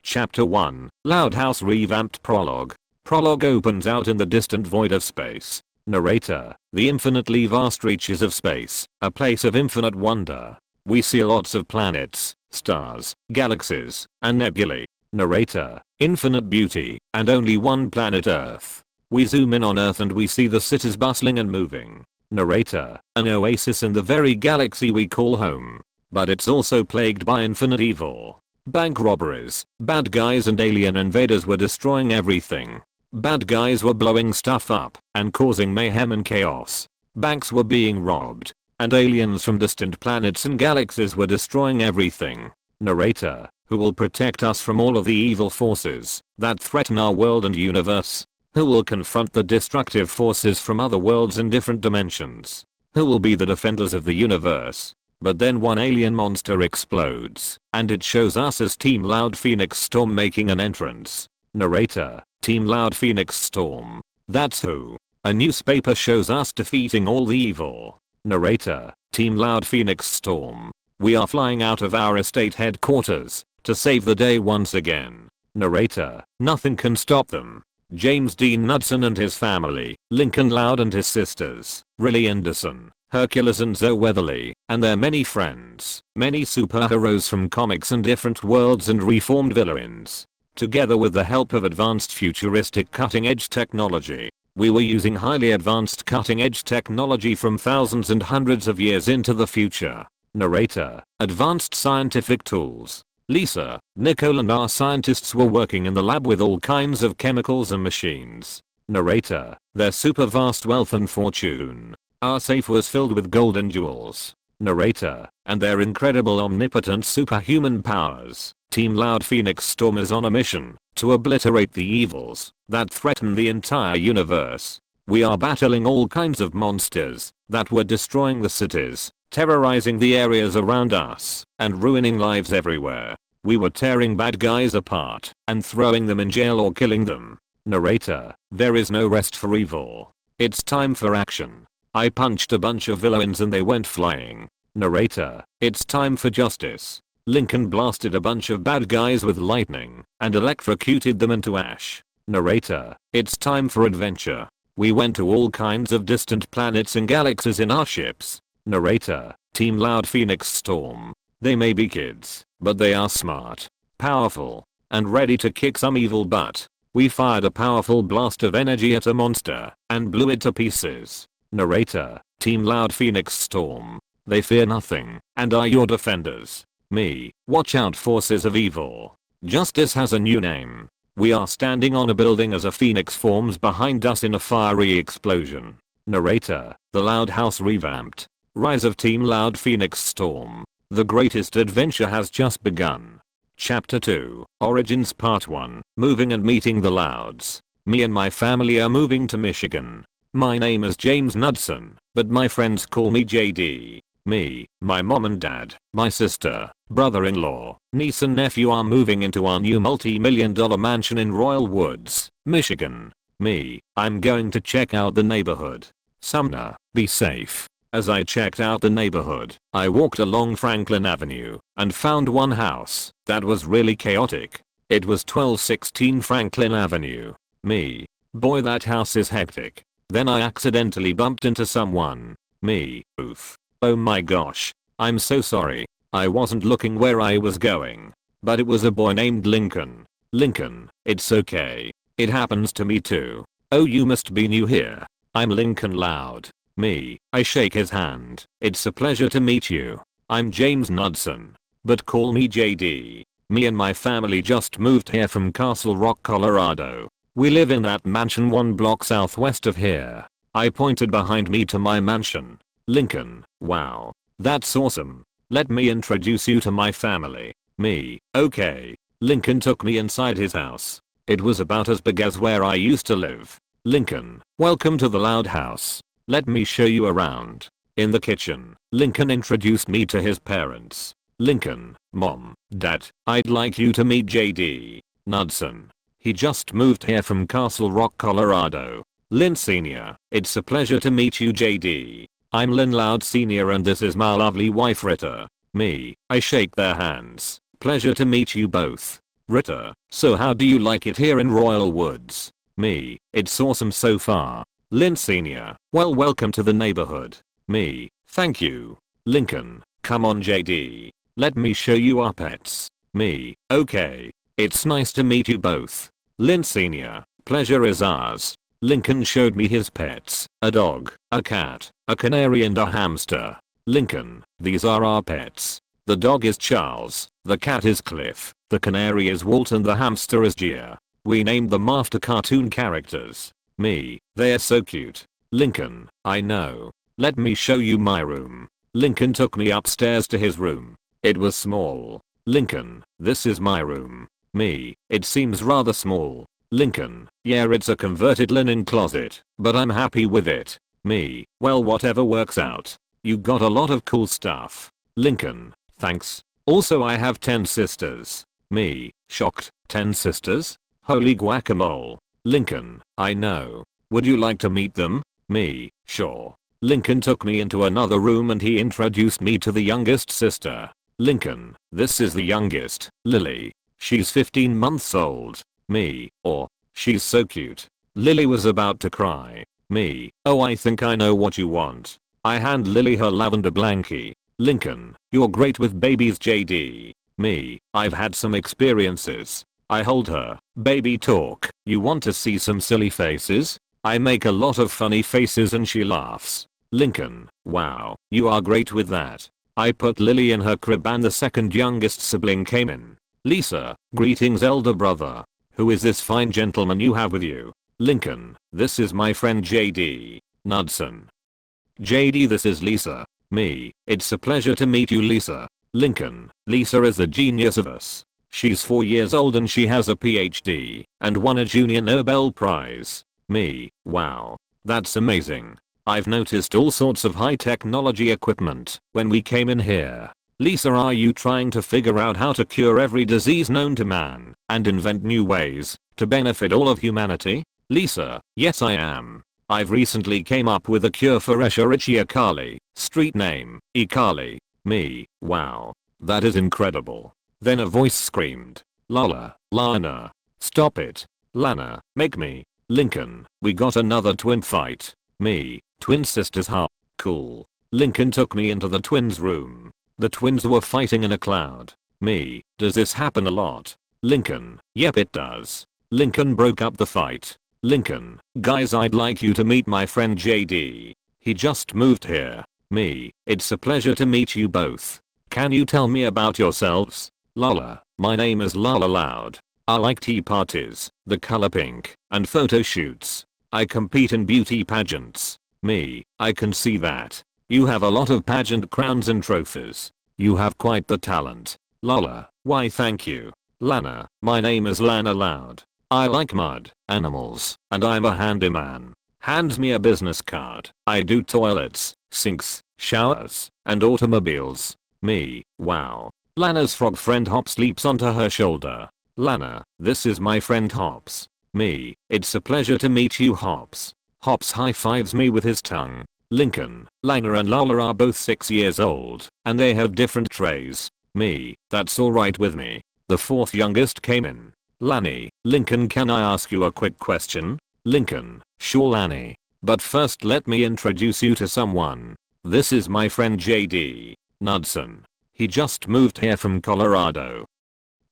Chapter 1, Loud House Revamped Prologue. Prologue opens out in the distant void of space. Narrator, the infinitely vast reaches of space, a place of infinite wonder. We see lots of planets, stars, galaxies, and nebulae. Narrator, infinite beauty, and only one planet Earth. We zoom in on Earth and we see the cities bustling and moving. Narrator, an oasis in the very galaxy we call home. But it's also plagued by infinite evil. Bank robberies, bad guys and alien invaders were destroying everything. Bad guys were blowing stuff up and causing mayhem and chaos. Banks were being robbed. And aliens from distant planets and galaxies were destroying everything. Narrator, who will protect us from all of the evil forces that threaten our world and universe? Who will confront the destructive forces from other worlds and different dimensions? Who will be the defenders of the universe? But then one alien monster explodes, and it shows us as Team Loud Phoenix Storm making an entrance. Narrator, Team Loud Phoenix Storm. That's who. A newspaper shows us defeating all the evil. Narrator, Team Loud Phoenix Storm. We are flying out of our estate headquarters to save the day once again. Narrator, nothing can stop them. James Dean Knudsen and his family, Lincoln Loud and his sisters, Riley Anderson, Hercules and Zoe Weatherly, and their many friends, many superheroes from comics and different worlds and reformed villains. Together with the help of advanced futuristic cutting-edge technology. We were using highly advanced cutting-edge technology from thousands and hundreds of years into the future. Narrator, advanced scientific tools. Lisa, Nicole and our scientists were working in the lab with all kinds of chemicals and machines. Narrator, their super vast wealth and fortune. Our safe was filled with gold and jewels. Narrator, and their incredible omnipotent superhuman powers. Team Loud Phoenix Storm is on a mission to obliterate the evils that threaten the entire universe. We are battling all kinds of monsters that were destroying the cities, terrorizing the areas around us, and ruining lives everywhere. We were tearing bad guys apart and throwing them in jail or killing them. Narrator, there is no rest for evil. It's time for action. I punched a bunch of villains and they went flying. Narrator, it's time for justice. Lincoln blasted a bunch of bad guys with lightning and electrocuted them into ash. Narrator, it's time for adventure. We went to all kinds of distant planets and galaxies in our ships. Narrator, Team Loud Phoenix Storm. They may be kids, but they are smart, powerful, and ready to kick some evil butt. We fired a powerful blast of energy at a monster and blew it to pieces. Narrator, Team Loud Phoenix Storm. They fear nothing and are your defenders. Me, watch out forces of evil. Justice has a new name. We are standing on a building as a phoenix forms behind us in a fiery explosion. Narrator, the Loud House Revamped. Rise of Team Loud Phoenix Storm. The greatest adventure has just begun. Chapter 2, Origins Part 1, Moving and Meeting the Louds. Me and my family are moving to Michigan. My name is James Knudsen, but my friends call me JD. Me, my mom and dad, my sister, brother-in-law, niece and nephew are moving into our new multi-million-dollar mansion in Royal Woods, Michigan. Me, I'm going to check out the neighborhood. Sumner, be safe. As I checked out the neighborhood, I walked along Franklin Avenue and found one house that was really chaotic. It was 1216 Franklin Avenue. Me, boy, that house is hectic. Then I accidentally bumped into someone. Me, oof. Oh my gosh. I'm so sorry. I wasn't looking where I was going. But it was a boy named Lincoln. Lincoln, it's okay. It happens to me too. Oh, you must be new here. I'm Lincoln Loud. Me, I shake his hand. It's a pleasure to meet you. I'm James Knudsen. But call me JD. Me and my family just moved here from Castle Rock, Colorado. We live in that mansion 1 block southwest of here. I pointed behind me to my mansion. Lincoln, wow. That's awesome. Let me introduce you to my family. Me, okay. Lincoln took me inside his house. It was about as big as where I used to live. Lincoln, welcome to the Loud House. Let me show you around. In the kitchen, Lincoln introduced me to his parents. Lincoln, Mom, Dad, I'd like you to meet JD Knudsen. He just moved here from Castle Rock, Colorado. Lynn Sr., it's a pleasure to meet you, JD. I'm Lynn Loud Sr. and this is my lovely wife Rita. Me, I shake their hands. Pleasure to meet you both. Ritter, so how do you like it here in Royal Woods? Me, it's awesome so far. Lynn Sr, well welcome to the neighborhood. Me, thank you. Lincoln, come on JD. Let me show you our pets. Me, okay. It's nice to meet you both. Lynn Sr, pleasure is ours. Lincoln showed me his pets, a dog, a cat, a canary and a hamster. Lincoln, these are our pets. The dog is Charles, the cat is Cliff, the canary is Walt and the hamster is Gia. We named them after cartoon characters. Me, they're so cute. Lincoln, I know. Let me show you my room. Lincoln took me upstairs to his room. It was small. Lincoln, this is my room. Me, it seems rather small. Lincoln, yeah, it's a converted linen closet, but I'm happy with it. Me, well, whatever works out. You got a lot of cool stuff. Lincoln, thanks. Also I have 10 sisters. Me, shocked, 10 sisters? Holy guacamole. Lincoln, I know. Would you like to meet them? Me, sure. Lincoln took me into another room and he introduced me to the youngest sister. Lincoln, this is the youngest, Lily. She's 15 months old. Me, oh, she's so cute. Lily was about to cry. Me, oh, I think I know what you want. I hand Lily her lavender blankie. Lincoln, you're great with babies JD. Me, I've had some experiences. I hold her. Baby talk. You want to see some silly faces? I make a lot of funny faces and she laughs. Lincoln, wow, you are great with that. I put Lily in her crib and the second youngest sibling came in. Lisa, greetings elder brother. Who is this fine gentleman you have with you? Lincoln, this is my friend JD. Knudsen. JD, this is Lisa. Me, it's a pleasure to meet you Lisa. Lincoln, Lisa is the genius of us. She's 4 years old and she has a PhD and won a Junior Nobel Prize. Me, wow. That's amazing. I've noticed all sorts of high technology equipment when we came in here. Lisa, are you trying to figure out how to cure every disease known to man and invent new ways to benefit all of humanity? Lisa, yes I am. I've recently came up with a cure for Escherichia coli, street name, E. coli. Me, wow. That is incredible. Then a voice screamed. Lala, Lana. Stop it. Lana, make me. Lincoln, we got another twin fight. Me, twin sisters, huh? Cool. Lincoln took me into the twins' room. The twins were fighting in a cloud. Me, does this happen a lot? Lincoln, yep it does. Lincoln broke up the fight. Lincoln, guys, I'd like you to meet my friend JD. He just moved here. Me, it's a pleasure to meet you both. Can you tell me about yourselves? Lala, my name is Lala Loud. I like tea parties, the color pink, and photo shoots. I compete in beauty pageants. Me, I can see that. You have a lot of pageant crowns and trophies. You have quite the talent. Lala, why thank you. Lana, my name is Lana Loud. I like mud, animals, and I'm a handyman. Hands me a business card. I do toilets, sinks, showers, and automobiles. Me, wow. Lana's frog friend Hop sleeps onto her shoulder. Lana, this is my friend Hops. Me, it's a pleasure to meet you Hops. Hops high fives me with his tongue. Lincoln, Lana and Lala are both 6 years old, and they have different trays. Me, that's alright with me. The fourth youngest came in. Lanny, Lincoln, can I ask you a quick question? Lincoln, sure Lanny. But first let me introduce you to someone. This is my friend JD. Knudsen. He just moved here from Colorado.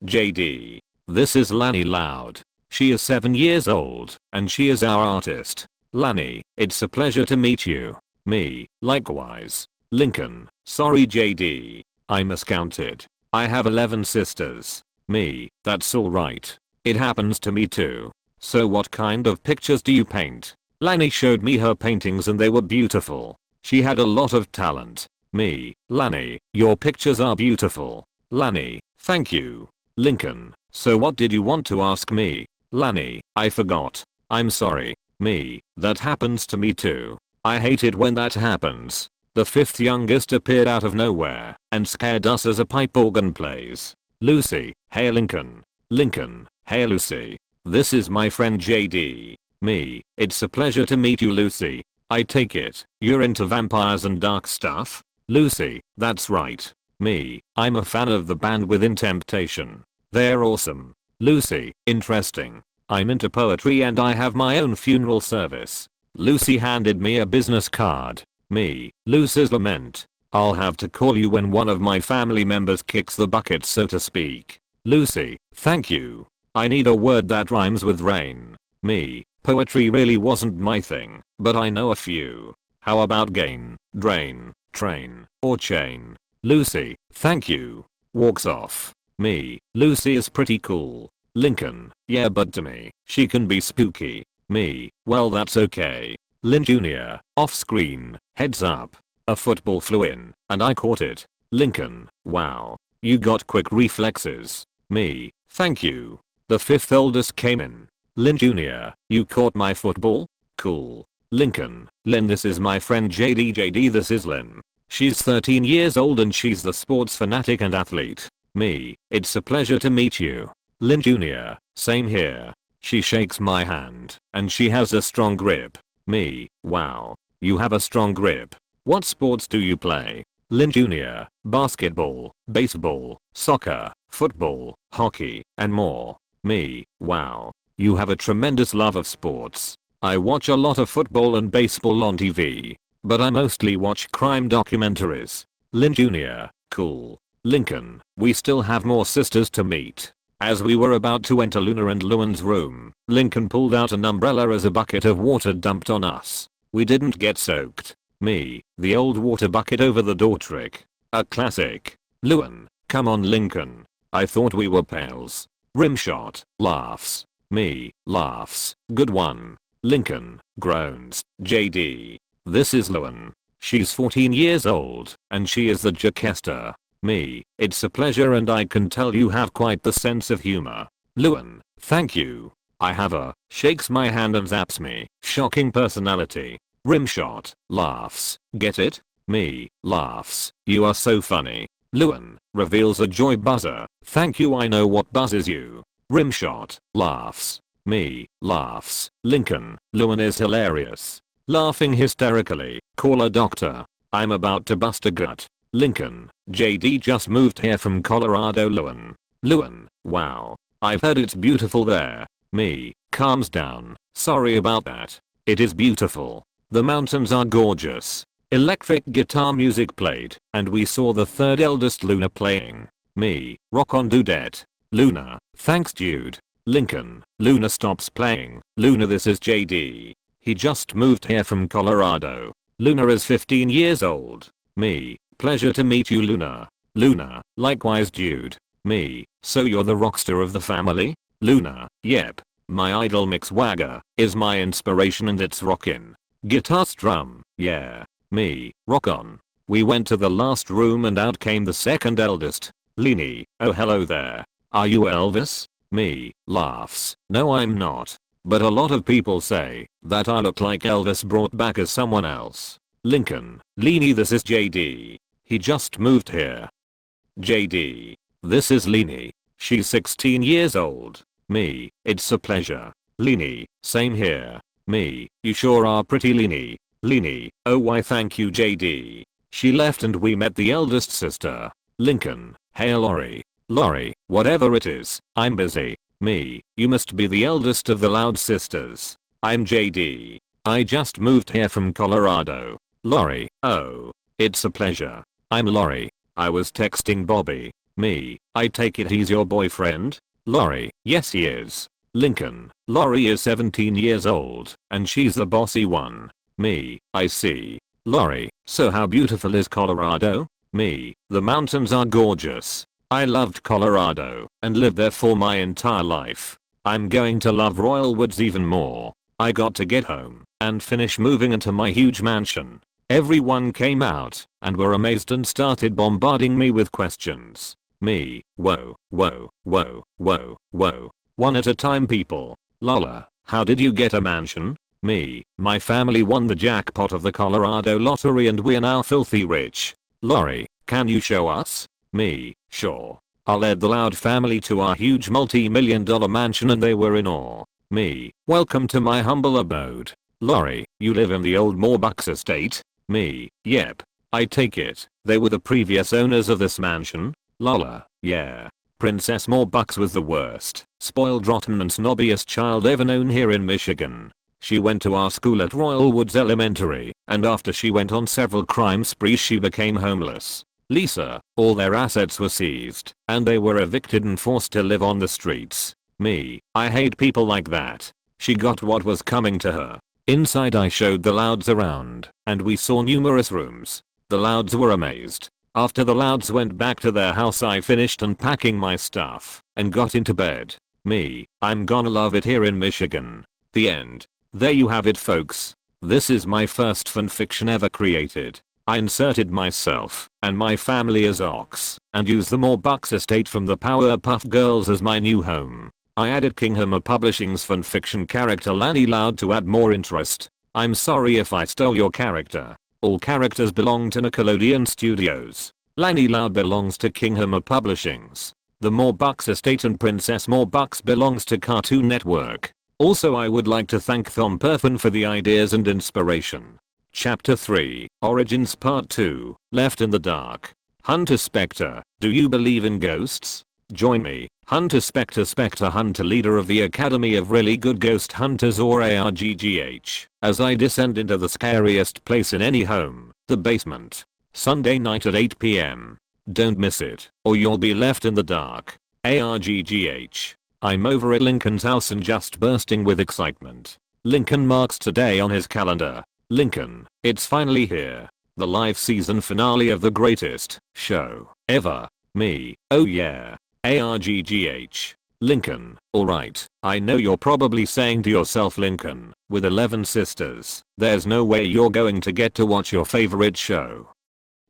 JD. This is Lanny Loud. She is 7 years old, and she is our artist. Lanny, it's a pleasure to meet you. Me, likewise. Lincoln, sorry JD. I miscounted. I have 11 sisters. Me, that's alright. It happens to me too. So what kind of pictures do you paint? Lanny showed me her paintings and they were beautiful. She had a lot of talent. Me, Lanny, your pictures are beautiful. Lanny, thank you. Lincoln, so what did you want to ask me? Lanny, I forgot. I'm sorry. Me, that happens to me too. I hate it when that happens. The fifth youngest appeared out of nowhere and scared us as a pipe organ plays. Lucy, hey Lincoln. Lincoln, hey Lucy. This is my friend JD. Me, it's a pleasure to meet you Lucy. I take it, you're into vampires and dark stuff? Lucy, that's right. Me, I'm a fan of the band Within Temptation. They're awesome. Lucy, interesting. I'm into poetry and I have my own funeral service. Lucy handed me a business card. Me, Lucy's lament. I'll have to call you when one of my family members kicks the bucket, so to speak. Lucy, thank you. I need a word that rhymes with rain. Me, poetry really wasn't my thing, but I know a few. How about gain, drain, train, or chain? Lucy, thank you. Walks off. Me, Lucy is pretty cool. Lincoln, yeah, but to me, she can be spooky. Me, well that's okay. Lynn Jr., off screen, heads up. A football flew in, and I caught it. Lincoln, wow. You got quick reflexes. Me, thank you. The fifth oldest came in. Lynn Jr., you caught my football? Cool. Lincoln, Lynn, this is my friend JD, this is Lynn. She's 13 years old and she's the sports fanatic and athlete. Me, it's a pleasure to meet you. Lynn Jr., same here. She shakes my hand, and she has a strong grip. Me, wow. You have a strong grip. What sports do you play? Lynn Jr., basketball, baseball, soccer, football, hockey, and more. Me, wow. You have a tremendous love of sports. I watch a lot of football and baseball on TV, but I mostly watch crime documentaries. Lynn Jr., cool. Lincoln, we still have more sisters to meet. As we were about to enter Luna and Luan's room, Lincoln pulled out an umbrella as a bucket of water dumped on us. We didn't get soaked. Me, the old water bucket over the door trick. A classic. Luan, come on Lincoln. I thought we were pals. Rimshot, laughs. Me, laughs. Good one. Lincoln, groans. JD. This is Luan. She's 14 years old, and she is the jokester. Me, it's a pleasure and I can tell you have quite the sense of humor. Luan, thank you. I have a, shakes my hand and zaps me, shocking personality. Rimshot, laughs. Get it? Me, laughs. You are so funny. Luan, reveals a joy buzzer. Thank you, I know what buzzes you. Rimshot, laughs. Me, laughs. Lincoln, Luan is hilarious. Laughing hysterically. Call a doctor. I'm about to bust a gut. Lincoln, JD just moved here from Colorado. Luan, wow. I've heard it's beautiful there. Me, calms down. Sorry about that. It is beautiful. The mountains are gorgeous. Electric guitar music played, and we saw the third eldest Luna playing. Me, rock on dudette. Luna, thanks dude. Lincoln, Luna stops playing. Luna, this is JD. He just moved here from Colorado. Luna is 15 years old. Me, pleasure to meet you Luna. Luna, likewise dude. Me, so you're the rockstar of the family? Luna, yep. My idol Mick Swagger is my inspiration and it's rockin'. Guitar strum, yeah. Me, rock on. We went to the last room and out came the second eldest. Leanie, oh hello there. Are you Elvis? Me, laughs. No I'm not. But a lot of people say that I look like Elvis brought back as someone else. Lincoln, Leanie, this is JD. He just moved here. JD. This is Leanie. She's 16 years old. Me, it's a pleasure. Leanie, same here. Me, you sure are pretty Leanie. Leanie, oh why thank you JD. She left and we met the eldest sister. Lincoln, hey Lori. Lori, whatever it is, I'm busy. Me, you must be the eldest of the Loud sisters. I'm JD. I just moved here from Colorado. Lori, oh, it's a pleasure. I'm Lori. I was texting Bobby. Me, I take it he's your boyfriend? Lori, yes he is. Lincoln, Lori is 17 years old, and she's the bossy one. Me, I see. Lori, so how beautiful is Colorado? Me, the mountains are gorgeous. I loved Colorado and lived there for my entire life. I'm going to love Royal Woods even more. I got to get home and finish moving into my huge mansion. Everyone came out and were amazed and started bombarding me with questions. Me, whoa, whoa, whoa, whoa, whoa. One at a time people. Lola, how did you get a mansion? Me, my family won the jackpot of the Colorado lottery and we're now filthy rich. Lori, can you show us? Me, sure. I led the Loud family to our huge multi-million-dollar mansion and they were in awe. Me, welcome to my humble abode. Lori, you live in the old Moorbucks estate? Me, yep. I take it they were the previous owners of this mansion? Lola, yeah. Princess Morbucks was the worst, spoiled, rotten and snobbiest child ever known here in Michigan. She went to our school at Royal Woods Elementary, and after she went on several crime sprees she became homeless. Lisa, all their assets were seized, and they were evicted and forced to live on the streets. Me, I hate people like that. She got what was coming to her. Inside I showed the Louds around, and we saw numerous rooms. The Louds were amazed. After the Louds went back to their house I finished unpacking my stuff, and got into bed. Me, I'm gonna love it here in Michigan. The end. There you have it folks. This is my first fanfiction ever created. I inserted myself and my family as Ox and used the Morbucks estate from the Powerpuff Girls as my new home. I added Kinghammer Publishing's fanfiction character Lanny Loud to add more interest. I'm sorry if I stole your character. All characters belong to Nickelodeon Studios. Lanny Loud belongs to Kinghammer Publishings. The Morbucks estate and Princess Morbucks belongs to Cartoon Network. Also I would like to thank Thom Perfen for the ideas and inspiration. Chapter 3, Origins Part 2, Left in the Dark. Hunter Spectre, do you believe in ghosts? Join me, Hunter Spectre Hunter, leader of the Academy of Really Good Ghost Hunters or ARGGH, as I descend into the scariest place in any home, the basement. Sunday night at 8 p.m. Don't miss it, or you'll be left in the dark. ARGGH. I'm over at Lincoln's house and just bursting with excitement. Lincoln marks today on his calendar. Lincoln, it's finally here. The live season finale of the greatest show ever. Me, oh yeah. ARGGH. Lincoln, alright, I know you're probably saying to yourself, Lincoln, with 11 sisters, there's no way you're going to get to watch your favorite show.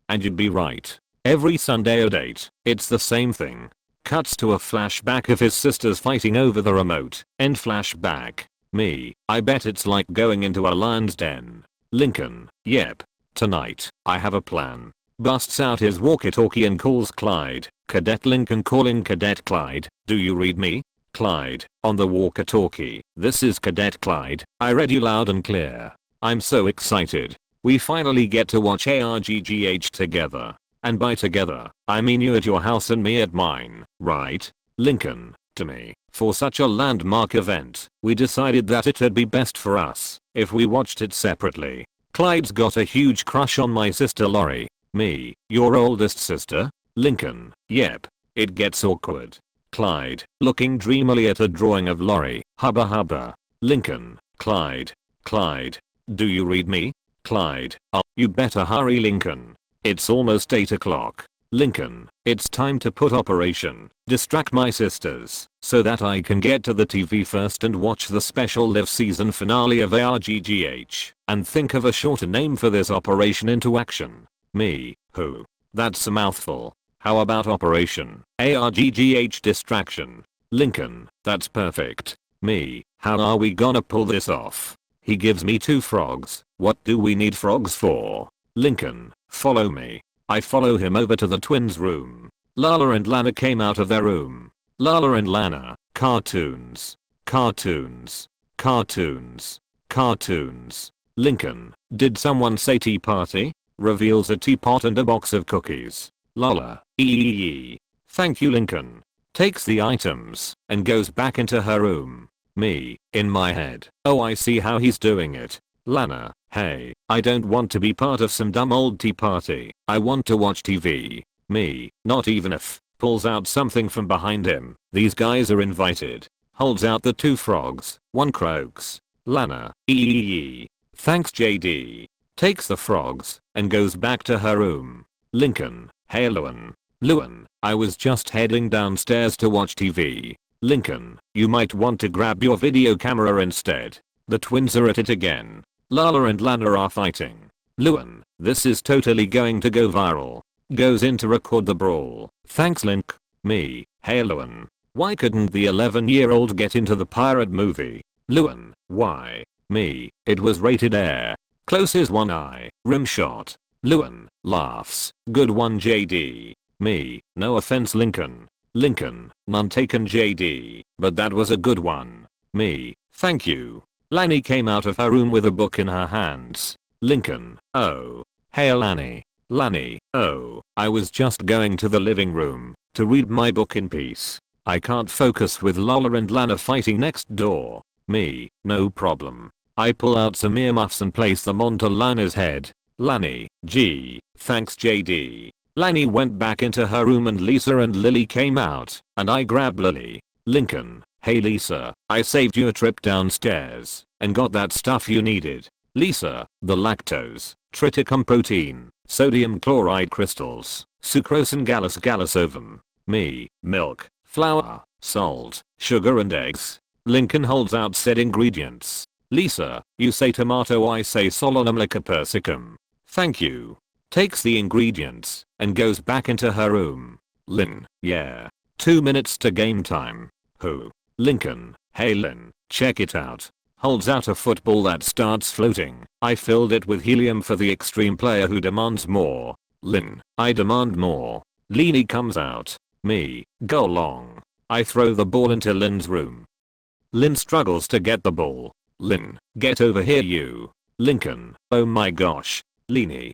And you'd be right. Every Sunday at 8, it's the same thing. Cuts to a flashback of his sisters fighting over the remote. End flashback. Me, I bet it's like going into a lion's den. Lincoln, yep. Tonight, I have a plan. Busts out his walkie-talkie and calls Clyde. Cadet Lincoln calling Cadet Clyde. Do you read me? Clyde, on the walkie-talkie. This is Cadet Clyde. I read you loud and clear. I'm so excited. We finally get to watch ARGGH together. And by together, I mean you at your house and me at mine, right? Lincoln, to me, for such a landmark event, we decided that it'd be best for us if we watched it separately. Clyde's got a huge crush on my sister Lori. Me, your oldest sister? Lincoln, yep. It gets awkward. Clyde, looking dreamily at a drawing of Lori. Hubba hubba. Lincoln, Clyde. Clyde, do you read me? Clyde, oh, you better hurry Lincoln. It's almost 8 o'clock. Lincoln, it's time to put Operation Distract My Sisters so that I can get to the TV first and watch the special live season finale of ARGGH and think of a shorter name for this operation into action. Me, who? That's a mouthful. How about Operation ARGGH Distraction? Lincoln, that's perfect. Me, how are we gonna pull this off? He gives me 2 frogs. What do we need frogs for? Lincoln, follow me. I follow him over to the twins' room. Lala and Lana came out of their room. Lala and Lana, cartoons. Cartoons. Cartoons. Cartoons. Lincoln, did someone say tea party? Reveals a teapot and a box of cookies. Lala, eee. Thank you Lincoln. Takes the items and goes back into her room. Me, in my head, oh I see how he's doing it. Lana, hey, I don't want to be part of some dumb old tea party. I want to watch TV. Me, not even if. Pulls out something from behind him. These guys are invited. Holds out the 2 frogs. 1 croaks. Lana, eee. Thanks JD. Takes the frogs and goes back to her room. Lincoln, hey Luan. Luan, I was just heading downstairs to watch TV. Lincoln, you might want to grab your video camera instead. The twins are at it again. Lala and Lana are fighting. Luan, this is totally going to go viral. Goes in to record the brawl. Thanks Link. Me, hey Luan. Why couldn't the 11-year-old get into the pirate movie? Luan, why? Me, it was rated R. Closes one eye. Rim shot. Luan, laughs. Good one JD. Me, no offense Lincoln. Lincoln, none taken JD, but that was a good one. Me, thank you. Lanny came out of her room with a book in her hands. Lincoln, oh. Hey Lanny. Lanny, oh, I was just going to the living room. to read my book in peace. I can't focus with Lola and Lana fighting next door. Me, no problem. I pull out some earmuffs and place them onto Lana's head. Lani, gee, thanks JD. Lani went back into her room and Lisa and Lily came out, and I grabbed Lily. Lincoln, hey Lisa, I saved you a trip downstairs, and got that stuff you needed. Lisa, the lactose, triticum protein, sodium chloride crystals, sucrose and gallus ovum. Me, milk, flour, salt, sugar and eggs. Lincoln holds out said ingredients. Lisa, you say tomato, I say solanum lycopersicum. Thank you. Takes the ingredients and goes back into her room. Lynn, yeah. 2 minutes to game time. Who? Lincoln, hey Lynn, check it out. Holds out a football that starts floating. I filled it with helium for the extreme player who demands more. Lynn, I demand more. Leanie comes out. Me, go long. I throw the ball into Lynn's room. Lynn struggles to get the ball. Lynn, get over here you. Lincoln, oh my gosh. Leanie,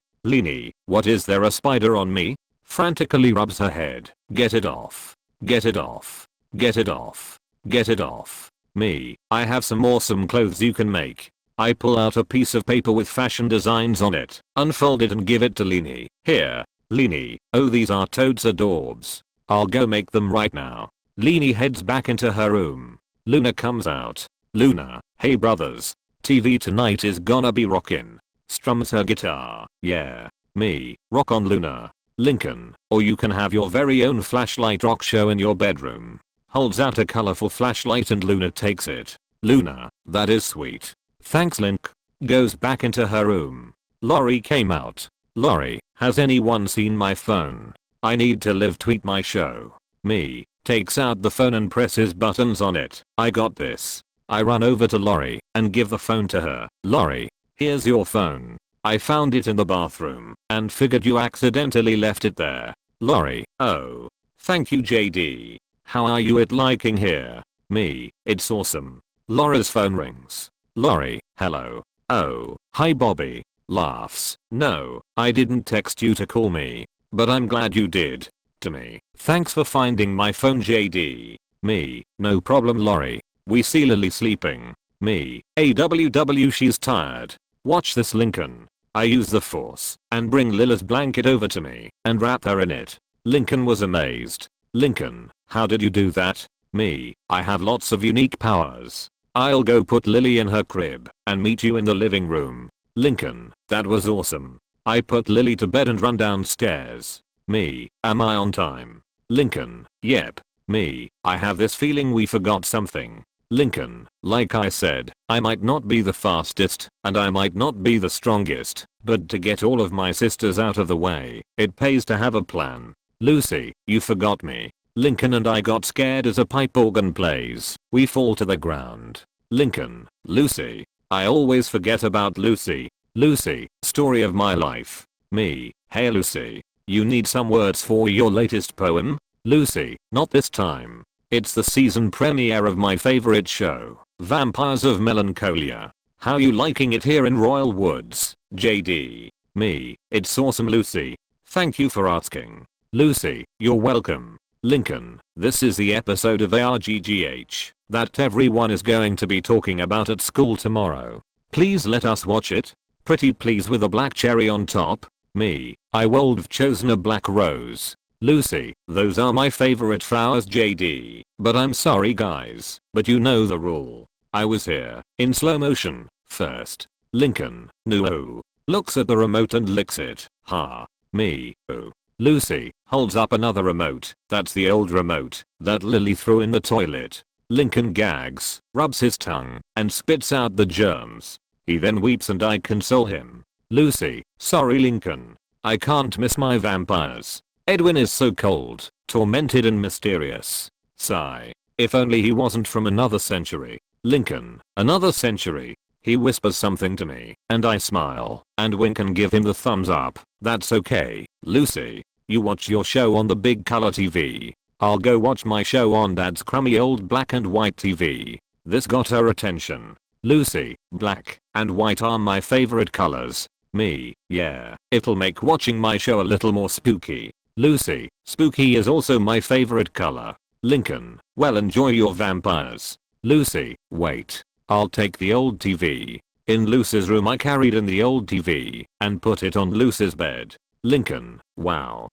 what, is there a spider on me? Frantically rubs her head. Get it off. Get it off. Get it off. Get it off. Me, I have some awesome clothes you can make. I pull out a piece of paper with fashion designs on it, unfold it and give it to Leanie. Here, Leanie, oh these are toads adorbs. I'll go make them right now. Leanie heads back into her room. Luna comes out. Luna, hey brothers. TV tonight is gonna be rockin'. Strums her guitar. Yeah. Me, rock on Luna. Lincoln, or you can have your very own flashlight rock show in your bedroom. Holds out a colorful flashlight and Luna takes it. Luna, that is sweet. Thanks Link. Goes back into her room. Lori came out. Lori, has anyone seen my phone? I need to live tweet my show. Me, takes out the phone and presses buttons on it. I got this. I run over to Lori and give the phone to her. Lori, here's your phone. I found it in the bathroom and figured you accidentally left it there. Lori, oh. Thank you JD. How are you at liking here? Me, it's awesome. Laura's phone rings. Lori, hello. Oh, hi Bobby. Laughs. No, I didn't text you to call me. But I'm glad you did. To me. Thanks for finding my phone JD. Me, no problem Lori. We see Lily sleeping. Me, AWW she's tired. Watch this Lincoln. I use the force and bring Lily's blanket over to me and wrap her in it. Lincoln was amazed. Lincoln, how did you do that? Me, I have lots of unique powers. I'll go put Lily in her crib and meet you in the living room. Lincoln, that was awesome. I put Lily to bed and run downstairs. Me, am I on time? Lincoln, yep. Me, I have this feeling we forgot something. Lincoln, like I said, I might not be the fastest and I might not be the strongest, but to get all of my sisters out of the way, it pays to have a plan. Lucy, you forgot me. Lincoln and I got scared as a pipe organ plays. We fall to the ground. Lincoln, Lucy. I always forget about Lucy. Lucy, story of my life. Me, hey Lucy. You need some words for your latest poem? Lucy, not this time. It's the season premiere of my favorite show, Vampires of Melancholia. How you liking it here in Royal Woods, JD? Me, it's awesome Lucy. Thank you for asking. Lucy, you're welcome. Lincoln, this is the episode of ARGGH that everyone is going to be talking about at school tomorrow. Please let us watch it. Pretty please with a black cherry on top. Me, I would have chosen a black rose. Lucy, those are my favorite flowers JD. But I'm sorry guys, but you know the rule. I was here, in slow motion, first. Lincoln, no. Looks at the remote and licks it. Ha. Me, oh. Lucy, holds up another remote. That's the old remote that Lily threw in the toilet. Lincoln gags, rubs his tongue, and spits out the germs. He then weeps and I console him. Lucy, sorry Lincoln. I can't miss my vampires. Edwin is so cold, tormented and mysterious. Sigh. If only he wasn't from another century. Lincoln, another century. He whispers something to me, and I smile, and wink and give him the thumbs up. That's okay, Lucy. You watch your show on the big color TV. I'll go watch my show on Dad's crummy old black and white TV. This got her attention. Lucy, black and white are my favorite colors. Me, yeah, it'll make watching my show a little more spooky. Lucy, spooky is also my favorite color. Lincoln, well enjoy your vampires. Lucy, wait. I'll take the old TV. In Lucy's room I carried in the old TV and put it on Lucy's bed. Lincoln, wow.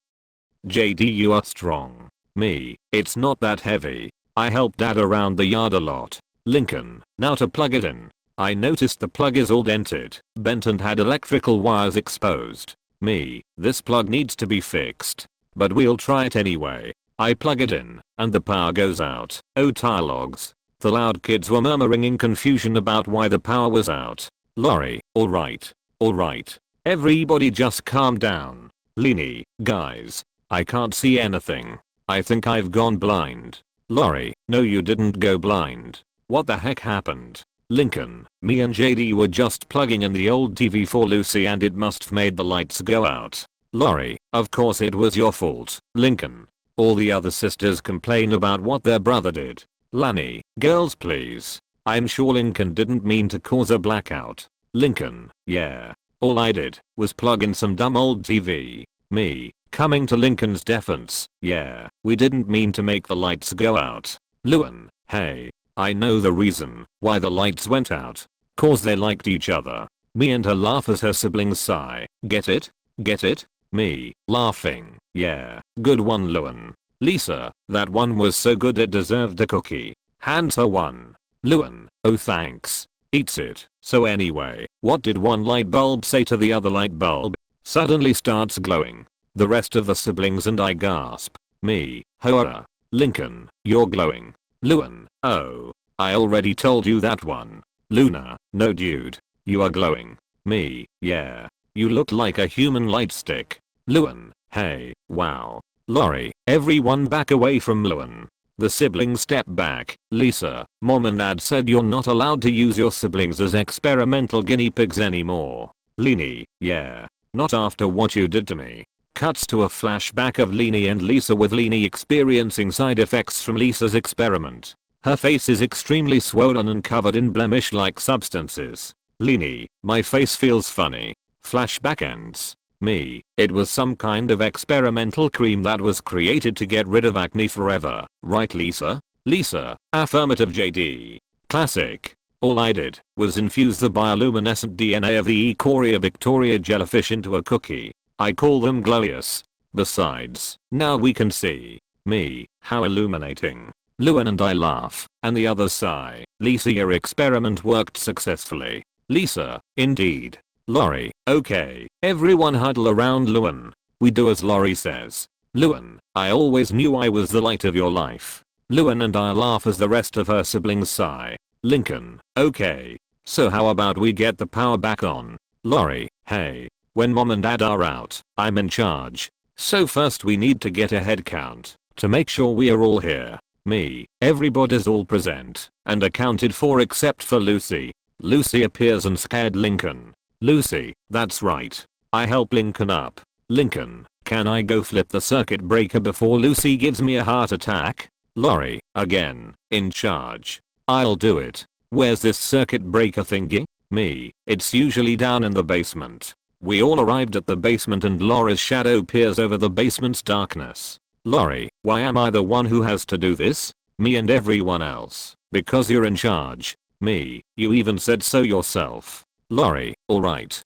JD you are strong. Me, it's not that heavy. I help dad around the yard a lot. Lincoln, now to plug it in. I noticed the plug is all dented, bent and had electrical wires exposed. Me, this plug needs to be fixed. But we'll try it anyway. I plug it in, and the power goes out. Oh tire logs. The loud kids were murmuring in confusion about why the power was out. Lori, alright. Alright. Everybody just calm down. Leanie, guys. I can't see anything. I think I've gone blind. Lori, no you didn't go blind. What the heck happened? Lincoln, me and JD were just plugging in the old TV for Lucy and it must've made the lights go out. Lori, of course it was your fault. Lincoln. All the other sisters complain about what their brother did. Lani, girls please. I'm sure Lincoln didn't mean to cause a blackout. Lincoln, yeah. All I did was plug in some dumb old TV. Me, coming to Lincoln's defense, yeah, we didn't mean to make the lights go out. Luan, hey, I know the reason why the lights went out. Cause they liked each other. Me and her laugh as her siblings sigh. Get it? Get it? Me, laughing, yeah, good one Luan. Lisa, that one was so good it deserved a cookie. Hands her one. Luan, oh thanks. Eats it. So anyway, what did one light bulb say to the other light bulb? Suddenly starts glowing. The rest of the siblings and I gasp. Me, horror. Lincoln, you're glowing. Luan, oh, I already told you that one. Luna, no dude. You are glowing. Me, yeah. You look like a human light stick. Luan, hey, wow. Lori, everyone back away from Luan. The siblings step back. Lisa, mom and dad said you're not allowed to use your siblings as experimental guinea pigs anymore. Leanie, yeah. Not after what you did to me. Cuts to a flashback of Leanie and Lisa with Leanie experiencing side effects from Lisa's experiment. Her face is extremely swollen and covered in blemish-like substances. Leanie, my face feels funny. Flashback ends. Me, it was some kind of experimental cream that was created to get rid of acne forever, right Lisa? Lisa, affirmative JD. Classic. All I did was infuse the bioluminescent DNA of the E. Coria Victoria jellyfish into a cookie. I call them glorious. Besides, now we can see. Me, how illuminating. Luan and I laugh, and the others sigh. Lisa, your experiment worked successfully. Lisa, indeed. Lori, okay, everyone huddle around Luan. We do as Lori says. Luan, I always knew I was the light of your life. Luan and I laugh as the rest of her siblings sigh. Lincoln, okay. So how about we get the power back on? Lori, hey. When mom and dad are out, I'm in charge. So first we need to get a head count to make sure we are all here. Me, everybody's all present and accounted for except for Lucy. Lucy appears and scared Lincoln. Lucy, that's right. I help Lincoln up. Lincoln, can I go flip the circuit breaker before Lucy gives me a heart attack? Lori, again, in charge. I'll do it. Where's this circuit breaker thingy? Me, it's usually down in the basement. We all arrived at the basement and Laura's shadow peers over the basement's darkness. Lori, why am I the one who has to do this? Me and everyone else. Because you're in charge. Me, you even said so yourself. Lori, alright.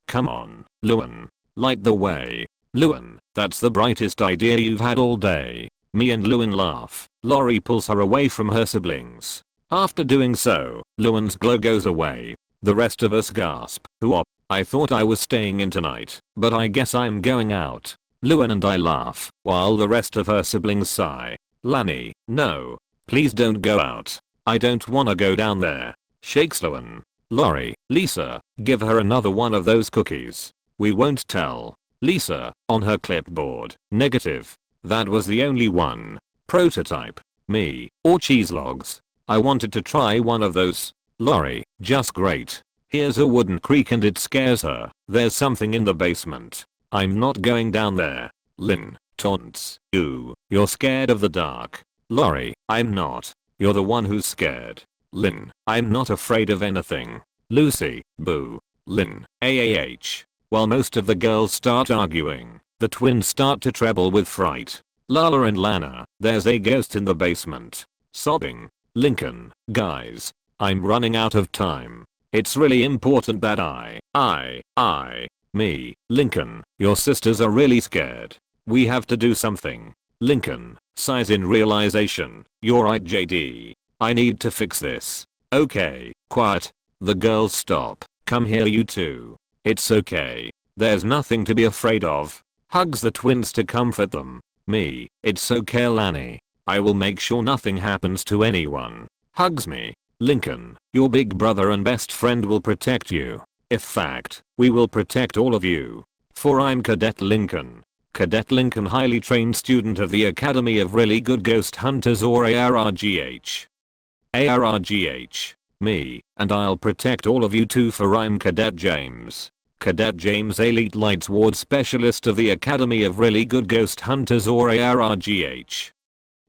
Come on, Luan. Light the way. Luan, that's the brightest idea you've had all day. Me and Luan laugh. Lori pulls her away from her siblings. After doing so, Luan's glow goes away. The rest of us gasp. Whoop. I thought I was staying in tonight, but I guess I'm going out. Luan and I laugh, while the rest of her siblings sigh. Lani, no. Please don't go out. I don't wanna go down there. Shakes Luan. Lori, Lisa, give her another one of those cookies. We won't tell. Lisa, on her clipboard. Negative. That was the only one. Prototype. Me, or cheese logs. I wanted to try one of those. Lori, just great. Here's a wooden creak and it scares her. There's something in the basement. I'm not going down there. Lynn, taunts. You're scared of the dark. Lori, I'm not. You're the one who's scared. Lynn, I'm not afraid of anything. Lucy, boo. Lynn, AAH. While most of the girls start arguing, The twins start to tremble with fright. Lala and Lana, there's a ghost in the basement. Sobbing. Lincoln, guys. I'm running out of time. It's really important that me, Lincoln, your sisters are really scared. We have to do something. Lincoln, sighs in realization. You're right, JD. I need to fix this. Okay, quiet. The girls stop. Come here, you two. It's okay. There's nothing to be afraid of. Hugs the twins to comfort them. Me, it's okay, Lanny. I will make sure nothing happens to anyone. Hugs me. Lincoln, your big brother and best friend will protect you. In fact, we will protect all of you. For I'm Cadet Lincoln. Cadet Lincoln, highly trained student of the Academy of Really Good Ghost Hunters, or ARRGH. ARRGH. Me, and I'll protect all of you too, for I'm Cadet James. Cadet James, Elite Lights Ward Specialist of the Academy of Really Good Ghost Hunters, or ARRGH.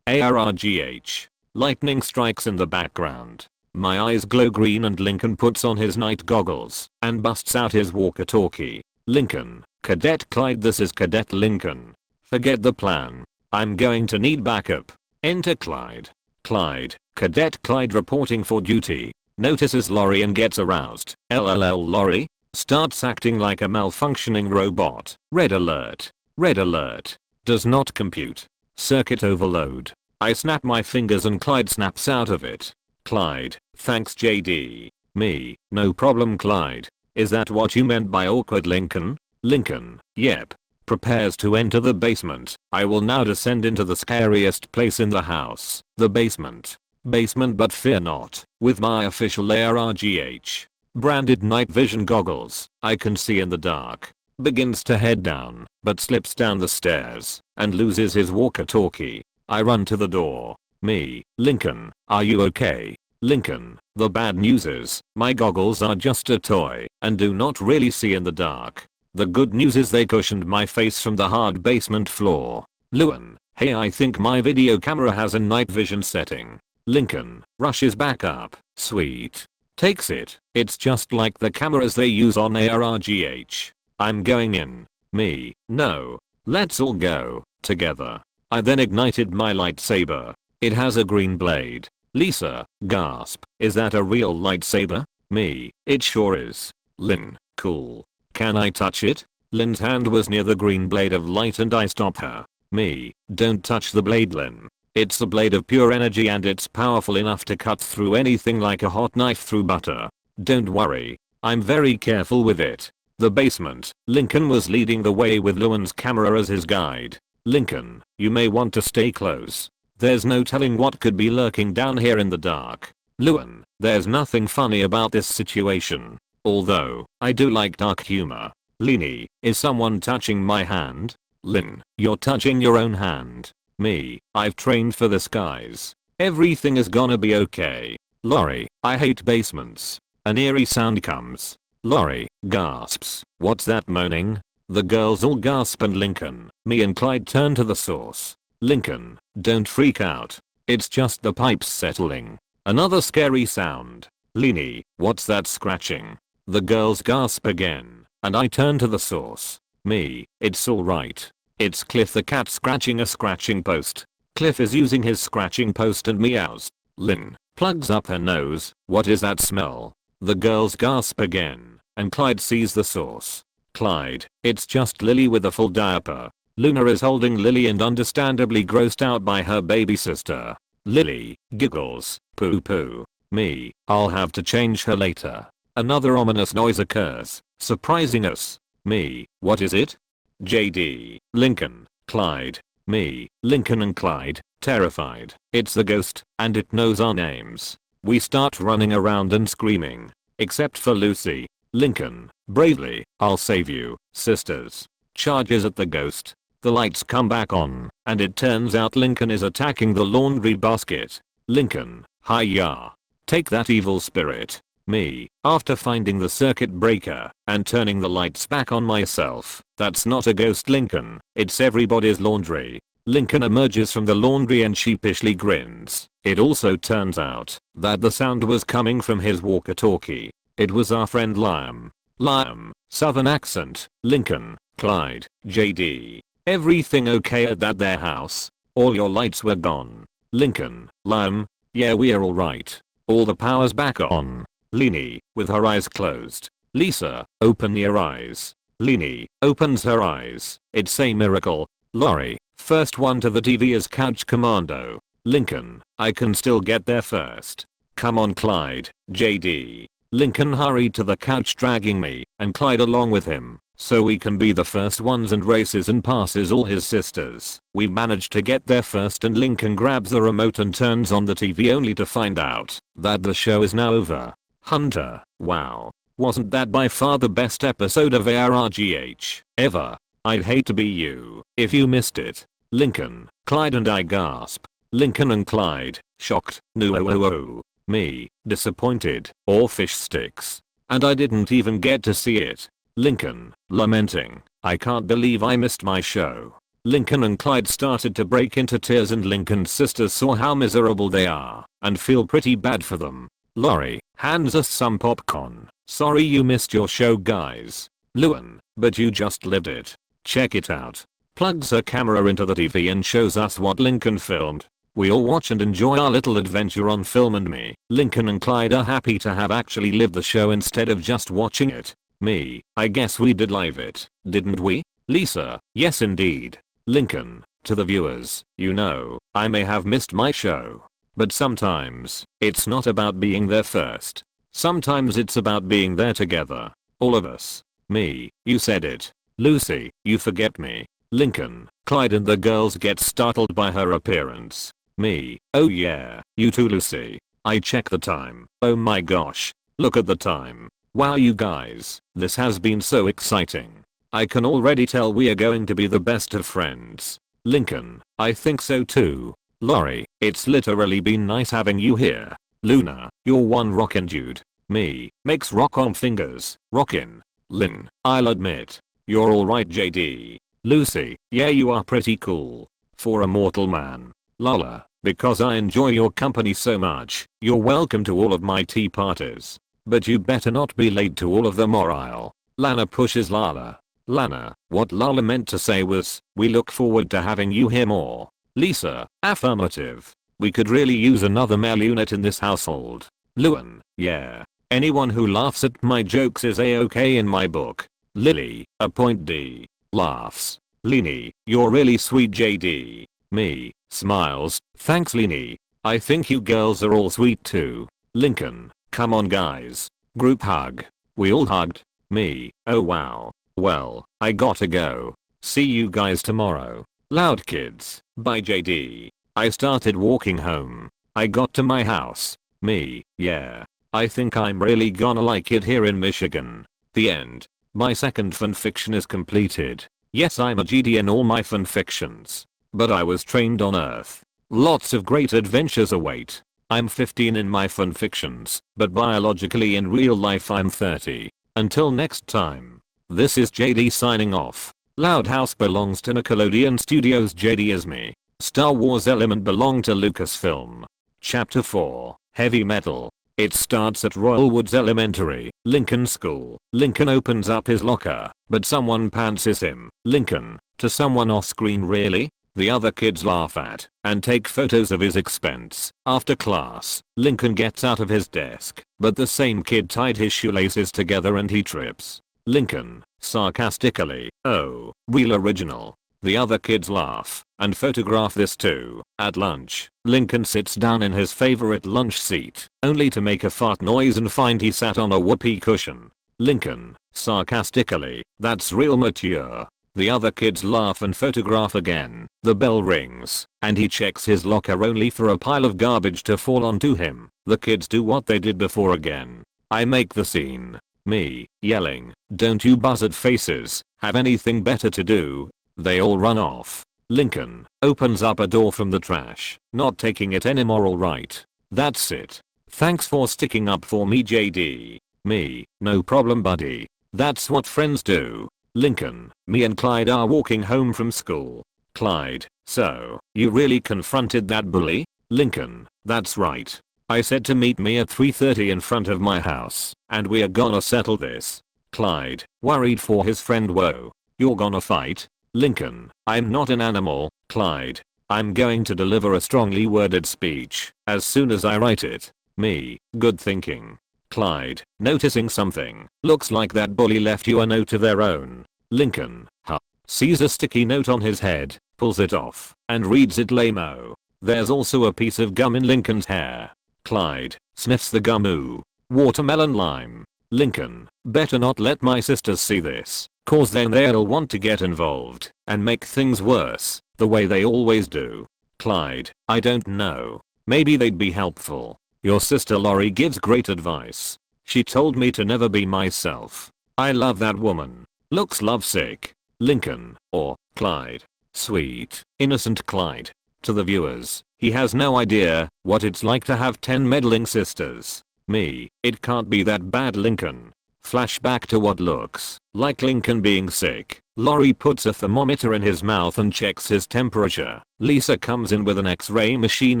ARRGH. Lightning strikes in the background. My eyes glow green and Lincoln puts on his night goggles and busts out his walkie-talkie. Lincoln, Cadet Clyde, this is Cadet Lincoln. Forget the plan. I'm going to need backup. Enter Clyde. Clyde, Cadet Clyde reporting for duty. Notices Lori and gets aroused. LLL Lori? Starts acting like a malfunctioning robot. Red alert. Red alert. Does not compute. Circuit overload. I snap my fingers and Clyde snaps out of it. Clyde, thanks JD. Me, no problem Clyde. Is that what you meant by awkward, Lincoln? Lincoln, yep. Prepares to enter the basement. I will now descend into the scariest place in the house. The basement. Basement, but fear not. With my official ARRGH branded night vision goggles, I can see in the dark. Begins to head down, but slips down the stairs and loses his walkie-talkie. I run to the door. Me, Lincoln, are you okay? Lincoln, the bad news is, my goggles are just a toy and do not really see in the dark. The good news is they cushioned my face from the hard basement floor. Luan, hey, I think my video camera has a night vision setting. Lincoln, rushes back up. Sweet. Takes it. It's just like the cameras they use on ARRGH. I'm going in. Me, no. Let's all go, together. I then ignited my lightsaber. It has a green blade. Lisa, gasp, is that a real lightsaber? Me, it sure is. Lynn, cool. Can I touch it? Lynn's hand was near the green blade of light and I stop her. Me, don't touch the blade, Lynn. It's a blade of pure energy and it's powerful enough to cut through anything like a hot knife through butter. Don't worry. I'm very careful with it. The basement. Lincoln was leading the way with Luan's camera as his guide. Lincoln, you may want to stay close. There's no telling what could be lurking down here in the dark. Luan, there's nothing funny about this situation. Although, I do like dark humor. Lini, is someone touching my hand? Lynn, you're touching your own hand. Me, I've trained for this, guys. Everything is gonna be okay. Lori, I hate basements. An eerie sound comes. Lori, gasps. What's that moaning? The girls all gasp and Lincoln, me and Clyde turn to the source. Lincoln, don't freak out. It's just the pipes settling. Another scary sound. Lini, what's that scratching? The girls gasp again, and I turn to the source. Me, it's alright. It's Cliff the cat scratching a scratching post. Cliff is using his scratching post and meows. Lynn plugs up her nose. What is that smell? The girls gasp again, and Clyde sees the source. Clyde, it's just Lily with a full diaper. Luna is holding Lily and understandably grossed out by her baby sister. Lily giggles. Poo poo. Me, I'll have to change her later. Another ominous noise occurs, surprising us. Me, what is it? JD, Lincoln, Clyde. Me, Lincoln and Clyde, terrified. It's the ghost, and it knows our names. We start running around and screaming. Except for Lucy. Lincoln, bravely, I'll save you, sisters. Charges at the ghost. The lights come back on, and it turns out Lincoln is attacking the laundry basket. Lincoln, hi-ya. Take that, evil spirit. Me, after finding the circuit breaker and turning the lights back on myself. That's not a ghost, Lincoln. It's everybody's laundry. Lincoln emerges from the laundry and sheepishly grins. It also turns out that the sound was coming from his walkie-talkie. It was our friend Liam. Liam, southern accent. Lincoln, Clyde, JD. Everything okay at that their house? All your lights were gone. Lincoln, Liam. Yeah, we're alright. All the power's back on. Leanie, with her eyes closed. Lisa, open your eyes. Leanie, opens her eyes. It's a miracle. Laurie, first one to the TV is Couch Commando. Lincoln, I can still get there first. Come on Clyde, JD. Lincoln hurried to the couch dragging me and Clyde along with him, so we can be the first ones and races and passes all his sisters. We managed to get there first and Lincoln grabs the remote and turns on the TV only to find out that the show is now over. Hunter, wow. Wasn't that by far the best episode of ARGH ever? I'd hate to be you if you missed it. Lincoln, Clyde and I gasp. Lincoln and Clyde, shocked, no. Me, disappointed, or fish sticks. And I didn't even get to see it. Lincoln, lamenting, I can't believe I missed my show. Lincoln and Clyde started to break into tears and Lincoln's sisters saw how miserable they are and feel pretty bad for them. Laurie, hands us some popcorn. Sorry you missed your show guys. Luan, but you just lived it. Check it out. Plugs her camera into the TV and shows us what Lincoln filmed. We all watch and enjoy our little adventure on film and me, Lincoln and Clyde are happy to have actually lived the show instead of just watching it. Me, I guess we did live it, didn't we? Lisa, yes indeed. Lincoln, to the viewers, you know, I may have missed my show. But sometimes, it's not about being there first. Sometimes it's about being there together. All of us. Me, you said it. Lucy, you forget me. Lincoln, Clyde and the girls get startled by her appearance. Me, oh yeah, you too Lucy. I check the time. Oh my gosh. Look at the time. Wow you guys, this has been so exciting. I can already tell we are going to be the best of friends. Lincoln, I think so too. Laurie, it's literally been nice having you here. Luna, you're one rockin' dude. Me, makes rock on fingers, rockin'. Lynn, I'll admit. You're alright JD. Lucy, yeah you are pretty cool. For a mortal man. Lola, because I enjoy your company so much, you're welcome to all of my tea parties. But you better not be late to all of them or I'll. Lana pushes Lala. Lana, what Lala meant to say was, we look forward to having you here more. Lisa, affirmative. We could really use another male unit in this household. Luan, yeah. Anyone who laughs at my jokes is a-okay in my book. Lily, a point D. Laughs. Leanie, you're really sweet JD. Me, smiles, thanks Leanie. I think you girls are all sweet too. Lincoln, come on guys. Group hug. We all hugged. Me, oh wow. Well, I gotta go. See you guys tomorrow. Loud kids. Bye JD. I started walking home. I got to my house. Me, yeah. I think I'm really gonna like it here in Michigan. The end. My second fanfiction is completed. Yes I'm a GD in all my fanfictions. But I was trained on Earth. Lots of great adventures await. I'm 15 in my fanfictions, but biologically in real life I'm 30. Until next time. This is JD signing off. Loud House belongs to Nickelodeon Studios. JD is me. Star Wars element belonged to Lucasfilm. Chapter 4, Heavy Metal. It starts at Royal Woods Elementary, Lincoln School. Lincoln opens up his locker, but someone pantses him. Lincoln, to someone off screen really? The other kids laugh at and take photos of his expense. After class, Lincoln gets out of his desk, but the same kid tied his shoelaces together and he trips. Lincoln, sarcastically, oh, real original. The other kids laugh and photograph this too. At lunch, Lincoln sits down in his favorite lunch seat, only to make a fart noise and find he sat on a whoopee cushion. Lincoln, sarcastically, that's real mature. The other kids laugh and photograph again. The bell rings, and he checks his locker only for a pile of garbage to fall onto him. The kids do what they did before again. I make the scene. Me, yelling, don't you buzzard faces have anything better to do? They all run off. Lincoln opens up a door from the trash, not taking it anymore. Alright. That's it. Thanks for sticking up for me JD. Me, no problem buddy. That's what friends do. Lincoln, me and Clyde are walking home from school. Clyde, so, you really confronted that bully? Lincoln, that's right. I said to meet me at 3:30 in front of my house, and we are gonna settle this. Clyde, worried for his friend. Whoa. You're gonna fight? Lincoln, I'm not an animal, Clyde. I'm going to deliver a strongly worded speech as soon as I write it. Me, good thinking. Clyde, noticing something. Looks like that bully left you a note of their own. Lincoln, huh. Sees a sticky note on his head, pulls it off, and reads it lame-o. There's also a piece of gum in Lincoln's hair. Clyde, sniffs the gum. Ooh. Watermelon lime. Lincoln, better not let my sisters see this, cause then they'll want to get involved and make things worse, the way they always do. Clyde, I don't know. Maybe they'd be helpful. Your sister Lori gives great advice. She told me to never be myself. I love that woman. Looks lovesick. Lincoln, or Clyde. Sweet, innocent Clyde. To the viewers, he has no idea what it's like to have 10 meddling sisters. Me, it can't be that bad. Lincoln. Flashback to what looks like Lincoln being sick. Lori puts a thermometer in his mouth and checks his temperature. Lisa comes in with an x-ray machine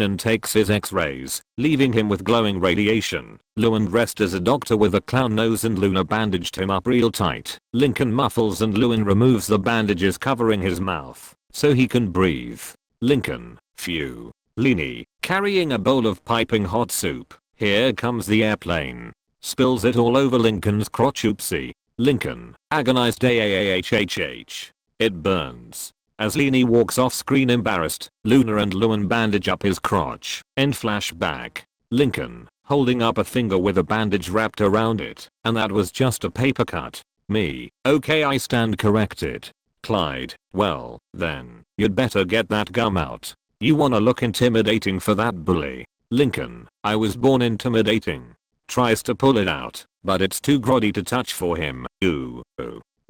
and takes his x-rays, leaving him with glowing radiation. Luan dressed as a doctor with a clown nose and Luna bandaged him up real tight. Lincoln muffles and Luan removes the bandages covering his mouth so he can breathe. Lincoln, phew. Leanie, carrying a bowl of piping hot soup. Here comes the airplane. Spills it all over Lincoln's crotch. Oopsie. Lincoln, agonized. Ahhhh. It burns. As Leanie walks off screen embarrassed, Luna and Luan bandage up his crotch. End flashback. Lincoln, holding up a finger with a bandage wrapped around it, and that was just a paper cut. Me, okay, I stand corrected. Clyde, well, then, you'd better get that gum out. You wanna look intimidating for that bully. Lincoln, I was born intimidating. Tries to pull it out, but it's too grody to touch for him. Ooh,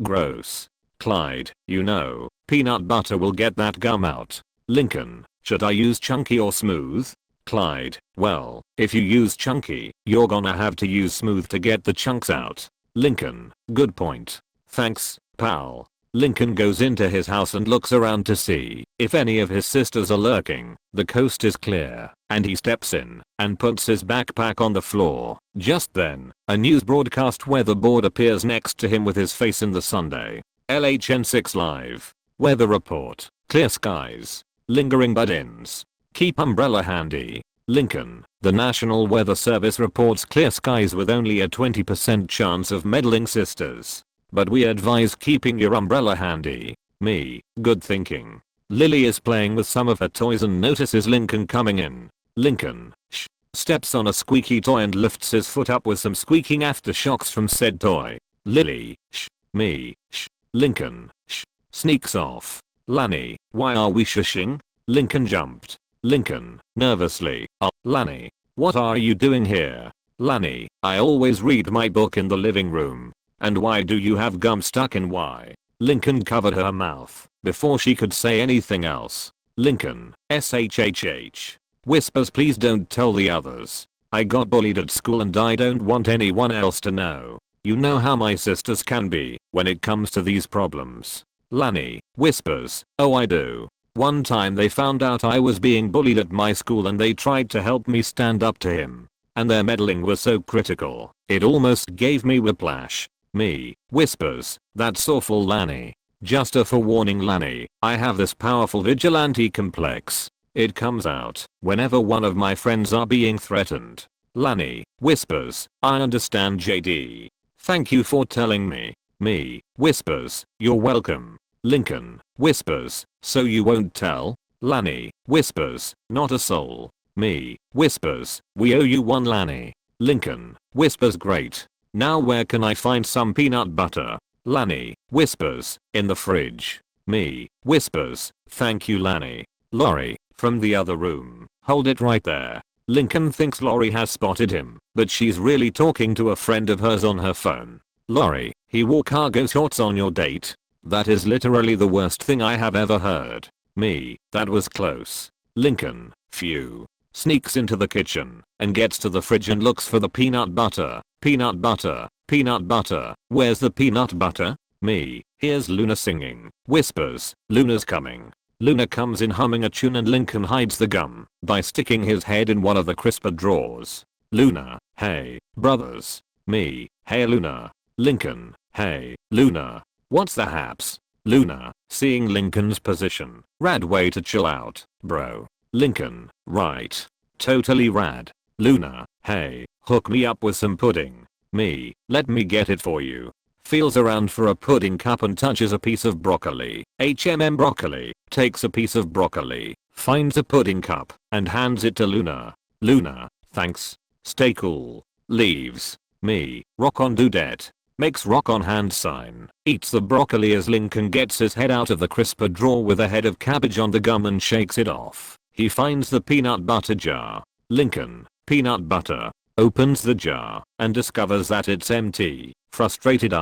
gross. Clyde, you know, peanut butter will get that gum out. Lincoln, should I use chunky or smooth? Clyde, well, if you use chunky, you're gonna have to use smooth to get the chunks out. Lincoln, good point. Thanks, pal. Lincoln goes into his house and looks around to see if any of his sisters are lurking. The coast is clear, and he steps in and puts his backpack on the floor. Just then, a news broadcast weather board appears next to him with his face in the Sunday. LHN6 Live. Weather report. Clear skies. Lingering bud-ins. Keep umbrella handy. Lincoln, the National Weather Service reports clear skies with only a 20% chance of meddling sisters. But we advise keeping your umbrella handy. Me, good thinking. Lily is playing with some of her toys and notices Lincoln coming in. Lincoln, steps on a squeaky toy and lifts his foot up with some squeaking aftershocks from said toy. Lily, me, Lincoln, sneaks off. Lanny, why are we shushing? Lincoln jumped. Lincoln, nervously, Lanny, what are you doing here? Lanny, I always read my book in the living room. And why do you have gum stuck in? Why? Lincoln covered her mouth before she could say anything else. Lincoln, shhh. Whispers, please don't tell the others. I got bullied at school and I don't want anyone else to know. You know how my sisters can be when it comes to these problems. Lanny, whispers, oh I do. One time they found out I was being bullied at my school and they tried to help me stand up to him. And their meddling was so critical, it almost gave me whiplash. Me, whispers, that's awful Lanny. Just a forewarning Lanny, I have this powerful vigilante complex. It comes out whenever one of my friends are being threatened. Lanny, whispers, I understand JD. Thank you for telling me. Me, whispers, you're welcome. Lincoln, whispers, so you won't tell? Lanny, whispers, not a soul. Me, whispers, we owe you one Lanny. Lincoln, whispers, great. Now where can I find some peanut butter? Lanny, whispers, in the fridge. Me, whispers, thank you Lanny. Lori, from the other room, hold it right there. Lincoln thinks Lori has spotted him, but she's really talking to a friend of hers on her phone. Lori, he wore cargo shorts on your date? That is literally the worst thing I have ever heard. Me, that was close. Lincoln, phew. Sneaks into the kitchen and gets to the fridge and looks for the peanut butter. Peanut butter, peanut butter, where's the peanut butter? Me, here's Luna singing. Whispers, Luna's coming. Luna comes in humming a tune and Lincoln hides the gum by sticking his head in one of the crisper drawers. Luna, hey, brothers. Me, hey Luna. Lincoln, hey, Luna. What's the haps? Luna, seeing Lincoln's position. Rad way to chill out, bro. Lincoln, right. Totally rad. Luna, hey, hook me up with some pudding. Me, let me get it for you. Feels around for a pudding cup and touches a piece of broccoli. Broccoli, takes a piece of broccoli, finds a pudding cup, and hands it to Luna. Luna, thanks. Stay cool. Leaves. Me, rock on dudette. Makes rock on hand sign. Eats the broccoli as Lincoln gets his head out of the crisper drawer with a head of cabbage on the gum and shakes it off. He finds the peanut butter jar. Lincoln, peanut butter. Opens the jar and discovers that it's empty. Frustrated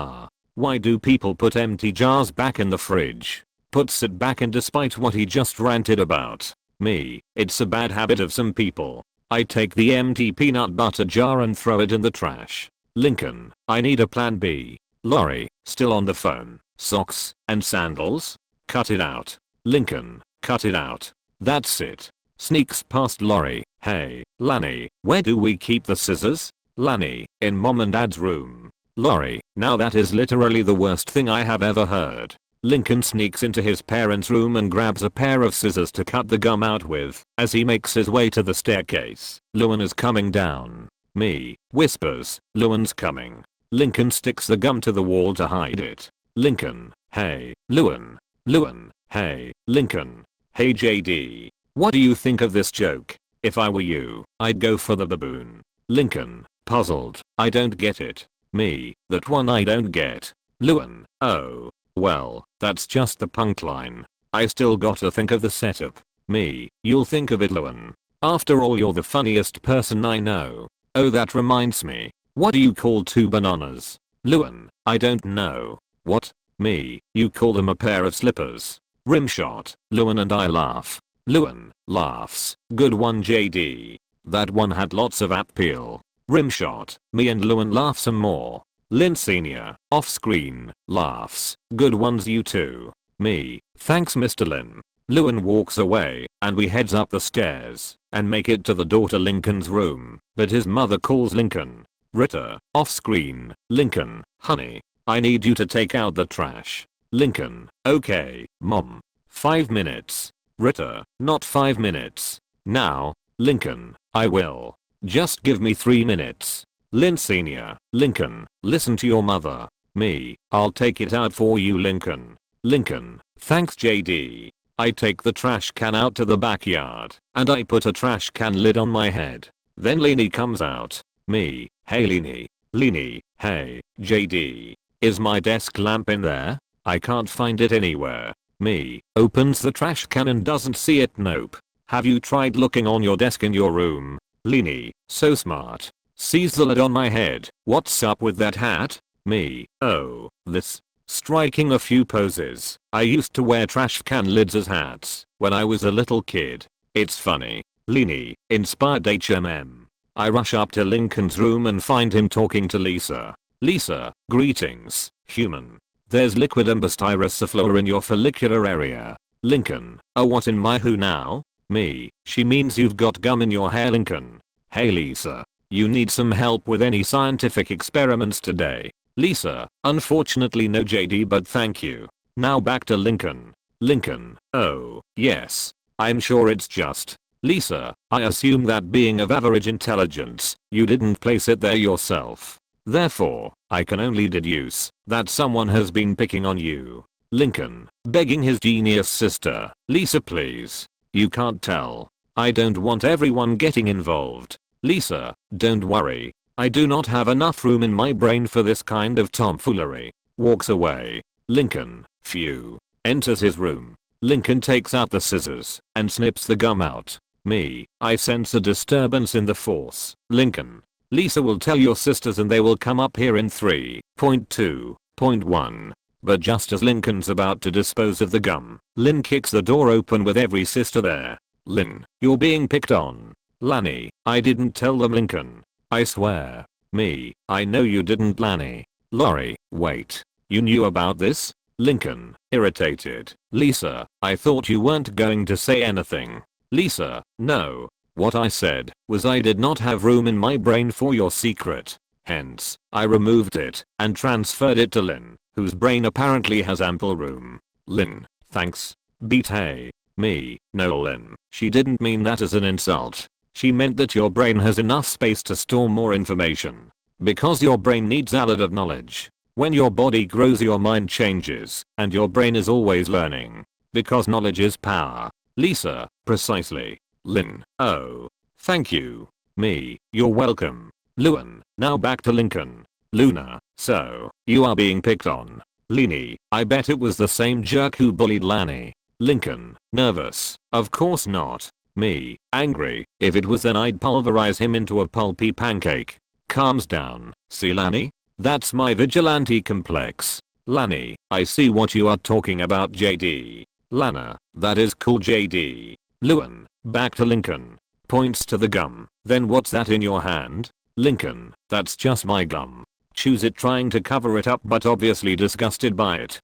why do people put empty jars back in the fridge? Puts it back in despite what he just ranted about. Me, it's a bad habit of some people. I take the empty peanut butter jar and throw it in the trash. Lincoln, I need a plan B. Lori, still on the phone. Socks and sandals? Cut it out. Lincoln, cut it out. That's it. Sneaks past Lori. Hey, Lanny, where do we keep the scissors? Lanny, in mom and dad's room. Lori, now that is literally the worst thing I have ever heard. Lincoln sneaks into his parents' room and grabs a pair of scissors to cut the gum out with. As he makes his way to the staircase, Luan is coming down. Me, whispers, Luan's coming. Lincoln sticks the gum to the wall to hide it. Lincoln, hey, Luan. Luan, hey, Lincoln. Hey JD. What do you think of this joke? If I were you, I'd go for the baboon. Lincoln, puzzled, I don't get it. Me, that one I don't get. Luan, oh, well, that's just the punchline. I still gotta think of the setup. Me, you'll think of it Luan. After all you're the funniest person I know. Oh that reminds me, what do you call two bananas? Luan, I don't know. What? Me, you call them a pair of slippers. Rimshot. Luan and I laugh. Luan laughs. Good one JD. That one had lots of appeal. Rimshot. Me and Luan laugh some more. Lynn Sr. off screen laughs. Good ones you too. Me. Thanks Mr. Lynn. Luan walks away and we heads up the stairs and make it to the door to Lincoln's room, but his mother calls Lincoln. Ritter. Off screen. Lincoln. Honey. I need you to take out the trash. Lincoln. Okay, mom. 5 minutes. Ritter. Not 5 minutes. Now. Lincoln. I will. Just give me 3 minutes. Lynn Sr. Lincoln. Listen to your mother. Me. I'll take it out for you Lincoln. Lincoln. Thanks JD. I take the trash can out to the backyard and I put a trash can lid on my head. Then Leanie comes out. Me. Hey Leanie. Leanie. Hey, JD. Is my desk lamp in there? I can't find it anywhere. Me. Opens the trash can and doesn't see it. Nope. Have you tried looking on your desk in your room? Leanie, so smart. Sees the lid on my head. What's up with that hat? Me. Oh, this. Striking a few poses. I used to wear trash can lids as hats when I was a little kid. It's funny. Leanie, inspired HMM. I rush up to Lincoln's room and find him talking to Lisa. Lisa, greetings, human. There's liquid embastyrosaflora in your follicular area. Lincoln, oh what in my who now? Me, she means you've got gum in your hair Lincoln. Hey Lisa, you need some help with any scientific experiments today. Lisa, unfortunately no JD but thank you. Now back to Lincoln. Lincoln, oh, yes. I'm sure it's just. Lisa, I assume that being of average intelligence, you didn't place it there yourself. Therefore, I can only deduce that someone has been picking on you. Lincoln, begging his genius sister. Lisa please. You can't tell. I don't want everyone getting involved. Lisa, don't worry. I do not have enough room in my brain for this kind of tomfoolery. Walks away. Lincoln, phew. Enters his room. Lincoln takes out the scissors and snips the gum out. Me, I sense a disturbance in the force. Lincoln. Lisa will tell your sisters and they will come up here in 3.2.1. But just as Lincoln's about to dispose of the gum, Lynn kicks the door open with every sister there. Lynn, you're being picked on. Lanny, I didn't tell them Lincoln. I swear. Me, I know you didn't Lanny. Lori, wait. You knew about this? Lincoln, irritated. Lisa, I thought you weren't going to say anything. Lisa, no. What I said was I did not have room in my brain for your secret. Hence, I removed it and transferred it to Lynn, whose brain apparently has ample room. Lin. Thanks. Beat hey. Me. No Lin. She didn't mean that as an insult. She meant that your brain has enough space to store more information. Because your brain needs a lot of knowledge. When your body grows your mind changes, and your brain is always learning. Because knowledge is power. Lisa. Precisely. Lin. Oh. Thank you. Me. You're welcome. Luan. Now back to Lincoln. Luna. So, you are being picked on. Lini. I bet it was the same jerk who bullied Lanny. Lincoln. Nervous. Of course not. Me. Angry. If it was then I'd pulverize him into a pulpy pancake. Calms down. See Lanny? That's my vigilante complex. Lanny. I see what you are talking about JD. Lana. That is cool JD. Luan. Back to Lincoln. Points to the gum. Then what's that in your hand? Lincoln. That's just my gum. Chews it trying to cover it up but obviously disgusted by it.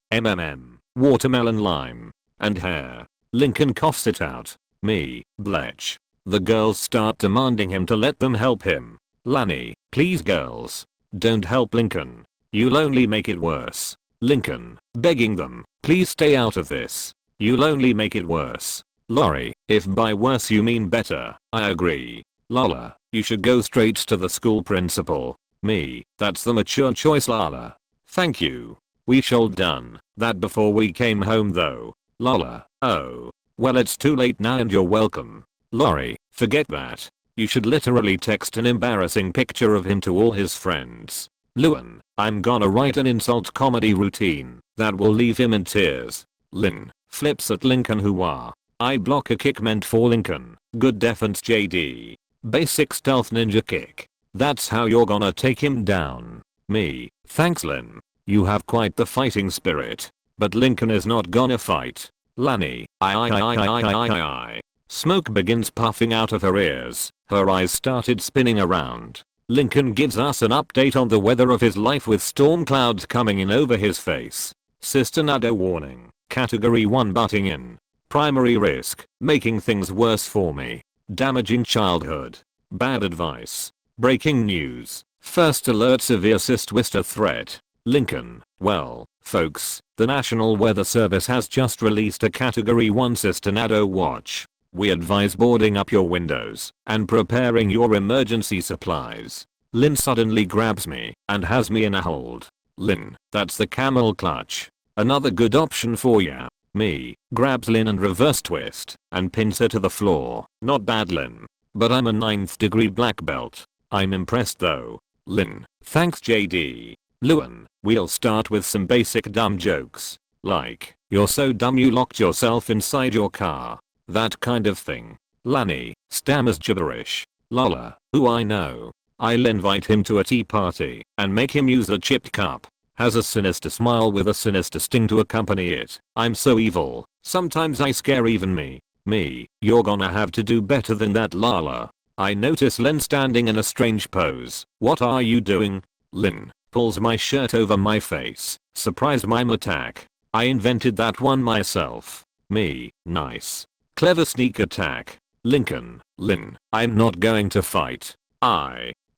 Watermelon lime. And hair. Lincoln coughs it out. Me. Bletch. The girls start demanding him to let them help him. Lanny. Please girls. Don't help Lincoln. You'll only make it worse. Lincoln. Begging them. Please stay out of this. You'll only make it worse. Lori. If by worse you mean better, I agree. Lala. You should go straight to the school principal. Me. That's the mature choice Lala. Thank you. We should done that before we came home though. Lala. Oh. Well it's too late now and you're welcome. Lori. Forget that. You should literally text an embarrassing picture of him to all his friends. Luan. I'm gonna write an insult comedy routine that will leave him in tears. Lin. Flips at Lincoln who are. I block a kick meant for Lincoln. Good defense JD. Basic stealth ninja kick. That's how you're gonna take him down. Me. Thanks Lin. You have quite the fighting spirit. But Lincoln is not gonna fight. Lanny. I. Smoke begins puffing out of her ears. Her eyes started spinning around. Lincoln gives us an update on the weather of his life with storm clouds coming in over his face. Sister Nado warning. Category 1 butting in. Primary risk. Making things worse for me. Damaging childhood. Bad advice. Breaking news. First alert severe twister threat. Lincoln. Well, folks, the National Weather Service has just released a Category 1 Tornado watch. We advise boarding up your windows and preparing your emergency supplies. Lin suddenly grabs me and has me in a hold. Lin, that's the camel clutch. Another good option for ya. Me, grabs Lin and reverse twist and pins her to the floor. Not bad Lin, but I'm a 9th degree black belt. I'm impressed though. Lin, thanks JD. Luan, we'll start with some basic dumb jokes. Like, you're so dumb you locked yourself inside your car. That kind of thing. Lanny, stammers gibberish. Lala, who I know. I'll invite him to a tea party and make him use a chipped cup. Has a sinister smile with a sinister sting to accompany it. I'm so evil. Sometimes I scare even me. Me, you're gonna have to do better than that Lala. I notice Len standing in a strange pose. What are you doing? Lin pulls my shirt over my face. Surprise mime attack. I invented that one myself. Me, nice. Clever sneak attack. Lincoln, Lin, I'm not going to fight.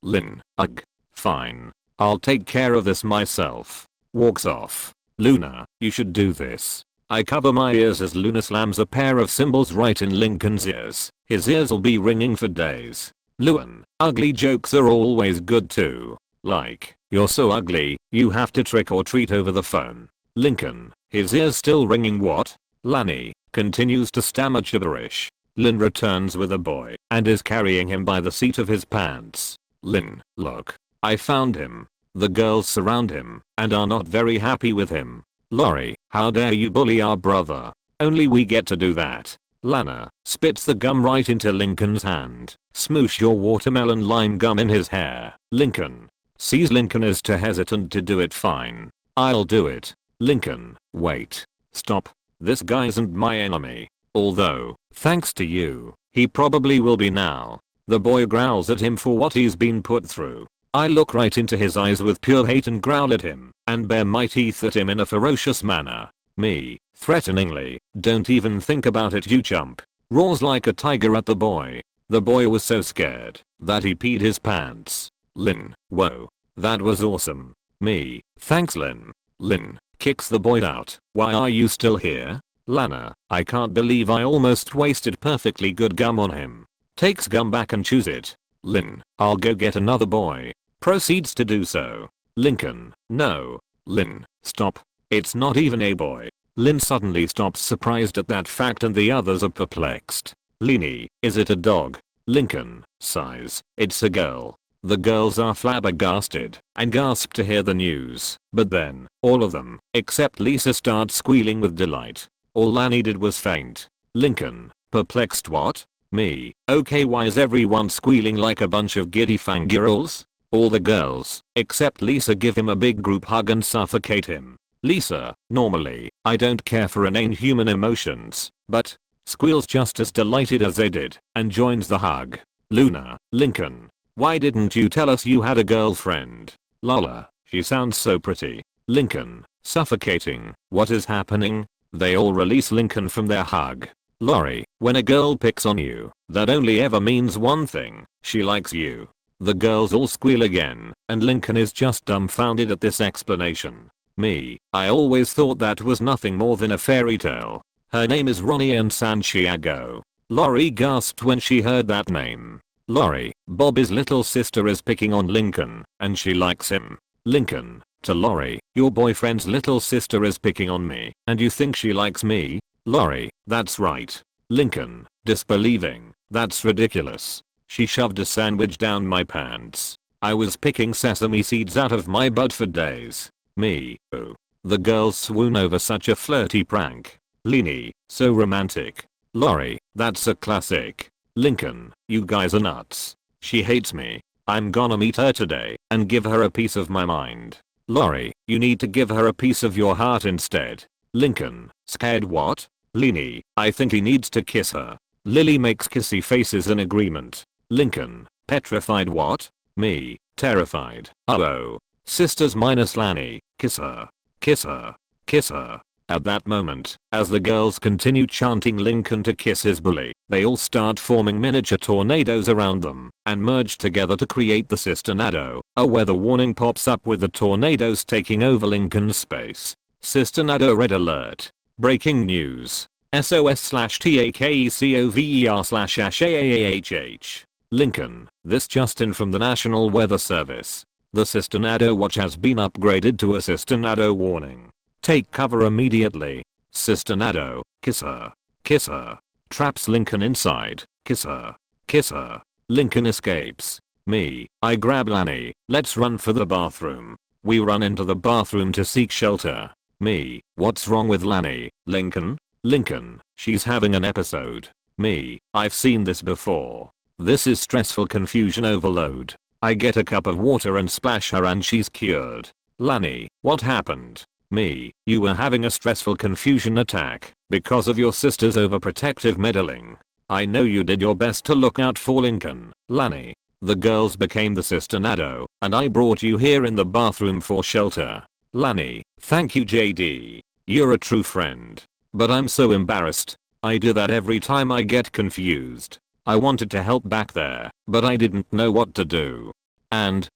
Lin, ugh. Fine. I'll take care of this myself. Walks off. Luna, you should do this. I cover my ears as Luna slams a pair of cymbals right in Lincoln's ears. His ears'll be ringing for days. Luan, ugly jokes are always good too. Like, you're so ugly, you have to trick or treat over the phone. Lincoln, his ears still ringing what? Lanny, continues to stammer gibberish. Lin returns with a boy and is carrying him by the seat of his pants. Lin, look. I found him. The girls surround him and are not very happy with him. Lori, how dare you bully our brother? Only we get to do that. Lana spits the gum right into Lincoln's hand. Smoosh your watermelon lime gum in his hair. Lincoln sees Lincoln is too hesitant to do it. Fine. I'll do it. Lincoln, wait. Stop. This guy isn't my enemy. Although, thanks to you, he probably will be now. The boy growls at him for what he's been put through. I look right into his eyes with pure hate and growl at him and bare my teeth at him in a ferocious manner. Me, threateningly, don't even think about it you chump. Roars like a tiger at the boy. The boy was so scared that he peed his pants. Lin, whoa. That was awesome. Me, thanks Lin. Lin, Kicks the boy out. Why are you still here? Lana, I can't believe I almost wasted perfectly good gum on him. Takes gum back and chews it. Lynn, I'll go get another boy. Proceeds to do so. Lincoln, no. Lynn, stop. It's not even a boy. Lynn suddenly stops, surprised at that fact, and the others are perplexed. Leanie, is it a dog? Lincoln, sighs, it's a girl. The girls are flabbergasted and gasp to hear the news, but then, all of them, except Lisa, start squealing with delight. All Lanny did was faint. Lincoln, perplexed, what? Me, okay, why is everyone squealing like a bunch of giddy fangirls? All the girls, except Lisa, give him a big group hug and suffocate him. Lisa, normally, I don't care for inane human emotions, but, squeals just as delighted as they did, and joins the hug. Luna, Lincoln, why didn't you tell us you had a girlfriend? Lola, she sounds so pretty. Lincoln, suffocating, what is happening? They all release Lincoln from their hug. Lori, when a girl picks on you, that only ever means one thing, she likes you. The girls all squeal again, and Lincoln is just dumbfounded at this explanation. Me, I always thought that was nothing more than a fairy tale. Her name is Ronnie and Santiago. Lori gasped when she heard that name. Lori, Bobby's little sister is picking on Lincoln, and she likes him. Lincoln, to Lori, your boyfriend's little sister is picking on me, and you think she likes me? Lori, that's right. Lincoln, disbelieving, that's ridiculous. She shoved a sandwich down my pants. I was picking sesame seeds out of my butt for days. Me, oh. The girls swoon over such a flirty prank. Leanie, so romantic. Lori, that's a classic. Lincoln, you guys are nuts. She hates me. I'm gonna meet her today and give her a piece of my mind. Lori, you need to give her a piece of your heart instead. Lincoln, scared what? Leanie, I think he needs to kiss her. Lily makes kissy faces in agreement. Lincoln, petrified what? Me, terrified. Uh-oh. Sisters minus Lanny, kiss her. Kiss her. Kiss her. At that moment, as the girls continue chanting Lincoln to kiss his bully, they all start forming miniature tornadoes around them and merge together to create the Sisternado. A weather warning pops up with the tornadoes taking over Lincoln's space. Sisternado red alert. Breaking news. SOS/TAKECOVER/AAAHH. Lincoln, this Justin from the National Weather Service. The Sisternado watch has been upgraded to a Sisternado warning. Take cover immediately. Sisternado, kiss her. Kiss her. Traps Lincoln inside. Kiss her. Kiss her. Lincoln escapes. Me, I grab Lanny. Let's run for the bathroom. We run into the bathroom to seek shelter. Me, what's wrong with Lanny? Lincoln? Lincoln, she's having an episode. Me, I've seen this before. This is stressful confusion overload. I get a cup of water and splash her and she's cured. Lanny, what happened? Me, you were having a stressful confusion attack because of your sister's overprotective meddling. I know you did your best to look out for Lincoln. Lanny, the girls became the Sisternado, and I brought you here in the bathroom for shelter. Lanny, thank you JD. You're a true friend. But I'm so embarrassed. I do that every time I get confused. I wanted to help back there, but I didn't know what to do. And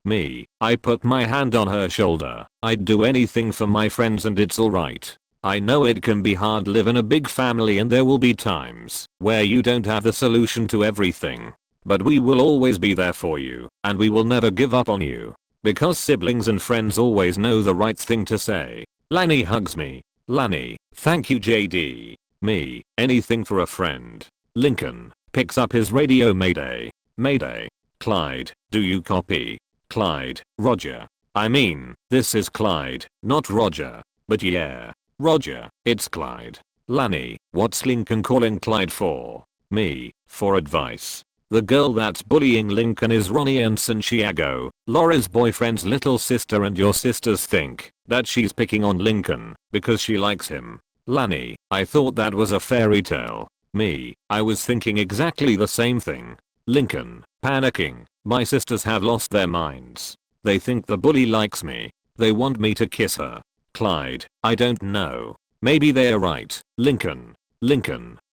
me, I put my hand on her shoulder. I'd do anything for my friends and it's alright. I know it can be hard live in a big family and there will be times where you don't have the solution to everything. But we will always be there for you, and we will never give up on you. Because siblings and friends always know the right thing to say. Lanny hugs me. Lanny, thank you JD. Me, anything for a friend. Lincoln, picks up his radio. Mayday. Mayday. Clyde, do you copy? Clyde, Roger. I mean, this is Clyde, not Roger. But yeah. Roger, it's Clyde. Lanny, what's Lincoln calling Clyde for? Me, for advice. The girl that's bullying Lincoln is Ronnie and Santiago, Laura's boyfriend's little sister, and your sisters think that she's picking on Lincoln because she likes him. Lanny, I thought that was a fairy tale. Me, I was thinking exactly the same thing. Lincoln, panicking, my sisters have lost their minds. They think the bully likes me. They want me to kiss her. Clyde, I don't know. Maybe they're right. Lincoln,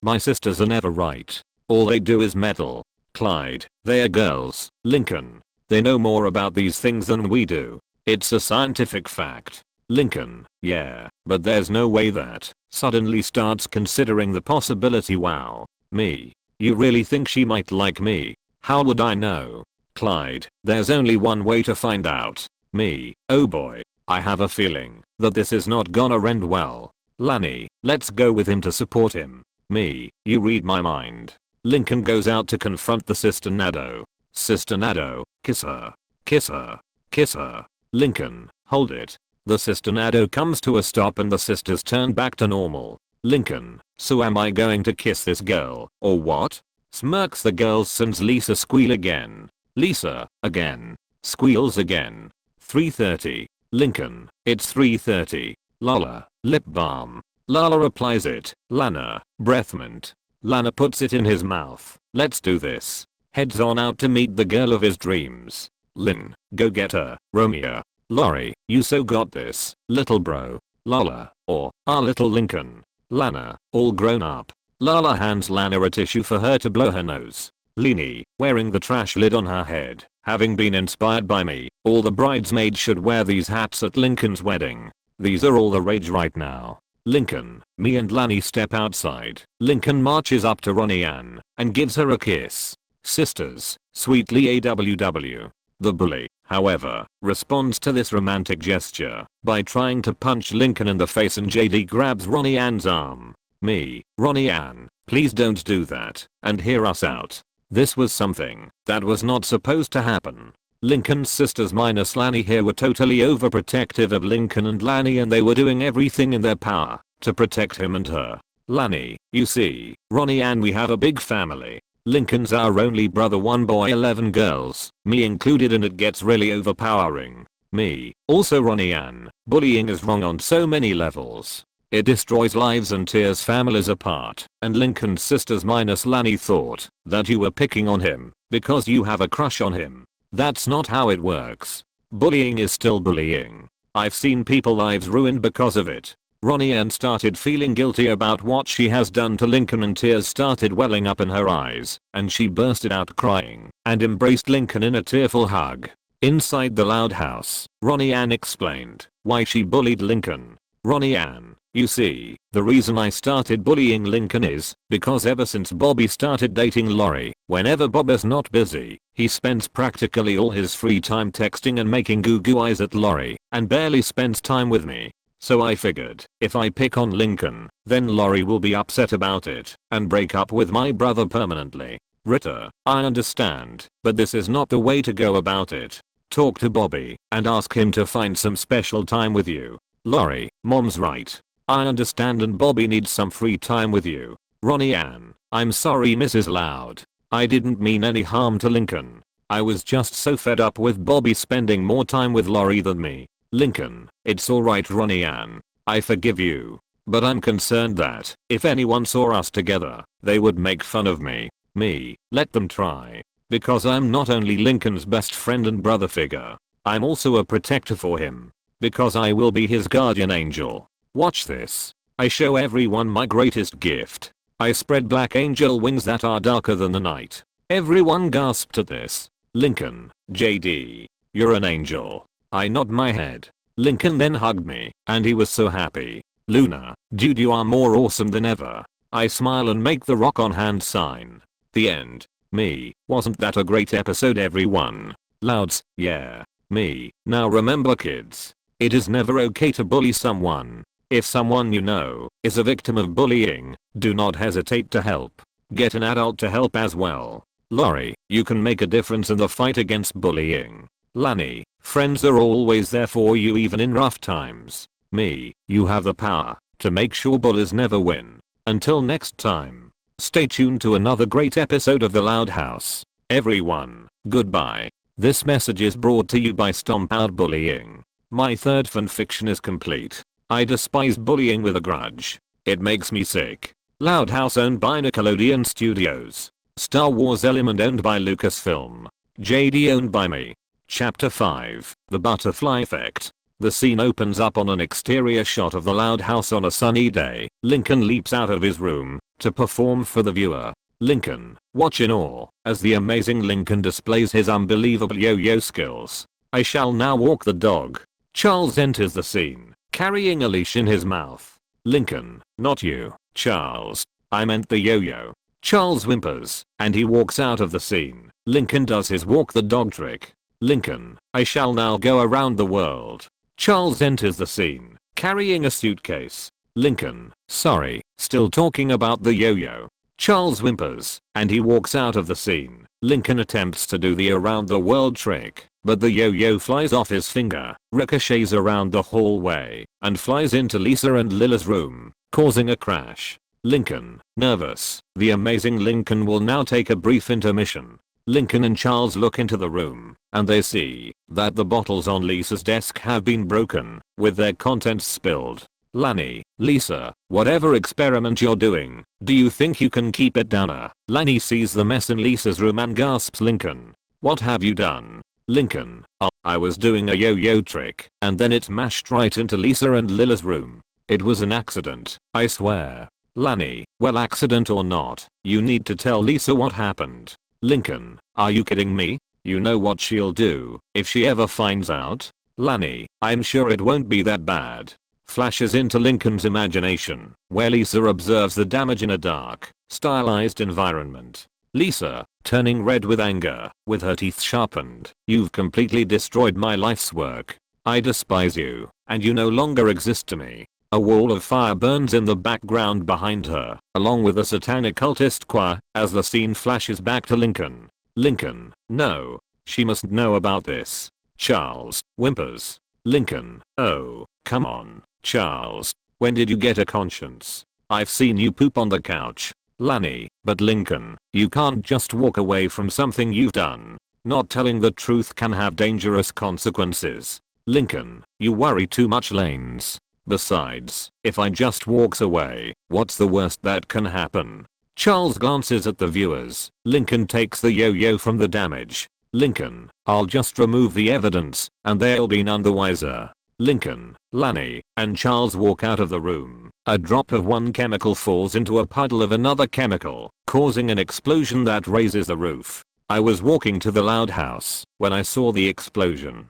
my sisters are never right. All they do is meddle. Clyde, they are girls. Lincoln, they know more about these things than we do. It's a scientific fact. Lincoln, yeah, but there's no way that. Suddenly starts considering the possibility. Wow. Me. You really think she might like me? How would I know? Clyde, there's only one way to find out. Me. Oh boy. I have a feeling that this is not gonna end well. Lanny, let's go with him to support him. Me. You read my mind. Lincoln goes out to confront the Sister Nado. Sister Nado, kiss her. Kiss her. Kiss her. Lincoln, hold it. The Sister Nado comes to a stop and the sisters turn back to normal. Lincoln, so am I going to kiss this girl, or what? Smirks the girl, sends Lisa squeal again. Lisa, again. Squeals again. 3:30. Lincoln, it's 3:30. Lala, lip balm. Lala applies it. Lana, breath mint. Lana puts it in his mouth. Let's do this. Heads on out to meet the girl of his dreams. Lynn, go get her. Romeo. Lori, you so got this, little bro. Lala, or, our little Lincoln. Lana, all grown up. Lala hands Lana a tissue for her to blow her nose. Lini, wearing the trash lid on her head, having been inspired by me, all the bridesmaids should wear these hats at Lincoln's wedding. These are all the rage right now. Lincoln, me and Lanny step outside. Lincoln marches up to Ronnie Ann and gives her a kiss. Sisters, sweetly AWW. The bully, however, responds to this romantic gesture by trying to punch Lincoln in the face, and JD grabs Ronnie Ann's arm. Me, Ronnie Ann, please don't do that and hear us out. This was something that was not supposed to happen. Lincoln's sisters minus Lanny here were totally overprotective of Lincoln and Lanny, and they were doing everything in their power to protect him and her. Lanny, you see, Ronnie Ann, we have a big family. Lincoln's our only brother, 1 boy 11 girls, me included, and it gets really overpowering. Me, also Ronnie Ann, bullying is wrong on so many levels. It destroys lives and tears families apart, and Lincoln's sisters minus Lanny thought that you were picking on him because you have a crush on him. That's not how it works. Bullying is still bullying. I've seen people lives ruined because of it. Ronnie Ann started feeling guilty about what she has done to Lincoln, and tears started welling up in her eyes, and she bursted out crying and embraced Lincoln in a tearful hug. Inside the loud house, Ronnie Ann explained why she bullied Lincoln. Ronnie Ann, you see, the reason I started bullying Lincoln is because ever since Bobby started dating Lori, whenever Bob is not busy, he spends practically all his free time texting and making goo goo eyes at Lori, and barely spends time with me. So I figured, if I pick on Lincoln, then Lori will be upset about it and break up with my brother permanently. Ritter, I understand, but this is not the way to go about it. Talk to Bobby and ask him to find some special time with you. Lori, mom's right. I understand, and Bobby needs some free time with you. Ronnie Ann, I'm sorry Mrs. Loud. I didn't mean any harm to Lincoln. I was just so fed up with Bobby spending more time with Lori than me. Lincoln, it's alright Ronnie Ann. I forgive you. But I'm concerned that if anyone saw us together, they would make fun of me. Me, let them try. Because I'm not only Lincoln's best friend and brother figure, I'm also a protector for him. Because I will be his guardian angel. Watch this. I show everyone my greatest gift. I spread black angel wings that are darker than the night. Everyone gasped at this. Lincoln, JD, you're an angel. I nod my head. Lincoln then hugged me, and he was so happy. Luna, dude, you are more awesome than ever. I smile and make the rock on hand sign. The end. Me, wasn't that a great episode everyone? Louds, yeah. Me, now remember kids, it is never okay to bully someone. If someone you know is a victim of bullying, do not hesitate to help. Get an adult to help as well. Lori, you can make a difference in the fight against bullying. Lanny, friends are always there for you even in rough times. Me, you have the power to make sure bullies never win. Until next time, stay tuned to another great episode of The Loud House. Everyone, goodbye. This message is brought to you by Stomp Out Bullying. My third fanfiction is complete. I despise bullying with a grudge. It makes me sick. Loud House owned by Nickelodeon Studios. Star Wars Element owned by Lucasfilm. JD owned by me. Chapter 5, The Butterfly Effect. The scene opens up on an exterior shot of the Loud House on a sunny day. Lincoln leaps out of his room to perform for the viewer. Lincoln, watch in awe as the amazing Lincoln displays his unbelievable yo-yo skills. I shall now walk the dog. Charles enters the scene. carrying a leash in his mouth. Lincoln, not you, Charles. I meant the yo-yo. Charles whimpers, and he walks out of the scene. Lincoln does his walk the dog trick. Lincoln, I shall now go around the world. Charles enters the scene, carrying a suitcase. Lincoln, sorry, still talking about the yo-yo. Charles whimpers, and he walks out of the scene. Lincoln attempts to do the around the world trick, but the yo-yo flies off his finger, ricochets around the hallway, and flies into Lisa and Lila's room, causing a crash. Lincoln, nervous. The amazing Lincoln will now take a brief intermission. Lincoln and Charles look into the room, and they see that the bottles on Lisa's desk have been broken, with their contents spilled. Lani, Lisa, whatever experiment you're doing, do you think you can keep it down? Lani sees the mess in Lisa's room and gasps, Lincoln, what have you done? Lincoln, oh, I was doing a yo-yo trick, and then it mashed right into Lisa and Lila's room. It was an accident, I swear. Lani, well, accident or not, you need to tell Lisa what happened. Lincoln, are you kidding me? You know what she'll do if she ever finds out? Lani, I'm sure it won't be that bad. Flashes into Lincoln's imagination, where Lisa observes the damage in a dark, stylized environment. Lisa, turning red with anger, with her teeth sharpened, you've completely destroyed my life's work. I despise you, and you no longer exist to me. A wall of fire burns in the background behind her, along with a satanic cultist choir, as the scene flashes back to Lincoln. Lincoln, no. She must know about this. Charles, whimpers. Lincoln, oh, come on, Charles. When did you get a conscience? I've seen you poop on the couch. Lani, but Lincoln, you can't just walk away from something you've done. Not telling the truth can have dangerous consequences. Lincoln, you worry too much, Lanes. Besides, if I just walks away, what's the worst that can happen? Charles glances at the viewers. Lincoln takes the yo-yo from the damage. Lincoln, I'll just remove the evidence, and they'll be none the wiser. Lincoln, Lani, and Charles walk out of the room. A drop of one chemical falls into a puddle of another chemical, causing an explosion that raises the roof. I was walking to the loud house when I saw the explosion.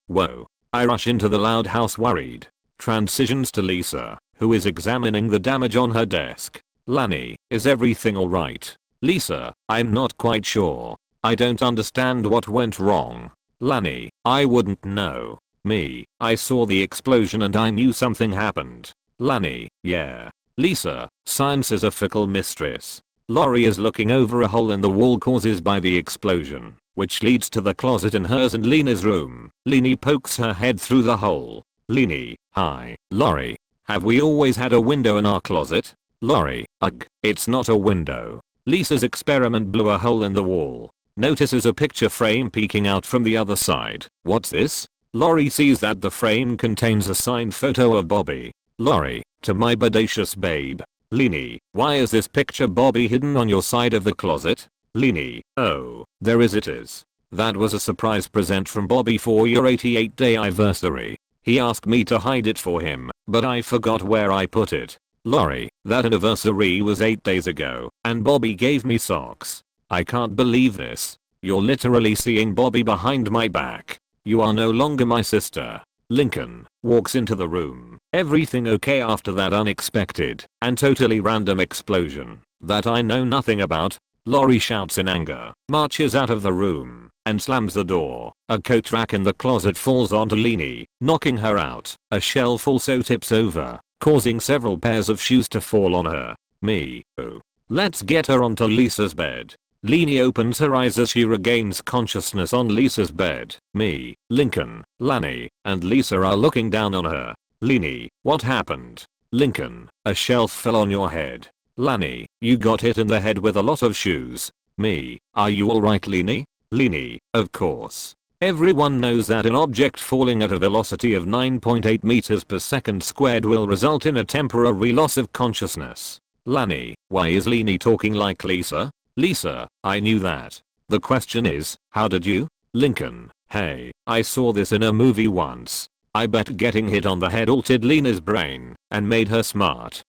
Whoa. I rush into the loud house worried. Transitions to Lisa, who is examining the damage on her desk. Lani, is everything alright? Lisa, I'm not quite sure. I don't understand what went wrong. Lani, I wouldn't know. I saw the explosion and I knew something happened. Lani, yeah. Lisa, science is a fickle mistress. Lori is looking over a hole in the wall caused by the explosion, which leads to the closet in hers and Lena's room. Leni pokes her head through the hole. Leni, hi, Lori. Have we always had a window in our closet? Lori, ugh, it's not a window. Lisa's experiment blew a hole in the wall. Notices a picture frame peeking out from the other side. What's this? Lori sees that the frame contains a signed photo of Bobby. Lori, to my bodacious babe. Leni, why is this picture Bobby hidden on your side of the closet? Leni, oh, there it is. That was a surprise present from Bobby for your 88th day anniversary. He asked me to hide it for him, but I forgot where I put it. Lori, that anniversary was 8 days ago, and Bobby gave me socks. I can't believe this. You're literally seeing Bobby behind my back. You are no longer my sister. Lincoln walks into the room. Everything okay after that unexpected and totally random explosion that I know nothing about? Lori shouts in anger, marches out of the room, and slams the door. A coat rack in the closet falls onto Leni, knocking her out. A shelf also tips over, causing several pairs of shoes to fall on her. Oh. Let's get her onto Lisa's bed. Leni opens her eyes as she regains consciousness on Lisa's bed. Lincoln, Lani, and Lisa are looking down on her. Leni, what happened? Lincoln, a shelf fell on your head. Lani, you got hit in the head with a lot of shoes. Are you alright, Leni? Leni, of course. Everyone knows that an object falling at a velocity of 9.8 meters per second squared will result in a temporary loss of consciousness. Lani, why is Leni talking like Lisa? Lisa, I knew that. The question is, how did you? Lincoln, hey, I saw this in a movie once. I bet getting hit on the head altered Lena's brain and made her smart.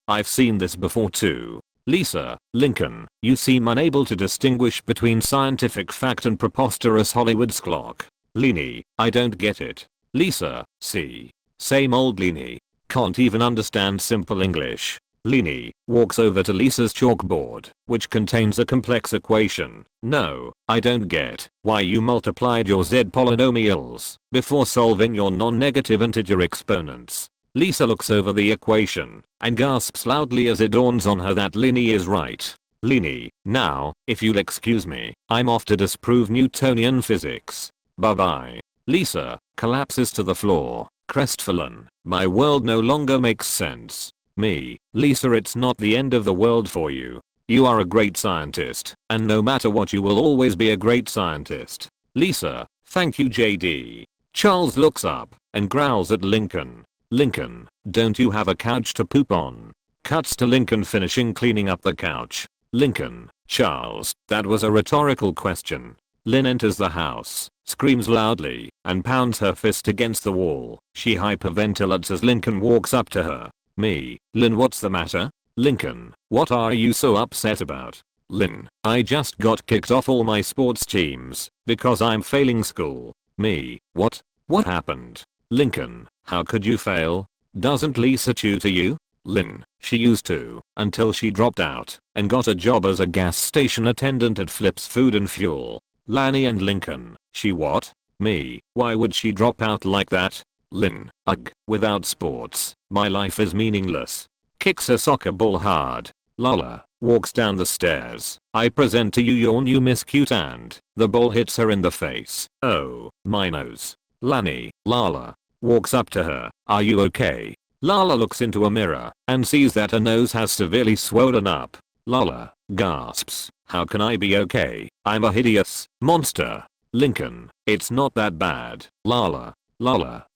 I've seen this before too. Lisa, Lincoln, you seem unable to distinguish between scientific fact and preposterous Hollywood schlock. Leni, I don't get it. Lisa, see. Same old Leanie. Can't even understand simple English. Leanie walks over to Lisa's chalkboard, which contains a complex equation. No, I don't get why you multiplied your z polynomials before solving your non-negative integer exponents. Lisa looks over the equation and gasps loudly as it dawns on her that Leanie is right. Leanie, now, if you'll excuse me, I'm off to disprove Newtonian physics. Bye bye. Lisa collapses to the floor, crestfallen. My world no longer makes sense. Me, Lisa, it's not the end of the world for you. You are a great scientist, and no matter what you will always be a great scientist. Lisa, thank you JD. Charles looks up and growls at Lincoln. Lincoln, don't you have a couch to poop on? Cuts to Lincoln finishing cleaning up the couch. Lincoln, Charles, that was a rhetorical question. Lynn enters the house, screams loudly, and pounds her fist against the wall. She hyperventilates as Lincoln walks up to her. Me, Lynn, what's the matter? Lincoln, what are you so upset about? Lynn, I just got kicked off all my sports teams because I'm failing school. Me, what? What happened? Lincoln, how could you fail? Doesn't Lisa tutor you? Lynn, she used to, until she dropped out and got a job as a gas station attendant at Flip's Food and Fuel. Lanny and Lincoln, she what? Me, why would she drop out like that? Lynn, ugh, without sports, my life is meaningless. Kicks a soccer ball hard. Lola walks down the stairs. I present to you your new Miss Cute and the ball hits her in the face. Oh, my nose. Lanny, Lala walks up to her. Are you okay? Lala looks into a mirror and sees that her nose has severely swollen up. Lala gasps. How can I be okay? I'm a hideous monster. Lincoln, it's not that bad. Lala,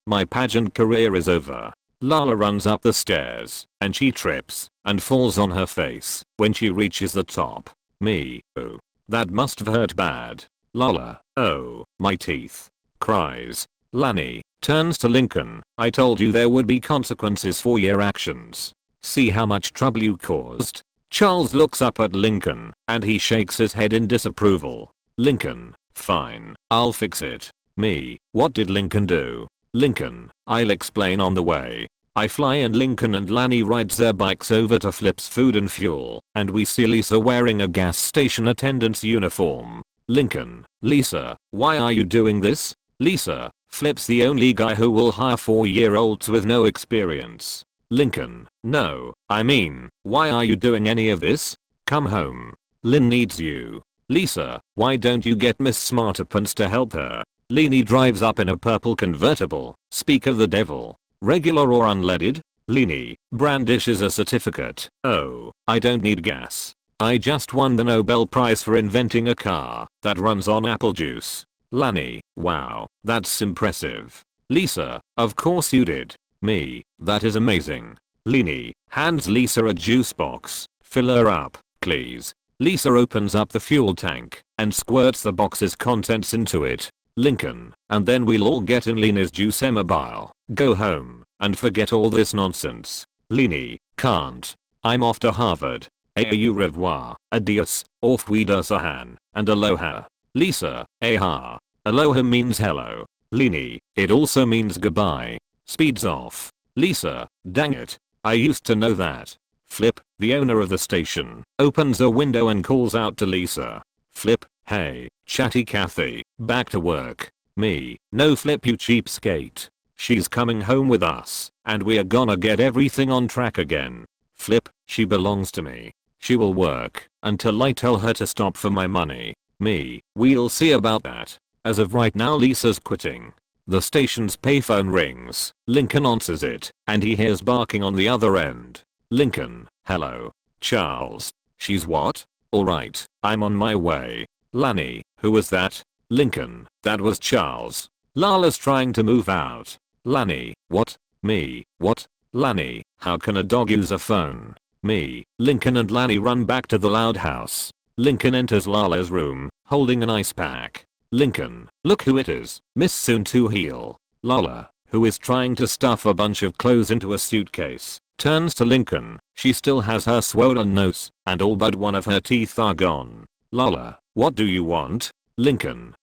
my pageant career is over. Lala runs up the stairs and she trips and falls on her face when she reaches the top. Me, oh, that must have hurt bad. Lala, oh, my teeth. Cries. Lanny turns to Lincoln. I told you there would be consequences for your actions. See how much trouble you caused. Charles looks up at Lincoln and he shakes his head in disapproval. Lincoln, fine, I'll fix it. Me, what did Lincoln do? Lincoln, I'll explain on the way. I fly and Lincoln and Lanny rides their bikes over to Flip's Food and Fuel and we see Lisa wearing a gas station attendant's uniform. Lincoln, Lisa, why are you doing this? Lisa, Flip's the only guy who will hire 4-year-olds with no experience. Lincoln, no, I mean, why are you doing any of this? Come home. Lynn needs you. Lisa, why don't you get Miss Smarterpants to help her? Leanie drives up in a purple convertible. Speak of the devil. Regular or unleaded? Leanie brandishes a certificate. Oh, I don't need gas. I just won the Nobel Prize for inventing a car that runs on apple juice. Lanny, wow, that's impressive. Lisa, of course you did. Me, that is amazing. Leanie hands Lisa a juice box. Fill her up, please. Lisa opens up the fuel tank and squirts the box's contents into it. Lincoln, and then we'll all get in Leanie's juice-mobile, go home, and forget all this nonsense. Leanie, can't. I'm off to Harvard. Au revoir, adios, auf Wiedersehen, and aloha. Lisa, aha. Aloha means hello. Leanie, it also means goodbye. Speeds off. Lisa, dang it. I used to know that. Flip, the owner of the station, opens a window and calls out to Lisa. Flip, hey, chatty Cathy, back to work. Me, no Flip you cheapskate. She's coming home with us, and we are gonna get everything on track again. Flip, she belongs to me. She will work until I tell her to stop for my money. Me, we'll see about that. As of right now Lisa's quitting. The station's payphone rings. Lincoln answers it, and he hears barking on the other end. Lincoln, hello. Charles. She's what? Alright, I'm on my way. Lanny, who was that? Lincoln, that was Charles. Lala's trying to move out. Lanny, what? Me, what? Lanny, how can a dog use a phone? Me, Lincoln and Lanny run back to the loud house. Lincoln enters Lala's room, holding an ice pack. Lincoln, look who it is, Miss Soon to Heel. Lala, who is trying to stuff a bunch of clothes into a suitcase, turns to Lincoln. She still has her swollen nose, and all but one of her teeth are gone. Lala, what do you want? Lincoln,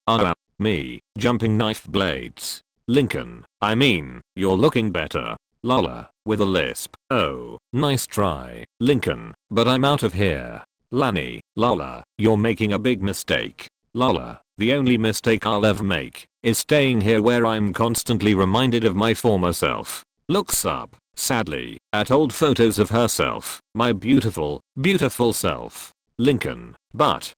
me, jumping knife blades. Lincoln, I mean, you're looking better. Lola, with a lisp. Oh, nice try, Lincoln, but I'm out of here. Lani, Lola, you're making a big mistake. Lola, the only mistake I'll ever make is staying here where I'm constantly reminded of my former self. Looks up, sadly, at old photos of herself, my beautiful, beautiful self. Lincoln, but,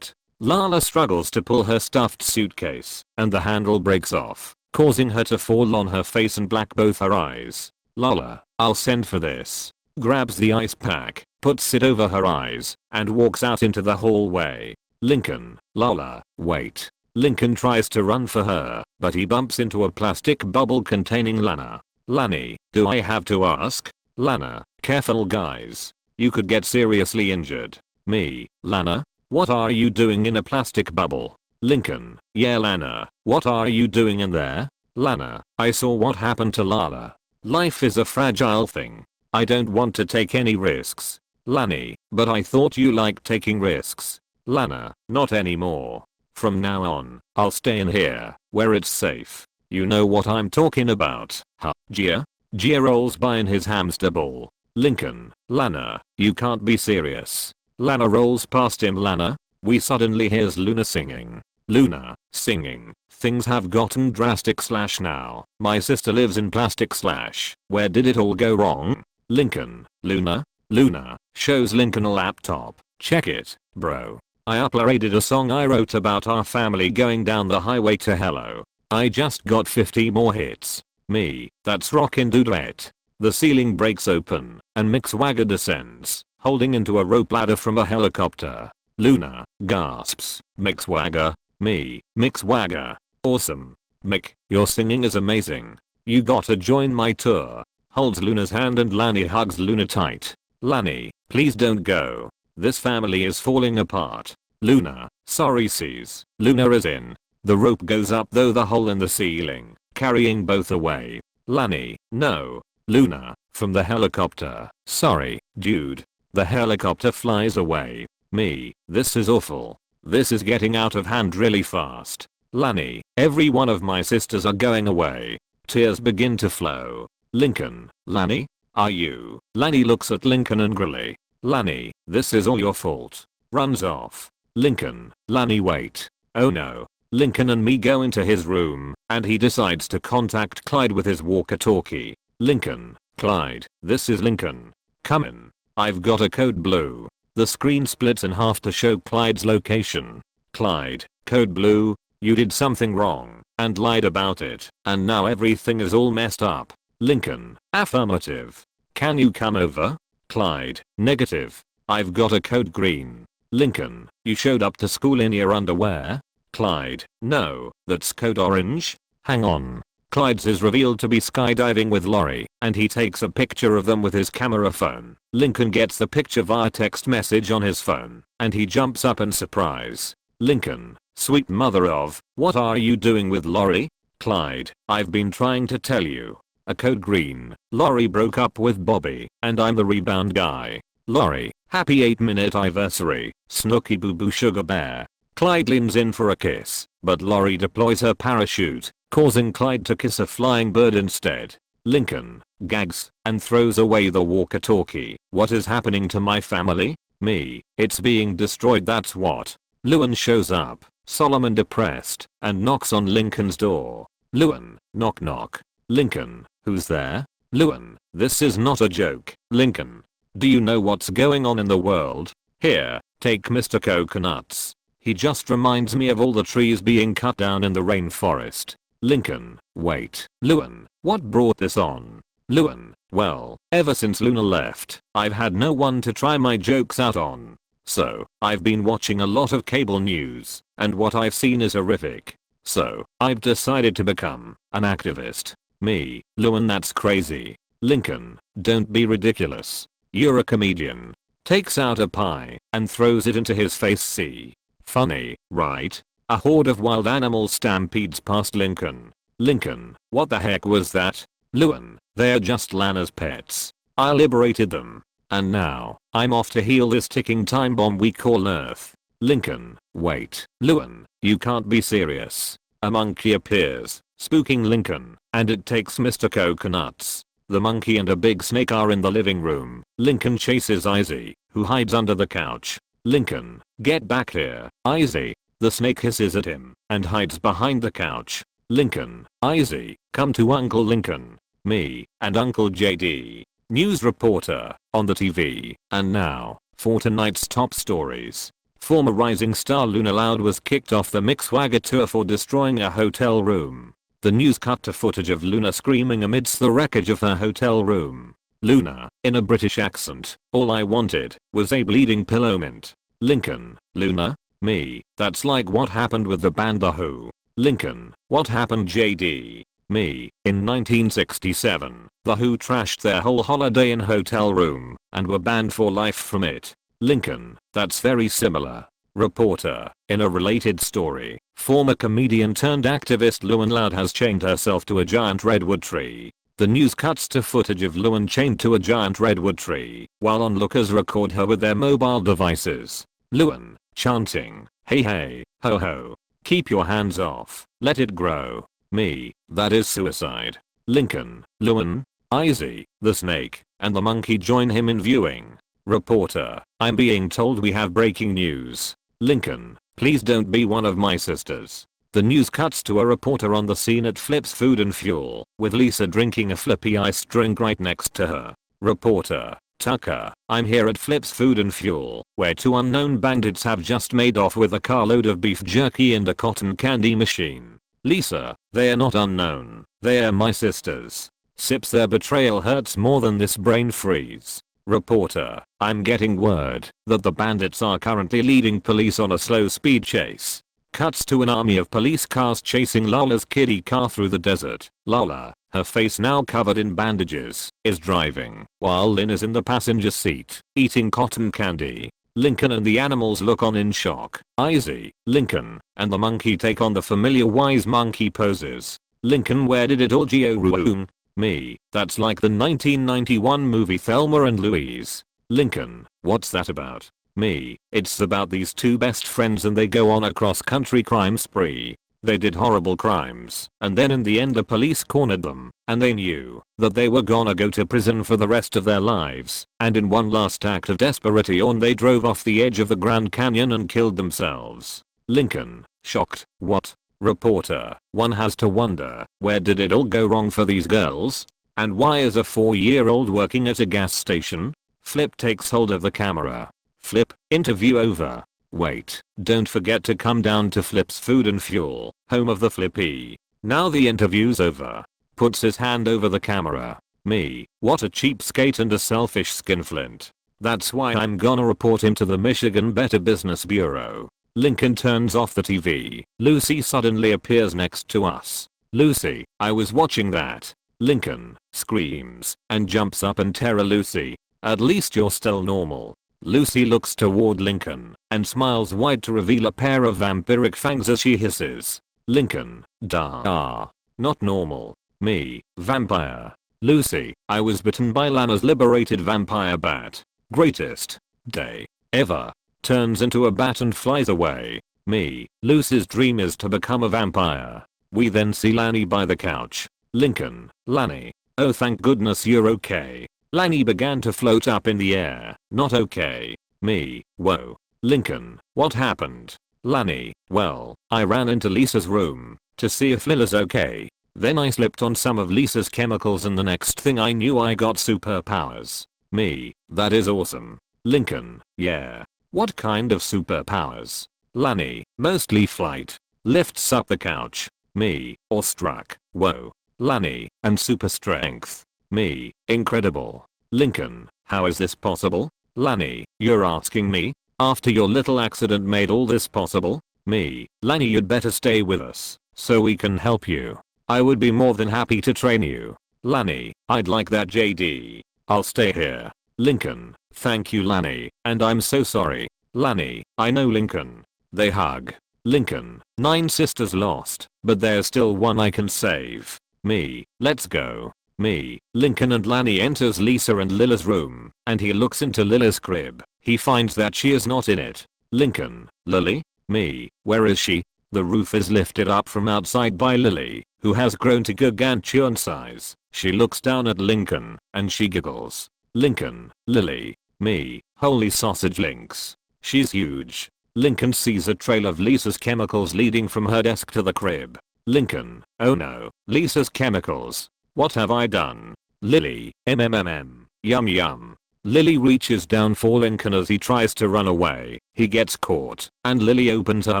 Lala struggles to pull her stuffed suitcase, and the handle breaks off, causing her to fall on her face and black both her eyes. Lola, I'll send for this. Grabs the ice pack, puts it over her eyes, and walks out into the hallway. Lincoln, Lola, wait. Lincoln tries to run for her, but he bumps into a plastic bubble containing Lana. Lani, do I have to ask? Lana, careful guys. You could get seriously injured. Me, Lana? What are you doing in a plastic bubble? Lincoln, yeah Lana, what are you doing in there? Lana, I saw what happened to Lala. Life is a fragile thing. I don't want to take any risks. Lani, but I thought you liked taking risks. Lana, not anymore. From now on, I'll stay in here, where it's safe. You know what I'm talking about, huh? Gia? Gia rolls by in his hamster ball. Lincoln, Lana, you can't be serious. Lana rolls past him. Lana? We suddenly hears Luna singing. Luna, singing. Things have gotten drastic / now. My sister lives in plastic / where did it all go wrong? Lincoln, Luna? Luna, shows Lincoln a laptop. Check it, bro. I uploaded a song I wrote about our family going down the highway to hello. I just got 50 more hits. Me, that's rockin' dudet. The ceiling breaks open, and Mick Swagger descends, holding into a rope ladder from a helicopter. Luna, gasps. Mick Swagger? Me, Mick Swagger. Awesome. Mick, your singing is amazing. You gotta join my tour. Holds Luna's hand and Lani hugs Luna tight. Lani, please don't go. This family is falling apart. Luna, sorry sis. Luna is in. The rope goes up though the hole in the ceiling, carrying both away. Lani, no. Luna, from the helicopter. Sorry, dude. The helicopter flies away. Me, this is awful. This is getting out of hand really fast. Lani, every one of my sisters are going away. Tears begin to flow. Lincoln, Lani? Are you? Lani looks at Lincoln angrily. Lani, this is all your fault. Runs off. Lincoln, Lani wait. Oh no. Lincoln and me go into his room, and he decides to contact Clyde with his walkie-talkie. Lincoln, Clyde, this is Lincoln. Come in. I've got a code blue. The screen splits in half to show Clyde's location. Clyde, code blue, you did something wrong, and lied about it, and now everything is all messed up. Lincoln, affirmative. Can you come over? Clyde, negative. I've got a code green. Lincoln, you showed up to school in your underwear? Clyde, no, that's code orange. Hang on. Clyde's is revealed to be skydiving with Lori, and he takes a picture of them with his camera phone. Lincoln gets the picture via text message on his phone, and he jumps up in surprise. Lincoln, sweet mother of, what are you doing with Lori? Clyde, I've been trying to tell you. A code green. Lori broke up with Bobby, and I'm the rebound guy. Lori, happy 8-minute anniversary, Snooky Boo Boo Sugar Bear. Clyde leans in for a kiss, but Lori deploys her parachute, causing Clyde to kiss a flying bird instead. Lincoln, gags, and throws away the walkie-talkie. What is happening to my family? Me, it's being destroyed, that's what. Luan shows up, solemn and depressed, and knocks on Lincoln's door. Luan, knock knock. Lincoln, who's there? Luan, this is not a joke. Lincoln, do you know what's going on in the world? Here, take Mr. Coconuts. He just reminds me of all the trees being cut down in the rainforest. Lincoln, wait. Luan, what brought this on? Luan, well, ever since Luna left, I've had no one to try my jokes out on. So, I've been watching a lot of cable news, and what I've seen is horrific. So, I've decided to become an activist. Me, Luan, that's crazy. Lincoln, don't be ridiculous. You're a comedian. Takes out a pie and throws it into his face. See? Funny, right? A horde of wild animals stampedes past Lincoln. Lincoln, what the heck was that? Luan, they're just Lana's pets. I liberated them. And now, I'm off to heal this ticking time bomb we call Earth. Lincoln, wait. Luan, you can't be serious. A monkey appears, spooking Lincoln, and it takes Mr. Coconuts. The monkey and a big snake are in the living room. Lincoln chases Izzy, who hides under the couch. Lincoln, get back here, Izzy. The snake hisses at him and hides behind the couch. Lincoln, Izzy, come to Uncle Lincoln. Me and Uncle JD. News reporter on the TV. And now, for tonight's top stories. Former rising star Luna Loud was kicked off the Mixwagger tour for destroying a hotel room. The news cut to footage of Luna screaming amidst the wreckage of her hotel room. Luna, in a British accent, all I wanted was a bleeding pillow mint. Lincoln, Luna? Me, that's like what happened with the band The Who. Lincoln, what happened JD? Me, in 1967, The Who trashed their whole Holiday Inn hotel room and were banned for life from it. Lincoln, that's very similar. Reporter, in a related story, former comedian turned activist Luan Loud has chained herself to a giant redwood tree. The news cuts to footage of Luan chained to a giant redwood tree, while onlookers record her with their mobile devices. Luan, chanting, hey hey, ho ho, keep your hands off, let it grow. Me, that is suicide. Lincoln, Luan, Izzy, the snake, and the monkey join him in viewing. Reporter, I'm being told we have breaking news. Lincoln, please don't be one of my sisters. The news cuts to a reporter on the scene at Flip's Food and Fuel, with Lisa drinking a flippy iced drink right next to her. Reporter, Tucker, I'm here at Flip's Food and Fuel, where two unknown bandits have just made off with a carload of beef jerky and a cotton candy machine. Lisa, they are not unknown, they are my sisters. Sips, their betrayal hurts more than this brain freeze. Reporter, I'm getting word that the bandits are currently leading police on a slow speed chase. Cuts to an army of police cars chasing Lala's kiddie car through the desert. Lala, her face now covered in bandages, is driving, while Lynn is in the passenger seat, eating cotton candy. Lincoln and the animals look on in shock. Izzy, Lincoln, and the monkey take on the familiar wise monkey poses. Lincoln, where did it all go? Me, that's like the 1991 movie Thelma and Louise. Lincoln, what's that about? Me, it's about these two best friends and they go on a cross-country crime spree. They did horrible crimes, and then in the end the police cornered them, and they knew that they were gonna go to prison for the rest of their lives, and in one last act of desperation they drove off the edge of the Grand Canyon and killed themselves. Lincoln, shocked, what? Reporter, one has to wonder, where did it all go wrong for these girls? And why is a 4-year-old working at a gas station? Flip takes hold of the camera. Flip, interview over. Wait, don't forget to come down to Flip's Food and Fuel, home of the Flippy. Now the interview's over. Puts his hand over the camera. Me, what a cheapskate and a selfish skinflint. That's why I'm gonna report him to the Michigan Better Business Bureau. Lincoln turns off the TV. Lucy suddenly appears next to us. Lucy, I was watching that. Lincoln screams and jumps up in terror. Lucy, at least you're still normal. Lucy looks toward Lincoln and smiles wide to reveal a pair of vampiric fangs as she hisses. Lincoln, duh. Not normal. Me, vampire. Lucy, I was bitten by Lana's liberated vampire bat. Greatest day ever. Turns into a bat and flies away. Me, Lucy's dream is to become a vampire. We then see Lanny by the couch. Lincoln, Lanny, oh thank goodness you're okay. Lanny began to float up in the air. Not okay. Me, whoa. Lincoln, what happened? Lanny, well, I ran into Lisa's room to see if Lila's okay. Then I slipped on some of Lisa's chemicals and the next thing I knew I got superpowers. Me, that is awesome. Lincoln, yeah. What kind of superpowers? Lanny, mostly flight. Lifts up the couch. Me, awestruck. Whoa. Lanny, and super strength. Me, incredible. Lincoln, how is this possible? Lanny, you're asking me? After your little accident made all this possible? Me, Lanny, you'd better stay with us, so we can help you. I would be more than happy to train you. Lanny, I'd like that JD. I'll stay here. Lincoln, thank you Lanny, and I'm so sorry. Lanny, I know Lincoln. They hug. Lincoln, 9 sisters lost, but there's still one I can save. Me, let's go. Me, Lincoln and Lanny enters Lisa and Lila's room, and he looks into Lila's crib. He finds that she is not in it. Lincoln, Lily? Me, where is she? The roof is lifted up from outside by Lily, who has grown to gargantuan size. She looks down at Lincoln, and she giggles. Lincoln, Lily, me, holy sausage links. She's huge. Lincoln sees a trail of Lisa's chemicals leading from her desk to the crib. Lincoln, oh no, Lisa's chemicals. What have I done? Lily, yum yum. Lily reaches down for Lincoln as he tries to run away. He gets caught, and Lily opens her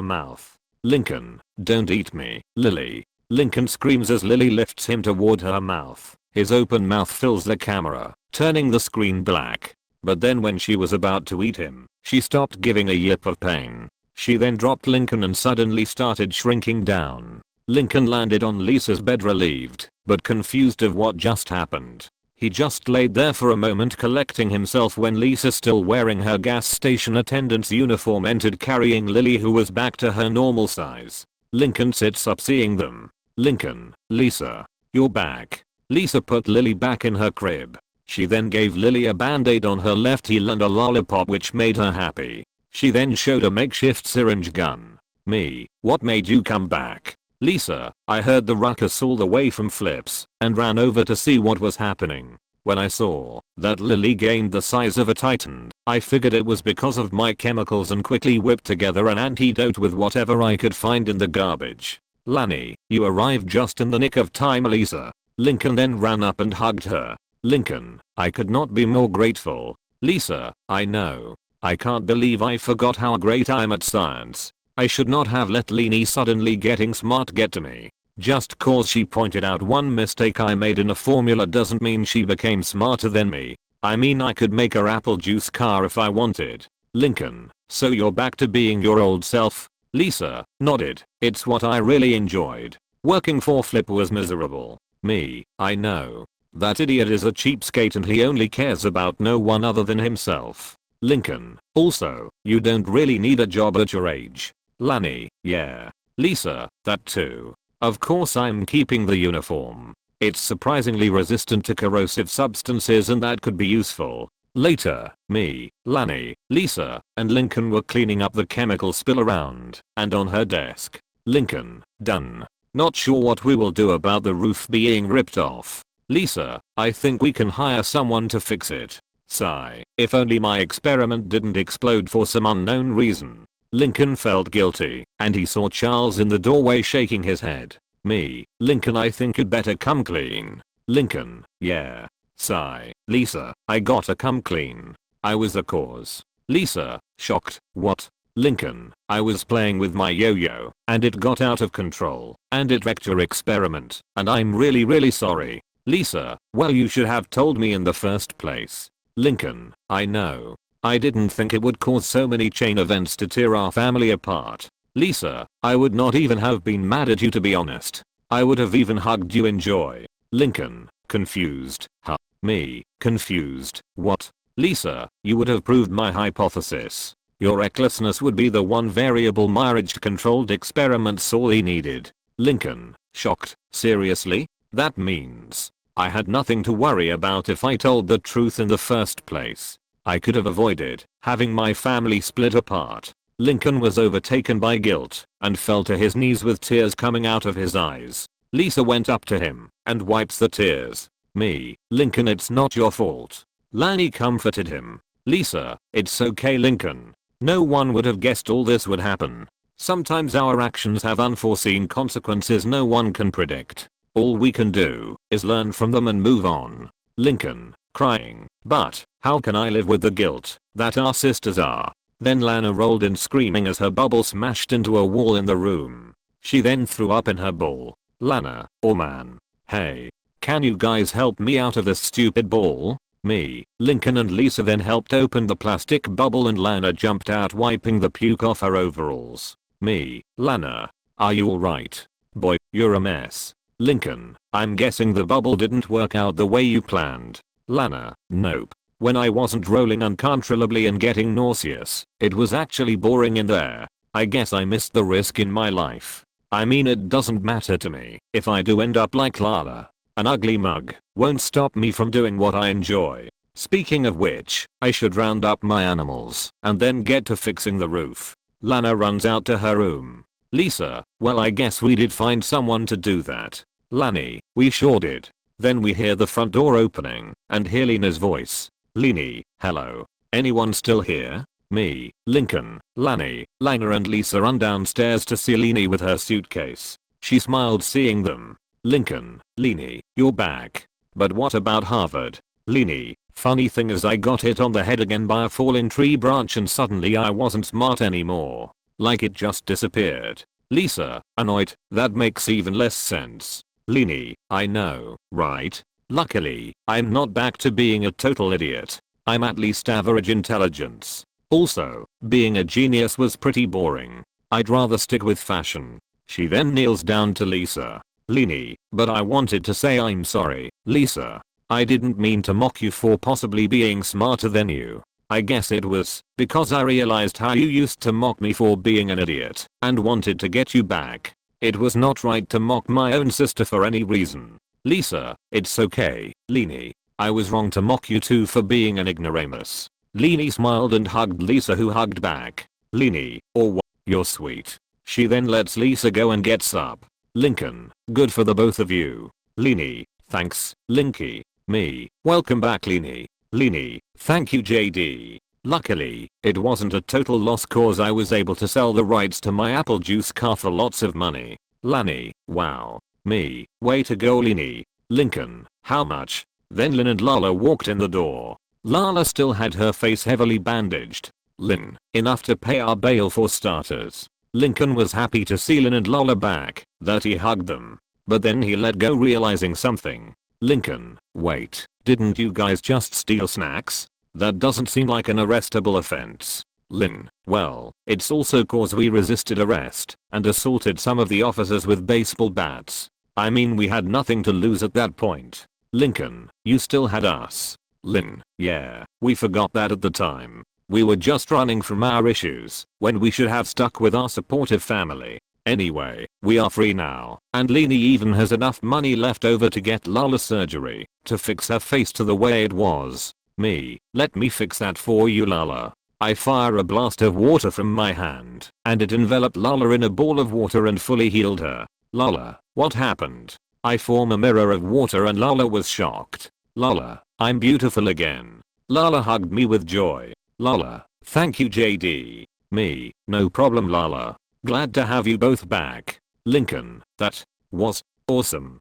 mouth. Lincoln, don't eat me, Lily. Lincoln screams as Lily lifts him toward her mouth. His open mouth fills the camera, turning the screen black. But then when she was about to eat him, she stopped giving a yip of pain. She then dropped Lincoln and suddenly started shrinking down. Lincoln landed on Lisa's bed relieved, but confused of what just happened. He just laid there for a moment collecting himself when Lisa, still wearing her gas station attendant's uniform, entered carrying Lily, who was back to her normal size. Lincoln sits up seeing them. Lincoln, Lisa, you're back. Lisa put Lily back in her crib. She then gave Lily a band-aid on her left heel and a lollipop, which made her happy. She then showed a makeshift syringe gun. Me, what made you come back? Lisa, I heard the ruckus all the way from Flips and ran over to see what was happening. When I saw that Lily gained the size of a titan, I figured it was because of my chemicals and quickly whipped together an antidote with whatever I could find in the garbage. Lani, you arrived just in the nick of time, Lisa. Lincoln then ran up and hugged her. Lincoln, I could not be more grateful. Lisa, I know. I can't believe I forgot how great I'm at science. I should not have let Leni suddenly getting smart get to me. Just cause she pointed out one mistake I made in a formula doesn't mean she became smarter than me. I mean, I could make her apple juice car if I wanted. Lincoln, so you're back to being your old self? Lisa nodded. It's what I really enjoyed. Working for Flip was miserable. Me, I know. That idiot is a cheapskate and he only cares about no one other than himself. Lincoln, also, you don't really need a job at your age. Lani, yeah. Lisa, that too. Of course I'm keeping the uniform. It's surprisingly resistant to corrosive substances and that could be useful. Later, me, Lani, Lisa, and Lincoln were cleaning up the chemical spill around and on her desk. Lincoln, done. Not sure what we will do about the roof being ripped off. Lisa, I think we can hire someone to fix it. Sigh, if only my experiment didn't explode for some unknown reason. Lincoln felt guilty, and he saw Charles in the doorway shaking his head. Me, Lincoln, I think you'd better come clean. Lincoln, yeah. Sigh, Lisa, I gotta come clean. I was the cause. Lisa, shocked, what? Lincoln, I was playing with my yo-yo, and it got out of control, and it wrecked your experiment, and I'm really sorry. Lisa, well, you should have told me in the first place. Lincoln, I know. I didn't think it would cause so many chain events to tear our family apart. Lisa, I would not even have been mad at you, to be honest. I would have even hugged you in joy. Lincoln, confused, huh? Me, confused, what? Lisa, you would have proved my hypothesis. Your recklessness would be the one variable marriage controlled experiment Sally needed. Lincoln, shocked, seriously? That means I had nothing to worry about if I told the truth in the first place. I could have avoided having my family split apart. Lincoln was overtaken by guilt and fell to his knees with tears coming out of his eyes. Lisa went up to him and wipes the tears. Me, Lincoln, it's not your fault. Lani comforted him. Lisa, it's okay, Lincoln. No one would have guessed all this would happen. Sometimes our actions have unforeseen consequences no one can predict. All we can do is learn from them and move on. Lincoln, crying, but how can I live with the guilt that our sisters are? Then Lana rolled in screaming as her bubble smashed into a wall in the room. She then threw up in her ball. Lana, oh man. Hey. Can you guys help me out of this stupid ball? Me, Lincoln and Lisa then helped open the plastic bubble and Lana jumped out wiping the puke off her overalls. Me, Lana. Are you alright? Boy, you're a mess. Lincoln, I'm guessing the bubble didn't work out the way you planned. Lana, nope. When I wasn't rolling uncontrollably and getting nauseous, it was actually boring in there. I guess I missed the risk in my life. I mean, it doesn't matter to me if I do end up like Lala. An ugly mug won't stop me from doing what I enjoy. Speaking of which, I should round up my animals and then get to fixing the roof. Lana runs out to her room. Lisa, well I guess we did find someone to do that. Lani, we sure did. Then we hear the front door opening and hear Lena's voice. Leni, hello. Anyone still here? Me, Lincoln, Lani, Lina and Lisa run downstairs to see Leni with her suitcase. She smiled seeing them. Lincoln, Leni, you're back. But what about Harvard? Leni, funny thing is I got hit on the head again by a fallen tree branch and suddenly I wasn't smart anymore. Like it just disappeared. Lisa, annoyed, that makes even less sense. Leni, I know, right? Luckily, I'm not back to being a total idiot. I'm at least average intelligence. Also, being a genius was pretty boring. I'd rather stick with fashion. She then kneels down to Lisa. Leni, but I wanted to say I'm sorry, Lisa. I didn't mean to mock you for possibly being smarter than you. I guess it was because I realized how you used to mock me for being an idiot and wanted to get you back. It was not right to mock my own sister for any reason. Lisa, it's okay, Leni. I was wrong to mock you too for being an ignoramus. Leni smiled and hugged Lisa who hugged back. Leni, or what? You're sweet. She then lets Lisa go and gets up. Lincoln, good for the both of you. Leni, thanks, Linky. Me, welcome back Leni. Leni, thank you JD. Luckily, it wasn't a total loss cause I was able to sell the rights to my apple juice car for lots of money. Lani, wow. Me, way to go Leni. Lincoln, how much? Then Lynn and Lala walked in the door. Lala still had her face heavily bandaged. Lynn, enough to pay our bail for starters. Lincoln was happy to see Lynn and Lala back, that he hugged them. But then he let go realizing something. Lincoln, wait, didn't you guys just steal snacks? That doesn't seem like an arrestable offense. Lynn, well, it's also cause we resisted arrest and assaulted some of the officers with baseball bats. I mean we had nothing to lose at that point. Lincoln, you still had us. Lynn, yeah, we forgot that at the time. We were just running from our issues when we should have stuck with our supportive family. Anyway, we are free now, and Leni even has enough money left over to get Lala surgery to fix her face to the way it was. Me, let me fix that for you Lala. I fire a blast of water from my hand, and it enveloped Lala in a ball of water and fully healed her. Lala, what happened? I form a mirror of water and Lala was shocked. Lala, I'm beautiful again. Lala hugged me with joy. Lala, thank you JD. Me, no problem Lala. Glad to have you both back. Lincoln, that was awesome.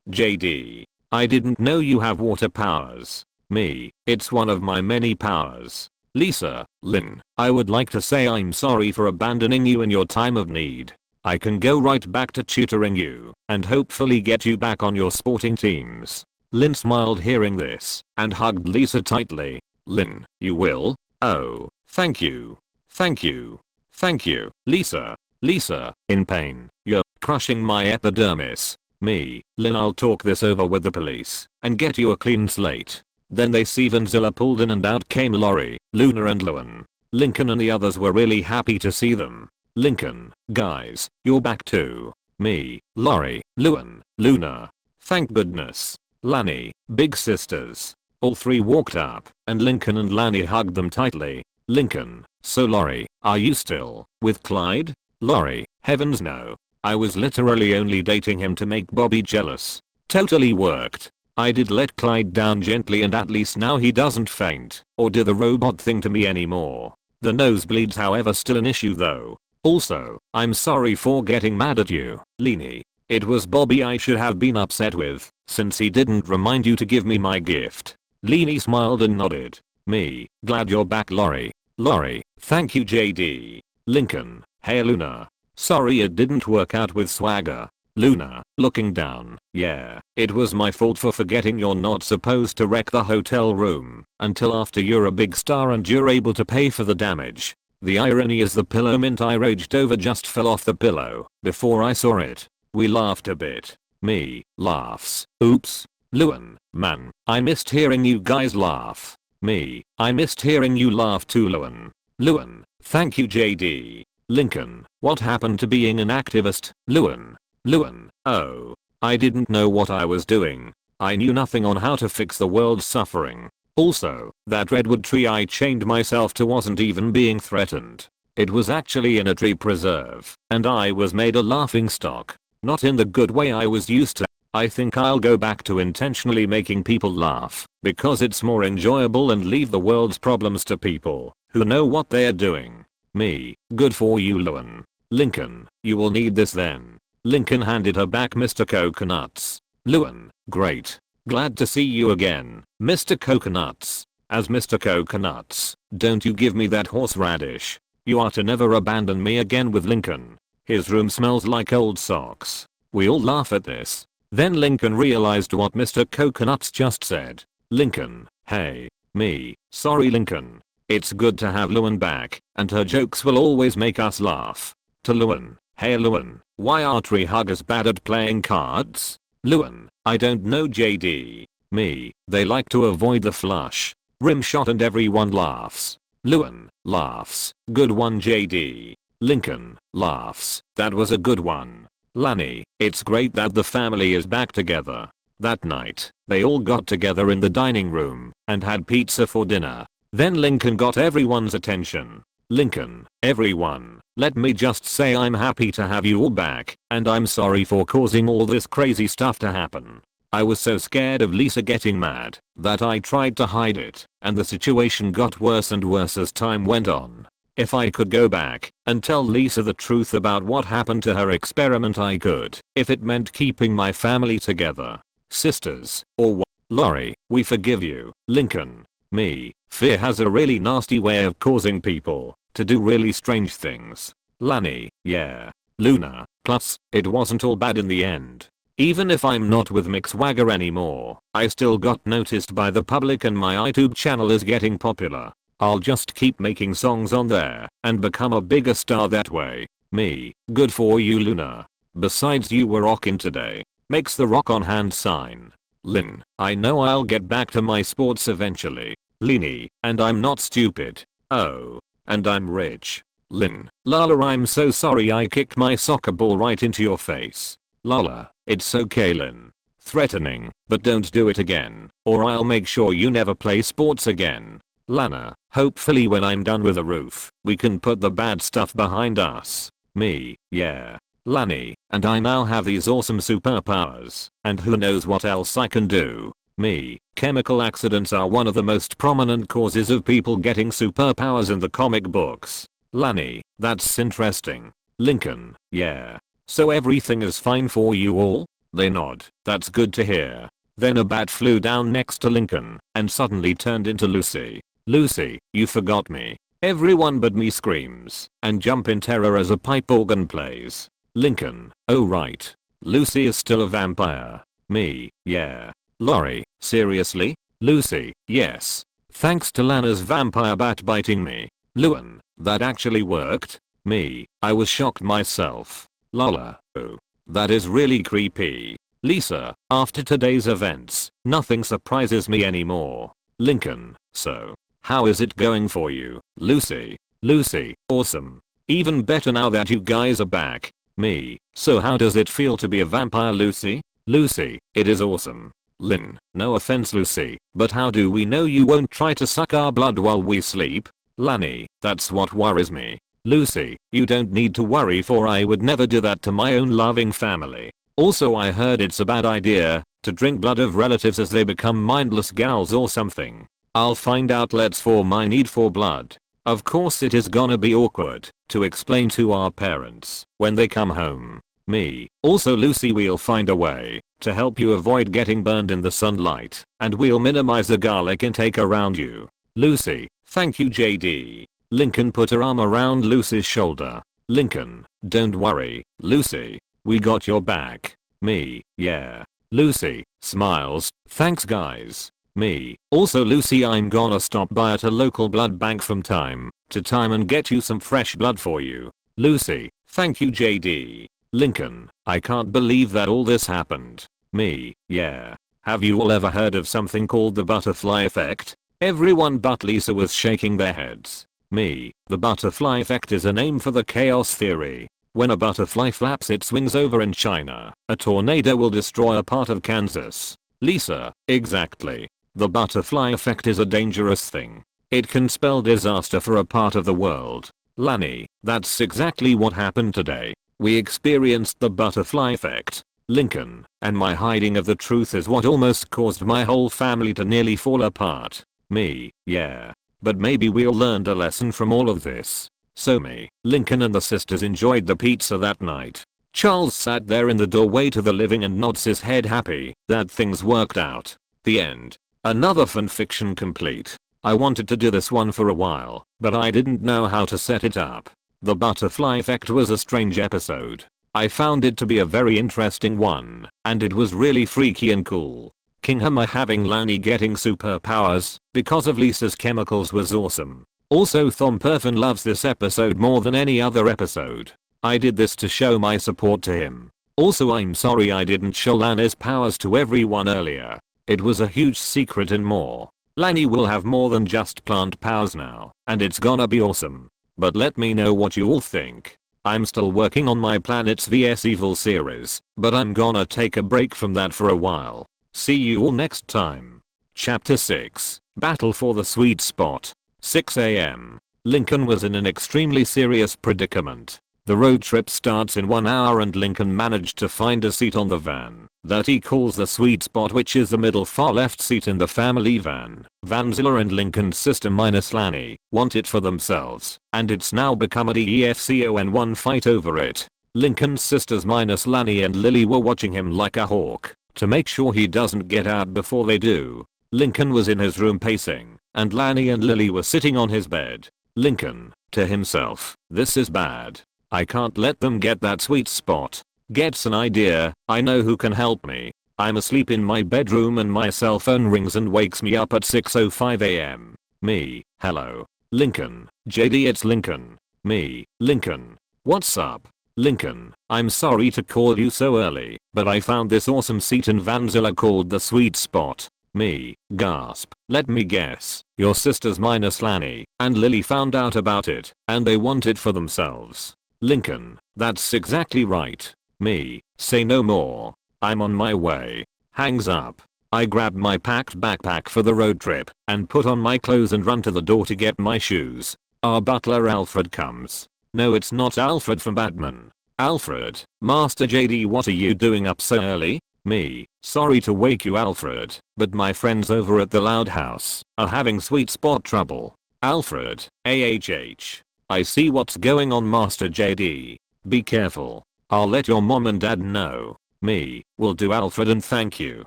JD, I didn't know you have water powers. Me, it's one of my many powers. Lisa, Lynn, I would like to say I'm sorry for abandoning you in your time of need. I can go right back to tutoring you and hopefully get you back on your sporting teams. Lynn smiled hearing this and hugged Lisa tightly. Lynn, you will? Oh, thank you. Thank you. Thank you, Lisa. Lisa, in pain, you're crushing my epidermis. Me, Lynn, I'll talk this over with the police and get you a clean slate. Then they Zilla pulled in and out came Lori, Luna and Luan. Lincoln and the others were really happy to see them. Lincoln, guys, you're back too. Me, Lori, Luan, Luna. Thank goodness. Lani, big sisters. All three walked up and Lincoln and Lani hugged them tightly. Lincoln, so Lori, are you still with Clyde? Lori, heavens no. I was literally only dating him to make Bobby jealous. Totally worked. I did let Clyde down gently and at least now he doesn't faint or do the robot thing to me anymore. The nosebleeds however still an issue though. Also, I'm sorry for getting mad at you, Leni. It was Bobby I should have been upset with since he didn't remind you to give me my gift. Leni smiled and nodded. Me, glad you're back Lori. Lori, thank you JD. Lincoln, hey Luna. Sorry it didn't work out with Swagger. Luna, looking down, yeah, it was my fault for forgetting you're not supposed to wreck the hotel room until after you're a big star and you're able to pay for the damage. The irony is the pillow mint I raged over just fell off the pillow before I saw it. We laughed a bit. Me, laughs. Oops. Luan, man, I missed hearing you guys laugh. Me, I missed hearing you laugh too Luan. Luan, thank you JD. Lincoln, what happened to being an activist? Luan, oh, I didn't know what I was doing. I knew nothing on how to fix the world's suffering. Also, that redwood tree I chained myself to wasn't even being threatened. It was actually in a tree preserve, and I was made a laughing stock. Not in the good way I was used to. I think I'll go back to intentionally making people laugh, because it's more enjoyable and leave the world's problems to people who know what they're doing. Me, good for you Luan. Lincoln, you will need this then. Lincoln handed her back Mr. Coconuts. Luan, great. Glad to see you again, Mr. Coconuts. As Mr. Coconuts, don't you give me that horseradish. You are to never abandon me again with Lincoln. His room smells like old socks. We all laugh at this. Then Lincoln realized what Mr. Coconuts just said. Lincoln, hey, me, sorry Lincoln. It's good to have Luan back, and her jokes will always make us laugh. To Luan, hey Luan, why are tree huggers bad at playing cards? Luan, I don't know JD. Me, they like to avoid the flush. Rim shot and everyone laughs. Luan, laughs, good one JD. Lincoln, laughs, that was a good one. Lani, it's great that the family is back together. That night, they all got together in the dining room and had pizza for dinner. Then Lincoln got everyone's attention. Lincoln, everyone, let me just say I'm happy to have you all back, and I'm sorry for causing all this crazy stuff to happen. I was so scared of Lisa getting mad that I tried to hide it, and the situation got worse and worse as time went on. If I could go back and tell Lisa the truth about what happened to her experiment I could, if it meant keeping my family together. Sisters, or what? Lori, we forgive you. Lincoln, me, fear has a really nasty way of causing people to do really strange things. Lani, yeah. Luna, plus, it wasn't all bad in the end. Even if I'm not with Mixwagger anymore, I still got noticed by the public and my YouTube channel is getting popular. I'll just keep making songs on there and become a bigger star that way. Me, good for you Luna. Besides you were rockin' today. Makes the rock on hand sign. Lin, I know I'll get back to my sports eventually. Lini, and I'm not stupid. Oh, and I'm rich. Lin, Lala I'm so sorry I kicked my soccer ball right into your face. Lala, it's okay Lin. Threatening, but don't do it again, or I'll make sure you never play sports again. Lana, hopefully when I'm done with the roof, we can put the bad stuff behind us. Me, yeah. Lani, and I now have these awesome superpowers, and who knows what else I can do. Me, chemical accidents are one of the most prominent causes of people getting superpowers in the comic books. Lani, that's interesting. Lincoln, yeah. So everything is fine for you all? They nod, that's good to hear. Then a bat flew down next to Lincoln, and suddenly turned into Lucy. Lucy, you forgot me. Everyone but me screams, and jump in terror as a pipe organ plays. Lincoln, oh right. Lucy is still a vampire. Me, yeah. Lori, seriously? Lucy, yes. Thanks to Lana's vampire bat biting me. Luan, that actually worked? Me, I was shocked myself. Lola, oh. That is really creepy. Lisa, after today's events, nothing surprises me anymore. Lincoln, so, how is it going for you, Lucy? Lucy, awesome. Even better now that you guys are back. Me, so how does it feel to be a vampire Lucy? Lucy, it is awesome. Lynn, no offense Lucy, but how do we know you won't try to suck our blood while we sleep? Lani, that's what worries me. Lucy, you don't need to worry for I would never do that to my own loving family. Also I heard it's a bad idea to drink blood of relatives as they become mindless gals or something. I'll find outlets for my need for blood. Of course it is gonna be awkward to explain to our parents when they come home. Me, also Lucy we'll find a way to help you avoid getting burned in the sunlight and we'll minimize the garlic intake around you. Lucy, thank you JD. Lincoln put her arm around Lucy's shoulder. Lincoln, don't worry, Lucy. We got your back. Me, yeah. Lucy, smiles, thanks guys. Me, also Lucy I'm gonna stop by at a local blood bank from time to time and get you some fresh blood for you. Lucy, thank you JD. Lincoln, I can't believe that all this happened. Me, yeah. Have you all ever heard of something called the butterfly effect? Everyone but Lisa was shaking their heads. Me, the butterfly effect is a name for the chaos theory. When a butterfly flaps its wings over in China, a tornado will destroy a part of Kansas. Lisa, exactly. The butterfly effect is a dangerous thing. It can spell disaster for a part of the world. Lani, that's exactly what happened today. We experienced the butterfly effect. Lincoln, and my hiding of the truth is what almost caused my whole family to nearly fall apart. Me, yeah. But maybe we all learned a lesson from all of this. So me, Lincoln and the sisters enjoyed the pizza that night. Charles sat there in the doorway to the living and nods his head happy that things worked out. The end. Another fanfiction complete. I wanted to do this one for a while, but I didn't know how to set it up. The butterfly effect was a strange episode. I found it to be a very interesting one, and it was really freaky and cool. King Hammer having Lani getting superpowers because of Lisa's chemicals was awesome. Also Thom Perfin loves this episode more than any other episode. I did this to show my support to him. Also I'm sorry I didn't show Lani's powers to everyone earlier. It was a huge secret and more. Lani will have more than just plant powers now, and it's gonna be awesome. But let me know what you all think. I'm still working on my Planets vs Evil series, but I'm gonna take a break from that for a while. See you all next time. Chapter 6, Battle for the Sweet Spot. 6 AM. Lincoln was in an extremely serious predicament. The road trip starts in 1 hour and Lincoln managed to find a seat on the van that he calls the sweet spot, which is the middle far left seat in the family van. Vanzilla and Lincoln's sister minus Lani want it for themselves, and it's now become a DEFCON1 fight over it. Lincoln's sisters minus Lani and Lily were watching him like a hawk to make sure he doesn't get out before they do. Lincoln was in his room pacing, and Lani and Lily were sitting on his bed. Lincoln, to himself, this is bad. I can't let them get that sweet spot. Gets an idea, I know who can help me. I'm asleep in my bedroom and my cell phone rings and wakes me up at 6:05 AM. Me, hello. Lincoln, JD it's Lincoln. Me, Lincoln. What's up? Lincoln, I'm sorry to call you so early, but I found this awesome seat in Vanzilla called the sweet spot. Me, gasp. Let me guess. Your sisters minus Lani and Lily found out about it, and they want it for themselves. Lincoln, that's exactly right. Me, say no more. I'm on my way. Hangs up. I grab my packed backpack for the road trip and put on my clothes and run to the door to get my shoes. Our butler Alfred comes. No, it's not Alfred from Batman. Alfred, Master JD, what are you doing up so early? Me, sorry to wake you Alfred, but my friends over at the Loud House are having sweet spot trouble. Alfred, AHH. I see what's going on Master JD. Be careful. I'll let your mom and dad know. Me, will do Alfred and thank you.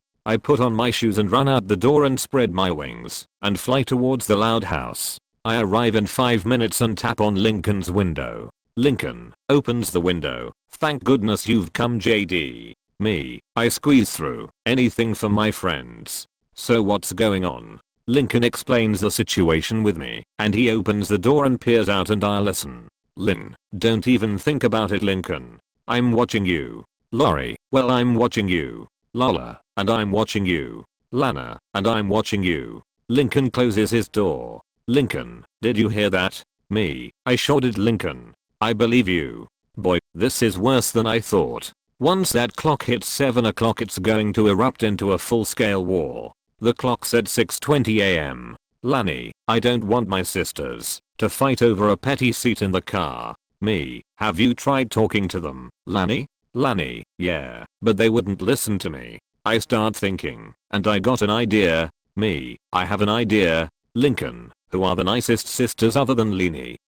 I put on my shoes and run out the door and spread my wings and fly towards the Loud House. I arrive in 5 minutes and tap on Lincoln's window. Lincoln opens the window. Thank goodness you've come JD. Me, I squeeze through. Anything for my friends. So what's going on? Lincoln explains the situation with me, and he opens the door and peers out and I listen. Lynn, don't even think about it Lincoln. I'm watching you. Lori, well I'm watching you. Lola, and I'm watching you. Lana, and I'm watching you. Lincoln closes his door. Lincoln, did you hear that? Me, I sure did Lincoln. I believe you. Boy, this is worse than I thought. Once that clock hits 7 o'clock it's going to erupt into a full-scale war. The clock said 6:20 AM. Lani, I don't want my sisters to fight over a petty seat in the car. Me, have you tried talking to them, Lani? Lani, yeah, but they wouldn't listen to me. I start thinking, and I got an idea. Me, I have an idea. Lincoln, who are the nicest sisters other than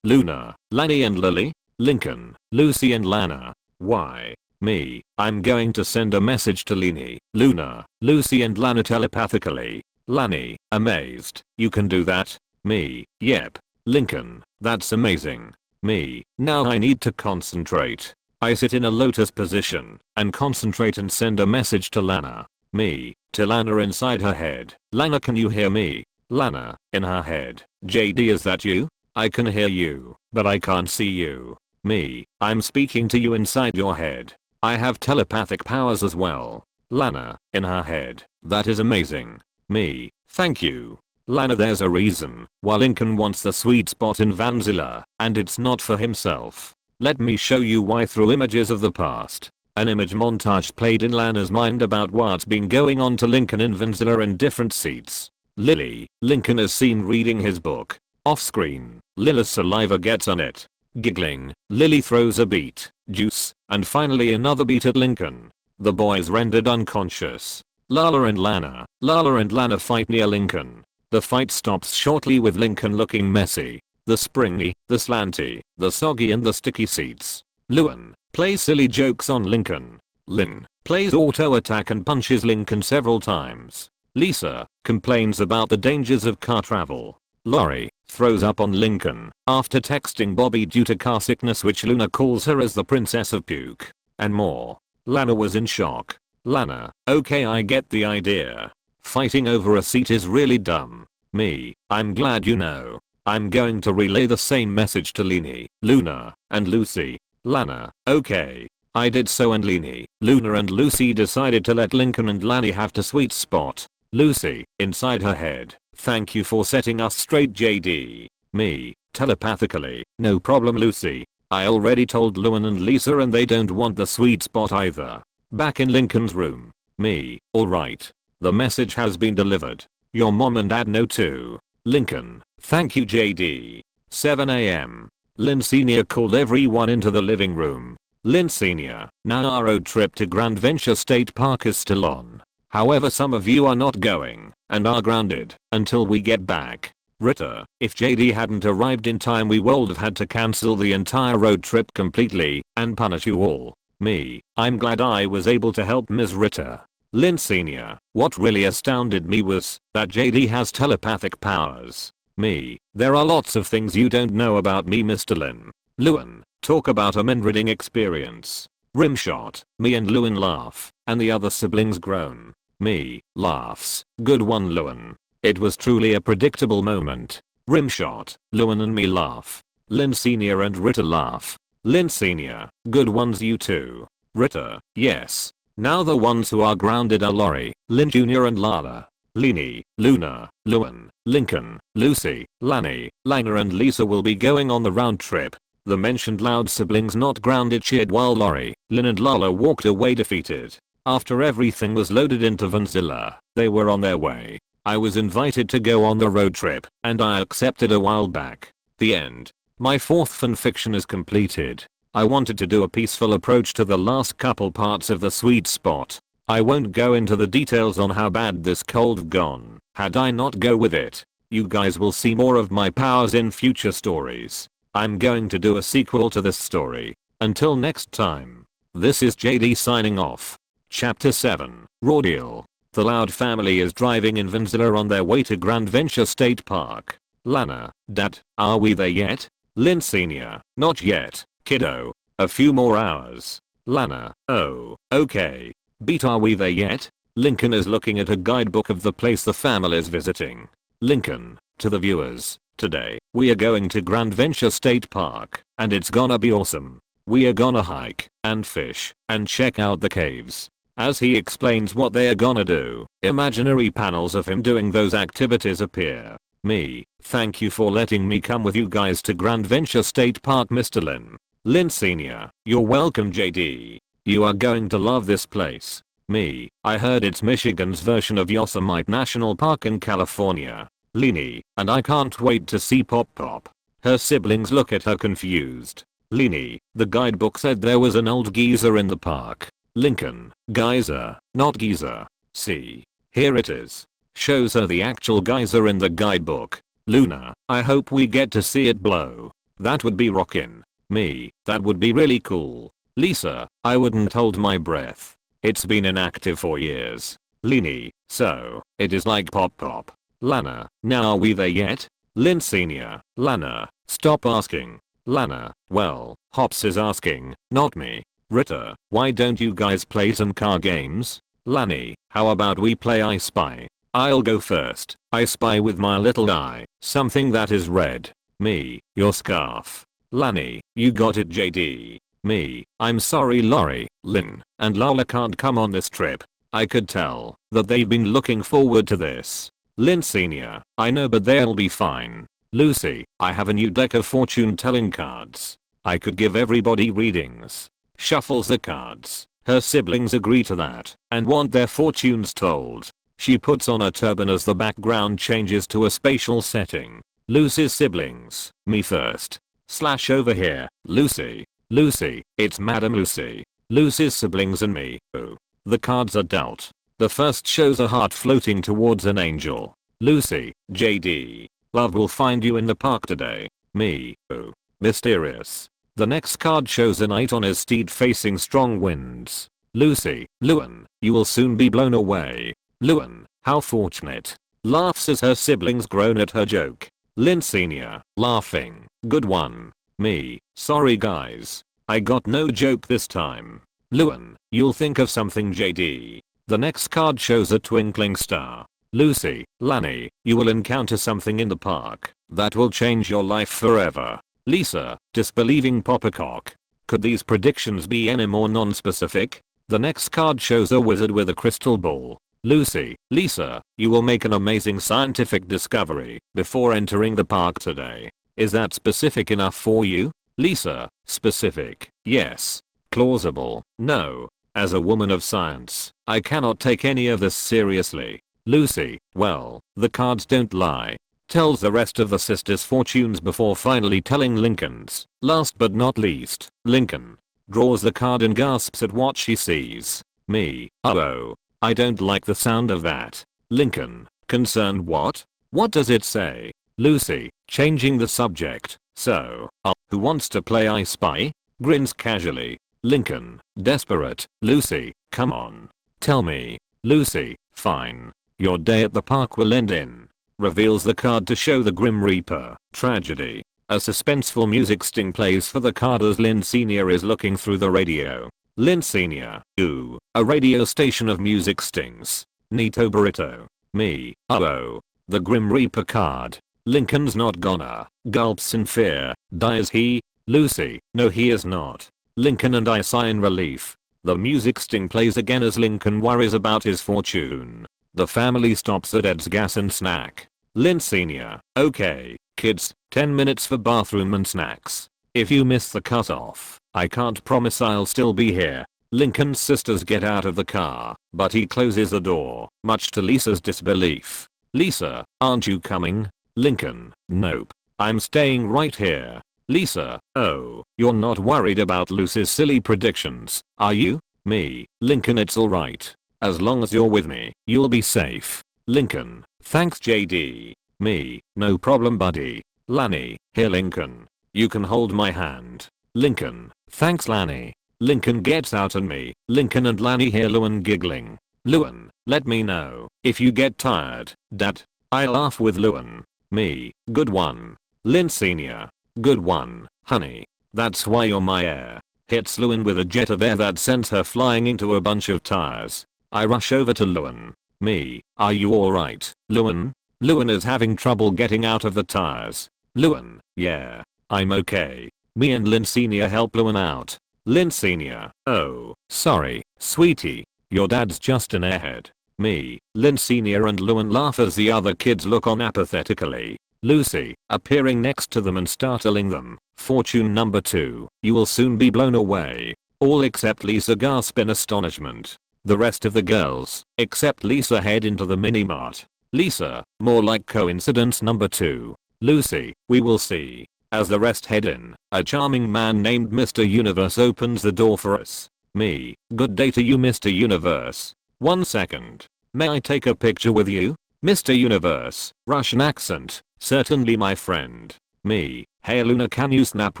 Luna, Lani and Lily? Lincoln, Lucy and Lana. Why? Me, I'm going to send a message to Luna, Lucy and Lana telepathically. Lani, amazed. You can do that? Me, yep. Lincoln, that's amazing. Me, now I need to concentrate. I sit in a lotus position and concentrate and send a message to Lana. Me, to Lana inside her head. Lana, can you hear me? Lana, in her head. JD, is that you? I can hear you, but I can't see you. Me, I'm speaking to you inside your head. I have telepathic powers as well. Lana, in her head. That is amazing. Me, thank you. Lana, there's a reason why Lincoln wants the sweet spot in Vanzilla, and it's not for himself. Let me show you why through images of the past. An image montage played in Lana's mind about what's been going on to Lincoln in Vanzilla in different seats. Lily, Lincoln is seen reading his book. Off screen, Lila's saliva gets on it. Giggling, Lily throws a beet, juice, and finally another beet at Lincoln. The boy is rendered unconscious. Lala and Lana fight near Lincoln. The fight stops shortly with Lincoln looking messy. The springy, the slanty, the soggy and the sticky seats. Luan plays silly jokes on Lincoln. Lynn plays auto attack and punches Lincoln several times. Lisa complains about the dangers of car travel. Lori throws up on Lincoln after texting Bobby due to car sickness, which Luna calls her as the princess of puke. And more. Lana was in shock. Lana, okay, I get the idea. Fighting over a seat is really dumb. Me, I'm glad you know. I'm going to relay the same message to Leanie, Luna, and Lucy. Lana, okay. I did so, and Leanie, Luna and Lucy decided to let Lincoln and Lani have the sweet spot. Lucy, inside her head, thank you for setting us straight, JD. Me, telepathically, no problem Lucy. I already told Luan and Lisa and they don't want the sweet spot either. Back in Lincoln's room. Me, alright. The message has been delivered. Your mom and dad know too. Lincoln, thank you JD. 7 AM. Lynn Sr. called everyone into the living room. Lynn Sr., now our road trip to Grand Venture State Park is still on. However, some of you are not going and are grounded until we get back. Ritter, if JD hadn't arrived in time we would have had to cancel the entire road trip completely and punish you all. Me, I'm glad I was able to help Ms. Ritter. Lynn Sr., what really astounded me was that JD has telepathic powers. Me, there are lots of things you don't know about me, Mr. Lynn. Luan, talk about a mind-reading experience. Rimshot, me and Luan laugh, and the other siblings groan. Me, laughs, good one Luan. It was truly a predictable moment. Rimshot, Luan and me laugh. Lynn Sr. and Ritter laugh. Lynn Sr., good ones you too. Ritter, yes. Now the ones who are grounded are Lori, Lynn Jr. and Lala. Leanie, Luna, Luan, Lincoln, Lucy, Lani, Lana and Lisa will be going on the round trip. The mentioned loud siblings not grounded cheered while Lori, Lynn and Lala walked away defeated. After everything was loaded into Vanzilla, they were on their way. I was invited to go on the road trip, and I accepted a while back. The end. My fourth fanfiction is completed. I wanted to do a peaceful approach to the last couple parts of the sweet spot. I won't go into the details on how bad this cold gone had I not go with it. You guys will see more of my powers in future stories. I'm going to do a sequel to this story. Until next time. This is JD signing off. Chapter 7, Raw Deal. The Loud family is driving in Vanzilla on their way to Grand Venture State Park. Lana, Dad, are we there yet? Lynn Sr., not yet, kiddo. A few more hours. Lana, oh, okay. Beat, are we there yet? Lincoln is looking at a guidebook of the place the family's visiting. Lincoln, to the viewers, today, we are going to Grand Venture State Park, and it's gonna be awesome. We are gonna hike, and fish, and check out the caves. As he explains what they are gonna do, imaginary panels of him doing those activities appear. Me, thank you for letting me come with you guys to Grand Venture State Park, Mr. Lynn. Lynn Sr., you're welcome JD. You are going to love this place. Me, I heard it's Michigan's version of Yosemite National Park in California. Leanie, and I can't wait to see Pop Pop. Her siblings look at her confused. Leanie, the guidebook said there was an old geyser in the park. Lincoln, geyser, not geezer. See, here it is. Shows her the actual geyser in the guidebook. Luna, I hope we get to see it blow. That would be rockin'. Me, that would be really cool. Lisa, I wouldn't hold my breath. It's been inactive for years. Leanie, so, it is like Pop Pop. Lana, now are we there yet? Lynn Sr., Lana, stop asking. Lana, well, Hops is asking, not me. Ritter, why don't you guys play some car games? Lani, how about we play I Spy? I'll go first. I spy with my little eye, something that is red. Me, your scarf. Lani, you got it JD. Me, I'm sorry Lori, Lynn, and Lala can't come on this trip. I could tell that they've been looking forward to this. Lynn Sr., I know but they'll be fine. Lucy, I have a new deck of fortune telling cards. I could give everybody readings. Shuffles the cards. Her siblings agree to that and want their fortunes told. She puts on a turban as the background changes to a spatial setting. Lucy's siblings, me first. Slash over here, Lucy. Lucy, it's Madam Lucy. Lucy's siblings and me. Oh. The cards are dealt. The first shows a heart floating towards an angel. Lucy, JD. Love will find you in the park today. Me. Oh. Mysterious. The next card shows a knight on his steed facing strong winds. Lucy, Luan, you will soon be blown away. Luan, how fortunate. Laughs as her siblings groan at her joke. Lynn Sr. Laughing. Good one. Me. Sorry guys. I got no joke this time. Luan, you'll think of something JD. The next card shows a twinkling star. Lucy, Lanny, you will encounter something in the park that will change your life forever. Lisa, disbelieving Poppercock. Could these predictions be any more non-specific? The next card shows a wizard with a crystal ball. Lucy, Lisa, you will make an amazing scientific discovery before entering the park today. Is that specific enough for you? Lisa, specific, yes. Plausible, no. As a woman of science, I cannot take any of this seriously. Lucy, well, the cards don't lie. Tells the rest of the sisters' fortunes before finally telling Lincoln's. Last but not least, Lincoln draws the card and gasps at what she sees. Me, uh-oh. I don't like the sound of that. Lincoln, concerned what? What does it say? Lucy, changing the subject. So, who wants to play I Spy? Grins casually. Lincoln, desperate. Lucy, come on. Tell me. Lucy, fine. Your day at the park will end in. Reveals the card to show the Grim Reaper. Tragedy. A suspenseful music sting plays for the card as Lynn Sr. is looking through the radio. Lynn Sr. Ooh, a radio station of music stings. Neato burrito. Me, uh-oh. The Grim Reaper card. Lincoln's not gonna. Gulps in fear. Dies he? Lucy, no he is not. Lincoln and I sigh in relief. The music sting plays again as Lincoln worries about his fortune. The family stops at Ed's gas and snack. Lynn Sr. Okay, kids, 10 minutes for bathroom and snacks. If you miss the cutoff, I can't promise I'll still be here. Lincoln's sisters get out of the car, but he closes the door, much to Lisa's disbelief. Lisa, aren't you coming? Lincoln, nope. I'm staying right here. Lisa, oh, you're not worried about Lucy's silly predictions, are you? Me, Lincoln, it's alright. As long as you're with me, you'll be safe. Lincoln, thanks JD. Me, no problem buddy. Lanny, here Lincoln. You can hold my hand. Lincoln, thanks Lanny. Lincoln gets out and me, Lincoln and Lanny hear Luan giggling. Luan, let me know if you get tired, Dad. I laugh with Luan. Me, good one. Lynn Sr. Good one, honey. That's why you're my heir. Hits Luan with a jet of air that sends her flying into a bunch of tires. I rush over to Luan. Me, are you alright, Luan? Luan is having trouble getting out of the tires. Luan, yeah, I'm okay. Me and Lynn Sr. help Luan out. Lynn Sr. Oh, sorry, sweetie. Your dad's just an airhead. Me, Lynn Sr. and Luan laugh as the other kids look on apathetically. Lucy, appearing next to them and startling them. Fortune number 2, you will soon be blown away. All except Lisa gasp in astonishment. The rest of the girls, except Lisa, head into the mini-mart. Lisa, more like coincidence number 2. Lucy, we will see. As the rest head in, a charming man named Mr. Universe opens the door for us. Me, good day to you Mr. Universe. 1 second. May I take a picture with you? Mr. Universe, Russian accent, certainly my friend. Me, hey Luna, can you snap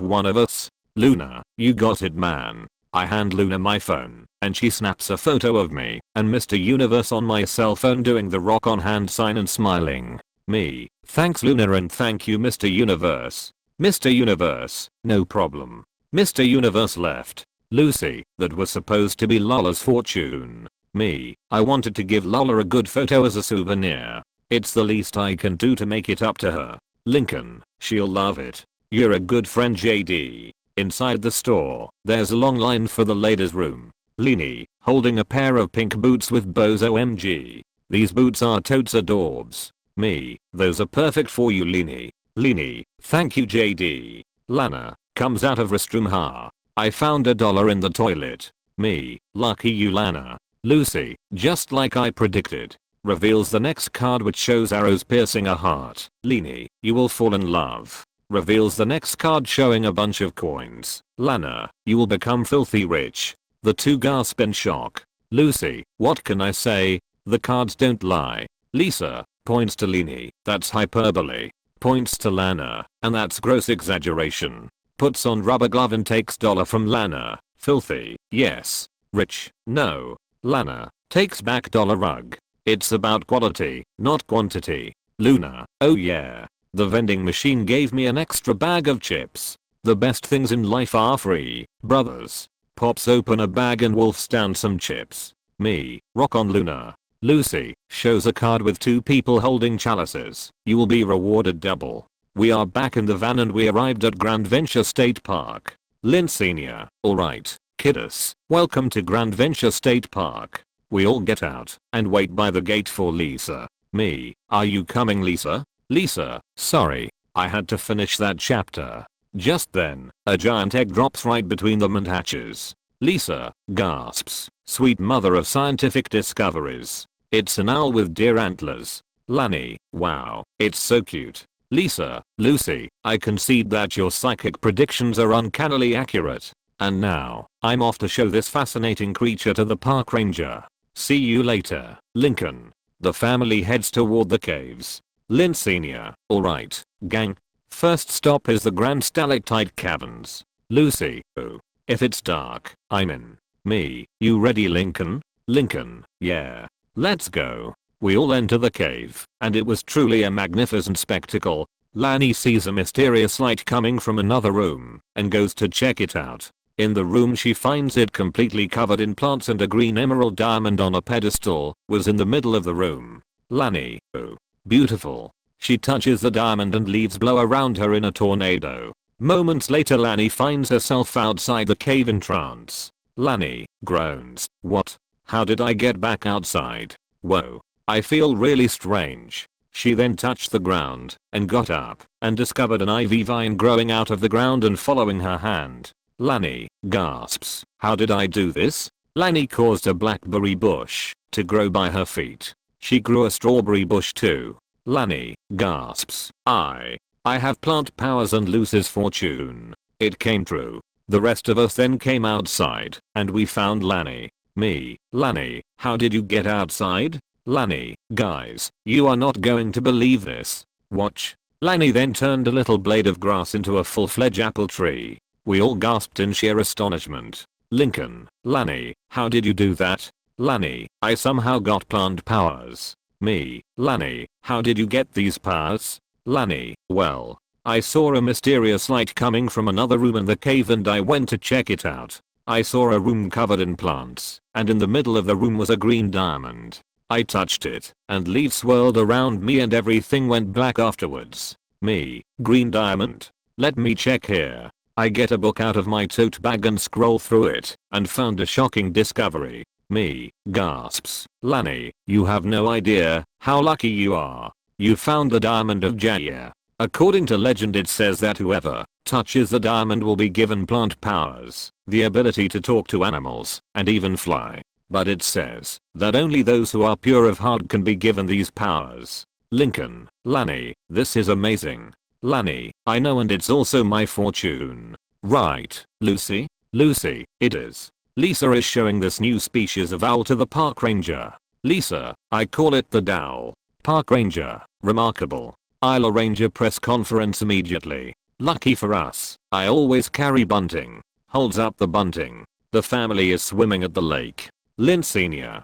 one of us? Luna, you got it man. I hand Luna my phone, and she snaps a photo of me and Mr. Universe on my cell phone doing the rock on hand sign and smiling. Me, thanks Luna and thank you Mr. Universe. Mr. Universe, no problem. Mr. Universe left. Lucy, that was supposed to be Lola's fortune. Me, I wanted to give Lola a good photo as a souvenir. It's the least I can do to make it up to her. Lincoln, she'll love it. You're a good friend JD. Inside the store, there's a long line for the ladies' room. Leanie, holding a pair of pink boots with bows OMG. These boots are totes adorbs. Me, those are perfect for you Leanie. Leanie, thank you JD. Lana, comes out of restroom ha. I found $1 in the toilet. Me, lucky you Lana. Lucy, just like I predicted. Reveals the next card which shows arrows piercing a heart. Leanie, you will fall in love. Reveals the next card showing a bunch of coins. Lana, you will become filthy rich. The two gasp in shock. Lucy, what can I say? The cards don't lie. Lisa, points to Leni, that's hyperbole. Points to Lana, and that's gross exaggeration. Puts on rubber glove and takes dollar from Lana. Filthy, yes. Rich, no. Lana, takes back dollar rug. It's about quality, not quantity. Luna, oh yeah. The vending machine gave me an extra bag of chips. The best things in life are free, brothers. Pops open a bag and wolfs down some chips. Me, rock on Luna. Lucy, shows a card with two people holding chalices. You will be rewarded double. We are back in the van and we arrived at Grand Venture State Park. Lynn Sr., alright, kiddos, welcome to Grand Venture State Park. We all get out and wait by the gate for Lisa. Me, are you coming Lisa? Lisa, sorry, I had to finish that chapter. Just then, a giant egg drops right between them and hatches. Lisa, gasps, sweet mother of scientific discoveries. It's an owl with deer antlers. Lani, wow, it's so cute. Lisa, Lucy, I concede that your psychic predictions are uncannily accurate. And now, I'm off to show this fascinating creature to the park ranger. See you later, Lincoln. The family heads toward the caves. Lynn Sr., alright, gang. First stop is the Grand Stalactite Caverns. Lucy, oh. If it's dark, I'm in. Me, you ready Lincoln? Lincoln, yeah. Let's go. We all enter the cave, and it was truly a magnificent spectacle. Lani sees a mysterious light coming from another room, and goes to check it out. In the room she finds it completely covered in plants and a green emerald diamond on a pedestal was in the middle of the room. Lani, oh. Beautiful. She touches the diamond and leaves blow around her in a tornado. Moments later Lani finds herself outside the cave in trance. Lani groans. What? How did I get back outside? Whoa. I feel really strange. She then touched the ground and got up and discovered an ivy vine growing out of the ground and following her hand. Lani gasps. How did I do this? Lani caused a blackberry bush to grow by her feet. She grew a strawberry bush too. Lani gasps. I have plant powers and Lucy's fortune. It came true. The rest of us then came outside and we found Lani. Me, Lani, how did you get outside? Lani, guys, you are not going to believe this. Watch. Lani then turned a little blade of grass into a full-fledged apple tree. We all gasped in sheer astonishment. Lincoln, Lani, how did you do that? Lani, I somehow got plant powers. Me, Lani, how did you get these powers? Lani, well, I saw a mysterious light coming from another room in the cave and I went to check it out. I saw a room covered in plants, and in the middle of the room was a green diamond. I touched it, and leaves swirled around me and everything went black afterwards. Me, green diamond. Let me check here. I get a book out of my tote bag and scroll through it, and found a shocking discovery. Me, gasps. Lani, you have no idea how lucky you are. You found the diamond of Jaya. According to legend it says that whoever touches the diamond will be given plant powers, the ability to talk to animals, and even fly. But it says that only those who are pure of heart can be given these powers. Lincoln, Lani, this is amazing. Lani, I know and it's also my fortune. Right, Lucy? Lucy, it is. Lisa is showing this new species of owl to the park ranger. Lisa, I call it the Dowl. Park ranger, remarkable. I'll arrange a press conference immediately. Lucky for us, I always carry bunting. Holds up the bunting. The family is swimming at the lake. Lynn Sr.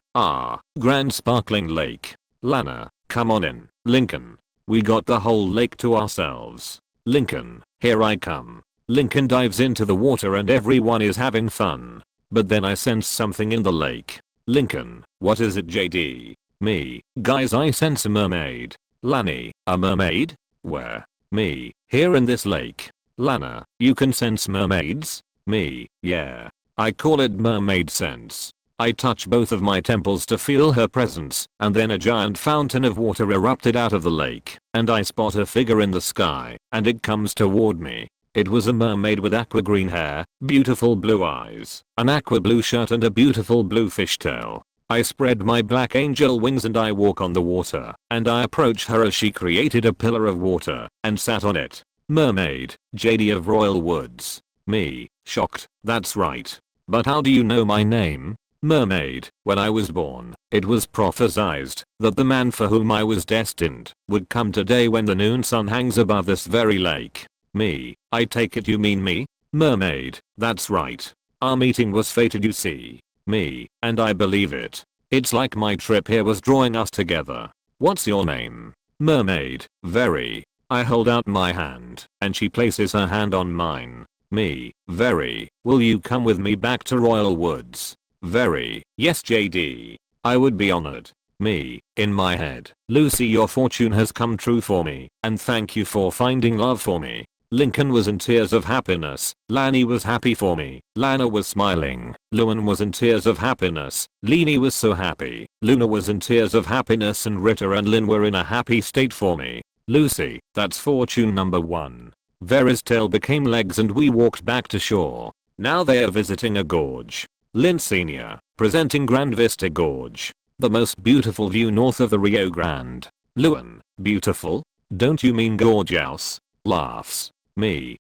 Grand sparkling lake. Lana, come on in. Lincoln. We got the whole lake to ourselves. Lincoln, here I come. Lincoln dives into the water and everyone is having fun. But then I sense something in the lake. Lincoln, what is it JD? Me, guys I sense a mermaid. Lani, a mermaid? Where? Me, here in this lake. Lana, you can sense mermaids? Me, yeah. I call it mermaid sense. I touch both of my temples to feel her presence, and then a giant fountain of water erupted out of the lake, and I spot a figure in the sky, and it comes toward me. It was a mermaid with aqua green hair, beautiful blue eyes, an aqua blue shirt and a beautiful blue fishtail. I spread my black angel wings and I walk on the water, and I approach her as she created a pillar of water, and sat on it. Mermaid, JD of Royal Woods. Me, shocked, that's right. But how do you know my name? Mermaid, when I was born, it was prophesied that the man for whom I was destined would come today when the noon sun hangs above this very lake. Me, I take it you mean me? Mermaid, that's right. Our meeting was fated, you see. Me, and I believe it. It's like my trip here was drawing us together. What's your name? Mermaid, very. I hold out my hand, and she places her hand on mine. Me, very. Will you come with me back to Royal Woods? Very. Yes, JD. I would be honored. Me, in my head. Lucy, your fortune has come true for me, and thank you for finding love for me. Lincoln was in tears of happiness. Lani was happy for me. Lana was smiling. Luan was in tears of happiness. Leni was so happy. Luna was in tears of happiness, and Rita and Lynn were in a happy state for me. Lucy, that's fortune number 1. Vera's tail became legs and we walked back to shore. Now they are visiting a gorge. Lynn Sr., presenting Grand Vista Gorge. The most beautiful view north of the Rio Grande. Luan, beautiful? Don't you mean gorgeous? Laughs. Me,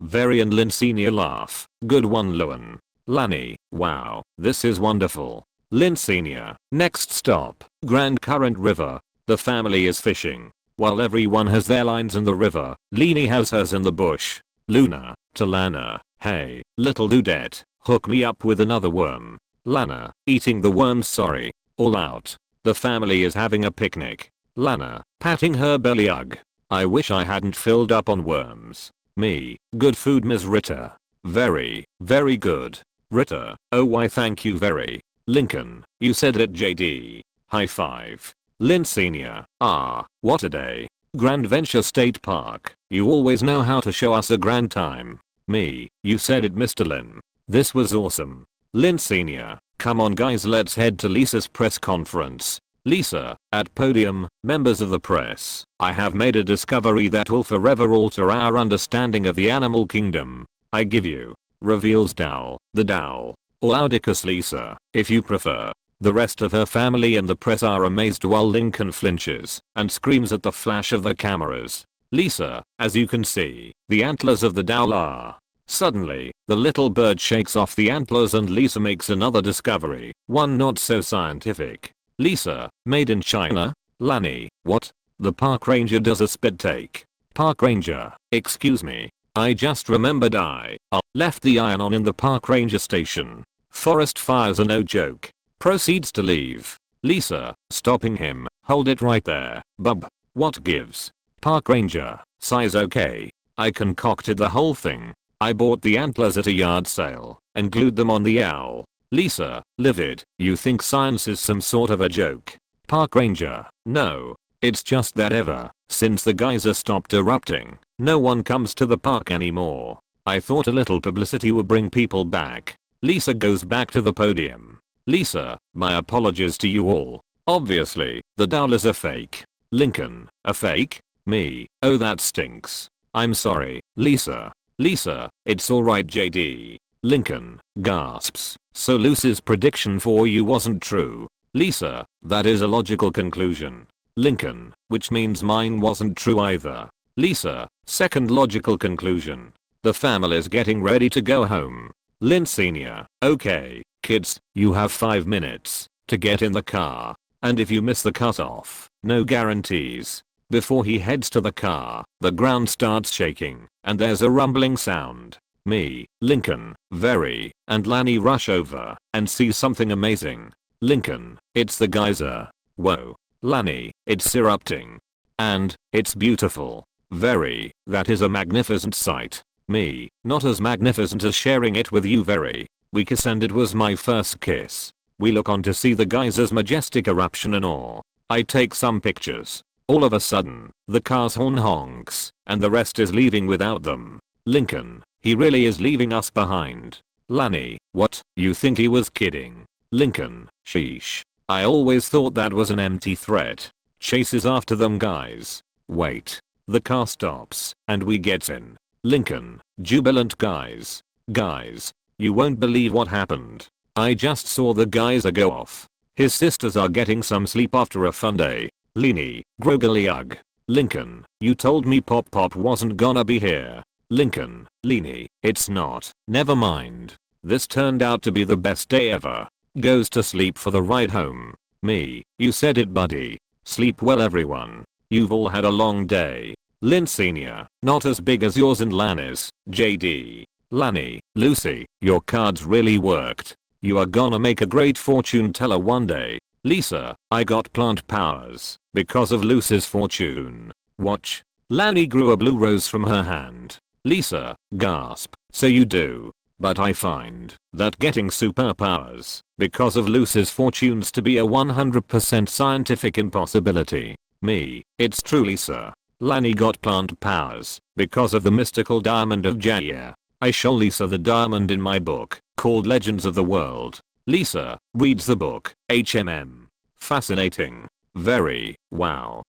Very, and Lynn Sr. laugh. Good one, Luan. Lani, wow, this is wonderful. Lynn Sr., next stop, Grand Current River. The family is fishing. While everyone has their lines in the river, Leni has hers in the bush. Luna, to Lana, hey, little dudette, hook me up with another worm. Lana, eating the worms, sorry. All out. The family is having a picnic. Lana, patting her belly, ugh. I wish I hadn't filled up on worms. Me, good food, Ms. Rita. Very, very good. Rita, oh why thank you very. Lincoln, you said it, JD. High five. Lynn Sr., ah, what a day. Grand Venture State Park, you always know how to show us a grand time. Me, you said it, Mr. Lynn. This was awesome. Lynn Sr., come on guys, let's head to Lisa's press conference. Lisa, at podium, members of the press, I have made a discovery that will forever alter our understanding of the animal kingdom. I give you, reveals Dal, the Dal, or Audicus Lisa, if you prefer. The rest of her family and the press are amazed while Lincoln flinches and screams at the flash of the cameras. Lisa, as you can see, the antlers of the Dal are. Suddenly, the little bird shakes off the antlers and Lisa makes another discovery, one not so scientific. Lisa, made in China? Lani, what? The park ranger does a spit take. Park ranger, excuse me. I just remembered I left the iron on in the park ranger station. Forest fires are no joke. Proceeds to leave. Lisa, stopping him, hold it right there, bub. What gives? Park ranger, size okay. I concocted the whole thing. I bought the antlers at a yard sale and glued them on the owl. Lisa, livid, you think science is some sort of a joke? Park ranger, no. It's just that ever since the geyser stopped erupting, no one comes to the park anymore. I thought a little publicity would bring people back. Lisa goes back to the podium. Lisa, my apologies to you all. Obviously, the Dal is a fake. Lincoln, a fake? Me, oh that stinks. I'm sorry, Lisa. Lisa, it's alright, JD. Lincoln, gasps. So Lucy's prediction for you wasn't true. Lisa, that is a logical conclusion. Lincoln, which means mine wasn't true either. Lisa, second logical conclusion. The family's getting ready to go home. Lynn Sr., okay, kids, you have 5 minutes to get in the car. And if you miss the cutoff, no guarantees. Before he heads to the car, the ground starts shaking, and there's a rumbling sound. Me, Lincoln, very, and Lani rush over and see something amazing. Lincoln, it's the geyser. Whoa. Lani, it's erupting. And, it's beautiful. Very, that is a magnificent sight. Me, not as magnificent as sharing it with you very. We kiss and it was my first kiss. We look on to see the geyser's majestic eruption and awe. I take some pictures. All of a sudden, the car's horn honks, and the rest is leaving without them. Lincoln, he really is leaving us behind. Lani, what, you think he was kidding? Lincoln, sheesh. I always thought that was an empty threat. Chases after them guys. Wait. The car stops, and we gets in. Lincoln, jubilant guys. Guys, you won't believe what happened. I just saw the geyser go off. His sisters are getting some sleep after a fun day. Leni, groggily ugh. Lincoln, you told me Pop Pop wasn't gonna be here. Lincoln, Leanie, it's not. Never mind. This turned out to be the best day ever. Goes to sleep for the ride home. Me, you said it buddy. Sleep well everyone. You've all had a long day. Lynn Sr., not as big as yours and Lanny's. JD. Lanny, Lucy, your cards really worked. You are gonna make a great fortune teller one day. Lisa, I got plant powers because of Lucy's fortune. Watch. Lanny grew a blue rose from her hand. Lisa, gasp, so you do. But I find that getting superpowers because of Lucy's fortunes to be a 100% scientific impossibility. Me, it's true Lisa. Lanny got plant powers because of the mystical diamond of Jair. I show Lisa the diamond in my book called Legends of the World. Lisa reads the book. HMM. Fascinating. Very. Wow.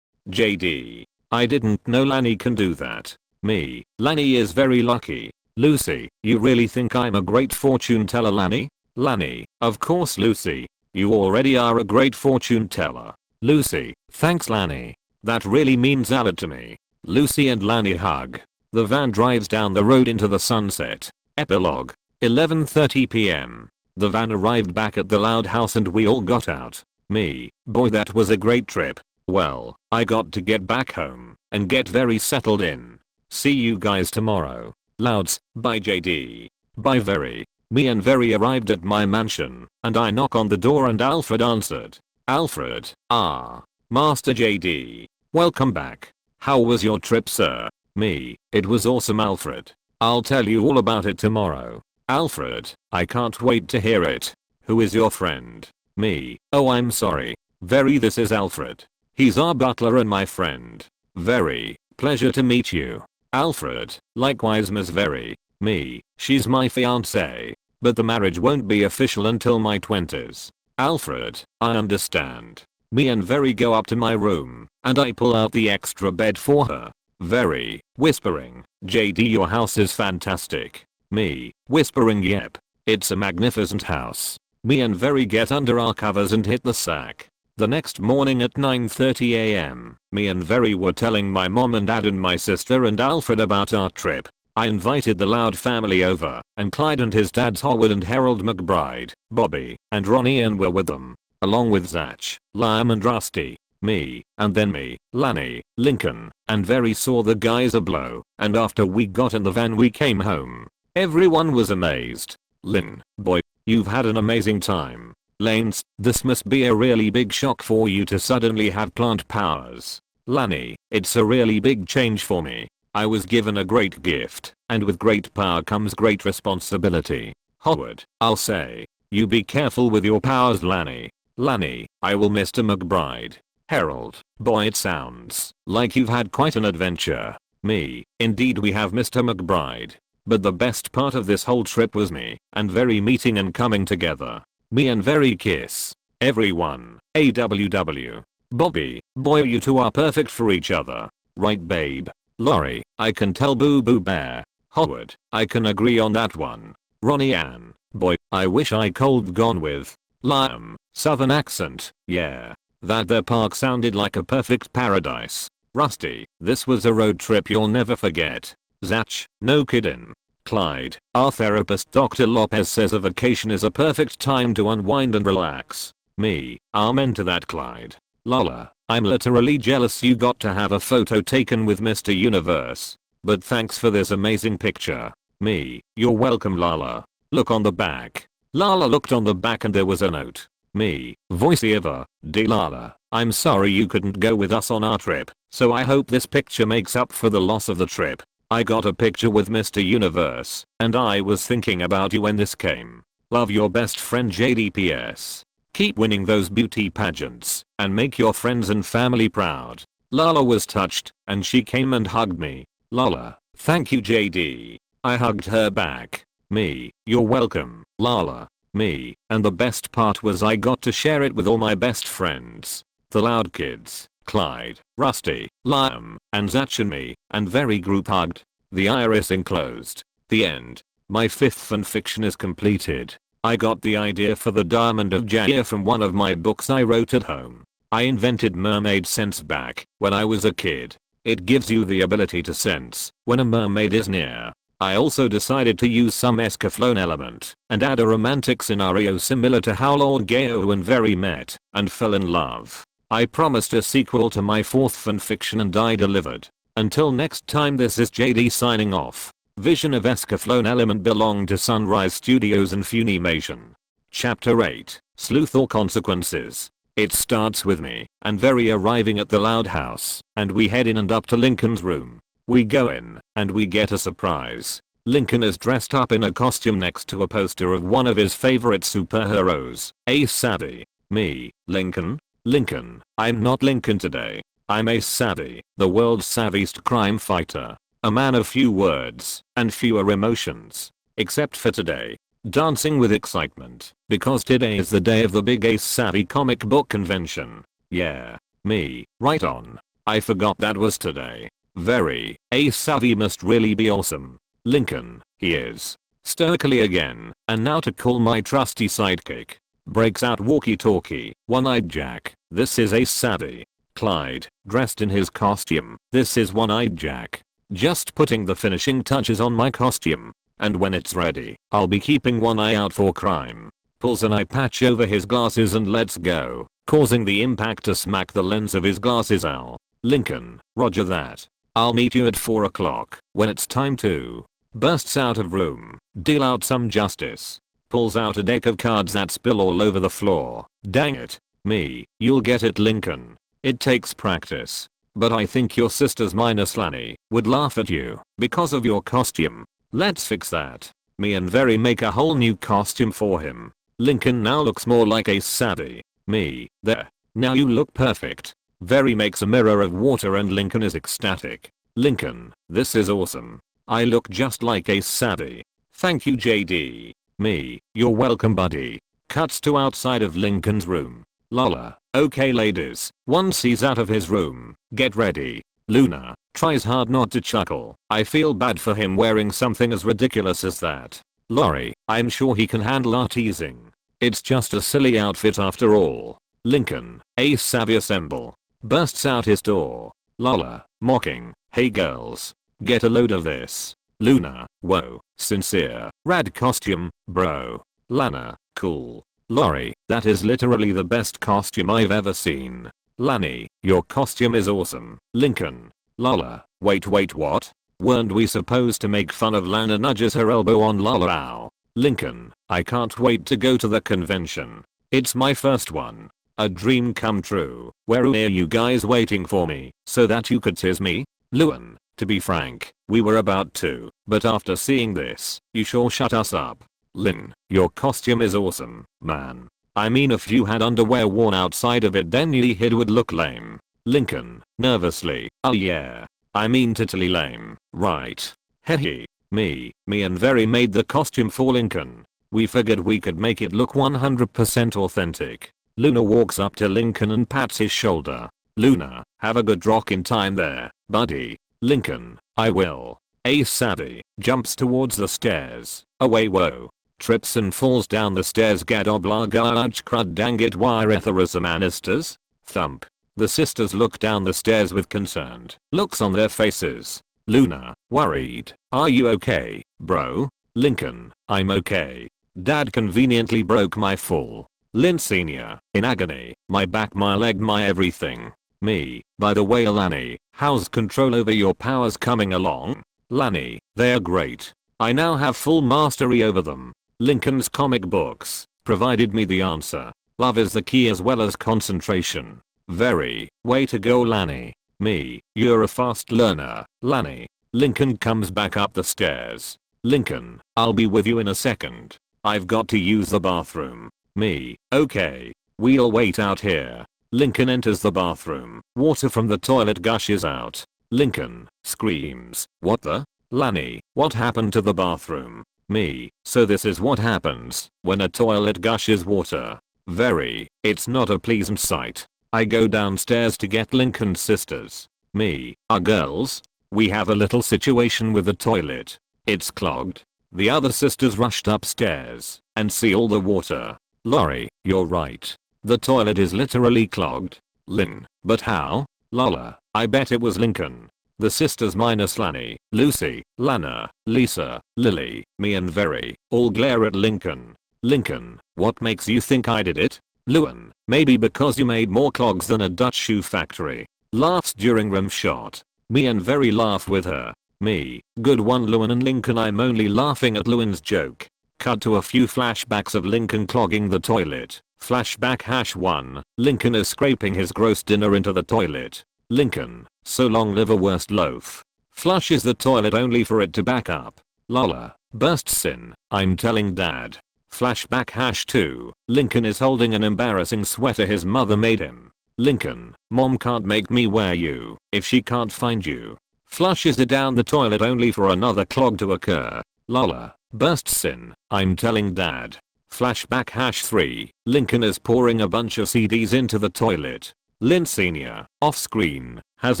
JD. I didn't know Lanny can do that. Me. Lanny is very lucky. Lucy, you really think I'm a great fortune teller Lanny? Lanny, of course Lucy. You already are a great fortune teller. Lucy, thanks Lanny. That really means a lot to me. Lucy and Lanny hug. The van drives down the road into the sunset. Epilogue. 11:30 p.m. The van arrived back at the Loud House and we all got out. Me, boy that was a great trip. Well, I got to get back home and get very settled in. See you guys tomorrow. Louds, bye JD. Bye Very. Me and Very arrived at my mansion and I knock on the door and Alfred answered. Alfred, Master JD. Welcome back. How was your trip sir? Me, it was awesome Alfred. I'll tell you all about it tomorrow. Alfred, I can't wait to hear it. Who is your friend? Me, oh I'm sorry. Very this is Alfred. He's our butler and my friend. Very, pleasure to meet you. Alfred, likewise Miss Very. Me, she's my fiancée. But the marriage won't be official until my 20s. Alfred, I understand. Me and Very go up to my room and I pull out the extra bed for her. Very, whispering, JD your house is fantastic. Me, whispering yep. It's a magnificent house. Me and Very get under our covers and hit the sack. The next morning at 9:30 a.m., me and Very were telling my mom and dad and my sister and Alfred about our trip. I invited the Loud family over and Clyde and his dads Howard and Harold McBride, Bobby, and Ronnie and were with them, along with Zach, Liam and Rusty. Me, and then me, Lanny, Lincoln, and Very saw the guys a blow, and after we got in the van we came home. Everyone was amazed. Lynn, boy, you've had an amazing time. Lanes, this must be a really big shock for you to suddenly have plant powers. Lanny, it's a really big change for me. I was given a great gift, and with great power comes great responsibility. Howard, I'll say, you be careful with your powers Lanny. Lanny, I will Mr. McBride. Harold, boy it sounds like you've had quite an adventure. Me, indeed we have Mr. McBride. But the best part of this whole trip was me and Very meeting and coming together. Me and Very kiss. Everyone, AWW. Bobby, boy you two are perfect for each other. Right babe. Laurie, I can tell boo boo bear. Howard, I can agree on that one. Ronnie Ann, boy, I wish I cold gone with. Liam, southern accent, yeah. That their park sounded like a perfect paradise. Rusty, this was a road trip you'll never forget. Zach, no kiddin'. Clyde, our therapist Dr. Lopez says a vacation is a perfect time to unwind and relax. Me, amen to that Clyde. Lola, I'm literally jealous you got to have a photo taken with Mr. Universe. But thanks for this amazing picture. Me, you're welcome Lala. Look on the back. Lala looked on the back and there was a note. Me, voiceover, dear Lala, I'm sorry you couldn't go with us on our trip, so I hope this picture makes up for the loss of the trip. I got a picture with Mr. Universe, and I was thinking about you when this came. Love your best friend JDPS. Keep winning those beauty pageants, and make your friends and family proud. Lala was touched, and she came and hugged me. Lala, thank you JD. I hugged her back. Me, you're welcome, Lala. Me, and the best part was I got to share it with all my best friends. The Loud kids, Clyde, Rusty, Liam, and Zach and me, and Very group hugged. The iris enclosed. The end. My 5th fanfiction is completed. I got the idea for the Diamond of Jair from one of my books I wrote at home. I invented mermaid sense back when I was a kid. It gives you the ability to sense when a mermaid is near. I also decided to use some escaflowne element and add a romantic scenario similar to how Lord Geo and Very met and fell in love. I promised a sequel to my 4th fanfiction and I delivered. Until next time, this is JD signing off. Vision of escaflowne element belonged to Sunrise Studios and Funimation. Chapter 8, Sleuth or Consequences. It starts with me and Very arriving at the Loud House, and we head in and up to Lincoln's room. We go in, and we get a surprise. Lincoln is dressed up in a costume next to a poster of one of his favorite superheroes, Ace Savvy. Me, Lincoln? Lincoln, I'm not Lincoln today. I'm Ace Savvy, the world's savviest crime fighter. A man of few words, and fewer emotions. Except for today. Dancing with excitement, because today is the day of the big Ace Savvy comic book convention. Yeah, me, right on. I forgot that was today. Very, Ace Savvy must really be awesome. Lincoln, he is. Stoically again, and now to call my trusty sidekick. Breaks out walkie-talkie, One-Eyed Jack, this is Ace Savvy. Clyde, dressed in his costume, this is One-Eyed Jack. Just putting the finishing touches on my costume. And when it's ready, I'll be keeping one eye out for crime. Pulls an eye patch over his glasses and lets go, causing the impact to smack the lens of his glasses out. Lincoln, roger that. I'll meet you at 4 o'clock when it's time to. Bursts out of room, deal out some justice. Pulls out a deck of cards that spill all over the floor. Dang it. Me, you'll get it, Lincoln. It takes practice. But I think your sisters minus Lanny would laugh at you because of your costume. Let's fix that. Me and Very make a whole new costume for him. Lincoln now looks more like Ace Savvy. Me, there. Now you look perfect. Very makes a mirror of water and Lincoln is ecstatic. Lincoln, this is awesome. I look just like Ace Savvy. Thank you, JD. Me, you're welcome, buddy. Cuts to outside of Lincoln's room. Lola, okay ladies, once he's out of his room, get ready. Luna tries hard not to chuckle. I feel bad for him wearing something as ridiculous as that. Lori, I'm sure he can handle our teasing. It's just a silly outfit after all. Lincoln, Ace Savvy assemble. Bursts out his door. Lola, mocking, hey girls. Get a load of this. Luna, whoa, sincere, rad costume, bro. Lana, cool. Lori, that is literally the best costume I've ever seen. Lanny, your costume is awesome. Lincoln. Lola, wait what? Weren't we supposed to make fun of Lana? Nudges her elbow on Lola. Ow. Lincoln, I can't wait to go to the convention. It's my first one. A dream come true. Where are you guys waiting for me so that you could tease me? Luan, to be frank, we were about to, but after seeing this, you sure shut us up. Lynn, your costume is awesome, man. I mean if you had underwear worn outside of it then it would look lame. Lincoln, nervously, oh yeah. I mean totally lame, right. Hehe. Me and Very made the costume for Lincoln. We figured we could make it look 100% authentic. Luna walks up to Lincoln and pats his shoulder. Luna, have a good rockin' time there, buddy. Lincoln, I will. Ace Savvy jumps towards the stairs. Away whoa. Trips and falls down the stairs. Gadoblagaj crud dang it, Wiretherus Anistas. Thump. The sisters look down the stairs with concerned looks on their faces. Luna, worried. Are you okay, bro? Lincoln, I'm okay. Dad conveniently broke my fall. Lynn Sr., in agony. My back, my leg, my everything. Me, by the way Lanny, how's control over your powers coming along? Lanny, they're great. I now have full mastery over them. Lincoln's comic books provided me the answer. Love is the key as well as concentration. Very, way to go Lanny. Me, you're a fast learner, Lanny. Lincoln comes back up the stairs. Lincoln, I'll be with you in a second. I've got to use the bathroom. Me, okay. We'll wait out here. Lincoln enters the bathroom. Water from the toilet gushes out. Lincoln screams, what the? Lanny, what happened to the bathroom? Me, so this is what happens when a toilet gushes water. Very, it's not a pleasant sight. I go downstairs to get Lincoln's sisters. Me, girls? We have a little situation with the toilet. It's clogged. The other sisters rushed upstairs and see all the water. Lori, you're right. The toilet is literally clogged. Lynn, but how? Lola, I bet it was Lincoln. The sisters minus Lani, Lucy, Lana, Lisa, Lily, me and Very all glare at Lincoln. Lincoln, what makes you think I did it? Luan, maybe because you made more clogs than a Dutch shoe factory. Laughs during rim shot. Me and Very laugh with her. Me, good one Luan and Lincoln, I'm only laughing at Luan's joke. Cut to a few flashbacks of Lincoln clogging the toilet. Flashback #1, Lincoln is scraping his gross dinner into the toilet. Lincoln, so long live a worst loaf. Flushes the toilet only for it to back up. Lola, bursts in, I'm telling dad. Flashback #2, Lincoln is holding an embarrassing sweater his mother made him. Lincoln, mom can't make me wear you if she can't find you. Flushes it down the toilet only for another clog to occur. Lola, bursts in, I'm telling dad. Flashback #3, Lincoln is pouring a bunch of CDs into the toilet. Lynn Sr., off screen, has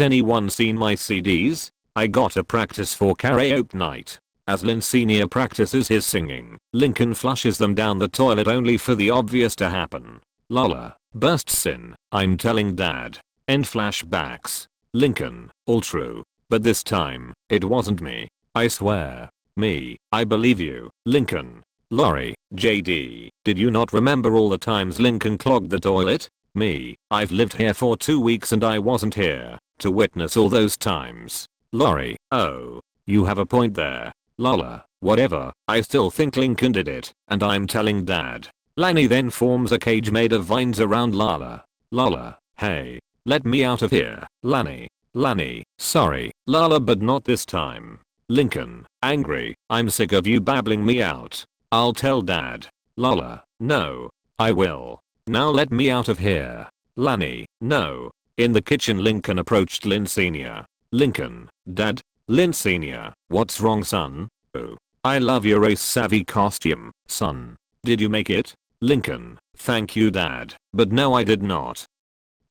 anyone seen my CDs? I gotta practice for karaoke night. As Lynn Sr. practices his singing, Lincoln flushes them down the toilet only for the obvious to happen. Lola, bursts in, I'm telling dad. End flashbacks. Lincoln, all true. But this time, it wasn't me. I swear. Me, I believe you. Lincoln. Lori, JD, did you not remember all the times Lincoln clogged the toilet? Me, I've lived here for 2 weeks and I wasn't here to witness all those times. Lori, oh, you have a point there. Lola, whatever, I still think Lincoln did it, and I'm telling dad. Lani then forms a cage made of vines around Lala. Lola, hey, let me out of here. Lani, sorry, Lala, but not this time. Lincoln, angry, I'm sick of you babbling me out. I'll tell dad. Lola, no, I will. Now let me out of here. Lani, no. In the kitchen Lincoln approached Lynn Sr. Lincoln, dad? Lynn Sr., what's wrong son? Oh, I love your race savvy costume, son. Did you make it? Lincoln, thank you dad, but no I did not.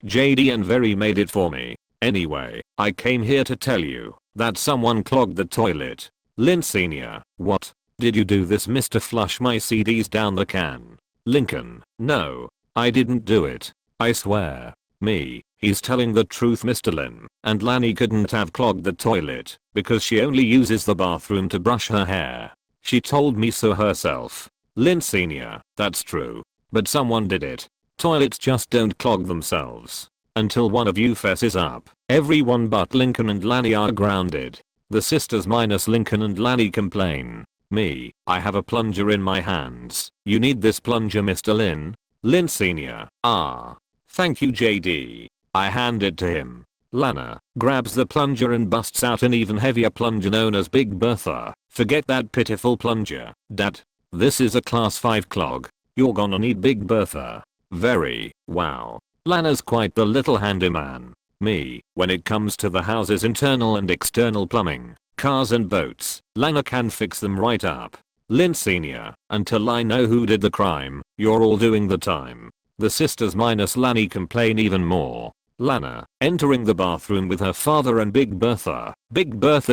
JD and Very made it for me. Anyway, I came here to tell you that someone clogged the toilet. Lynn Sr., what? Did you do this Mr. Flush my CDs down the can? Lincoln, no, I didn't do it. I swear. Me, he's telling the truth Mr. Lynn, and Lani couldn't have clogged the toilet because she only uses the bathroom to brush her hair. She told me so herself. Lynn Sr., that's true. But someone did it. Toilets just don't clog themselves. Until one of you fesses up, everyone but Lincoln and Lani are grounded. The sisters minus Lincoln and Lani complain. Me, I have a plunger in my hands. You need this plunger Mr. Lynn? Lynn Sr., ah. Thank you JD. I hand it to him. Lana grabs the plunger and busts out an even heavier plunger known as Big Bertha. Forget that pitiful plunger, dad. This is a class 5 clog. You're gonna need Big Bertha. Very, wow. Lana's quite the little handyman. Me, when it comes to the house's internal and external plumbing, cars and boats, Lana can fix them right up. Lynn Sr., until I know who did the crime, you're all doing the time. The sisters minus Lani complain even more. Lana, entering the bathroom with her father and Big Bertha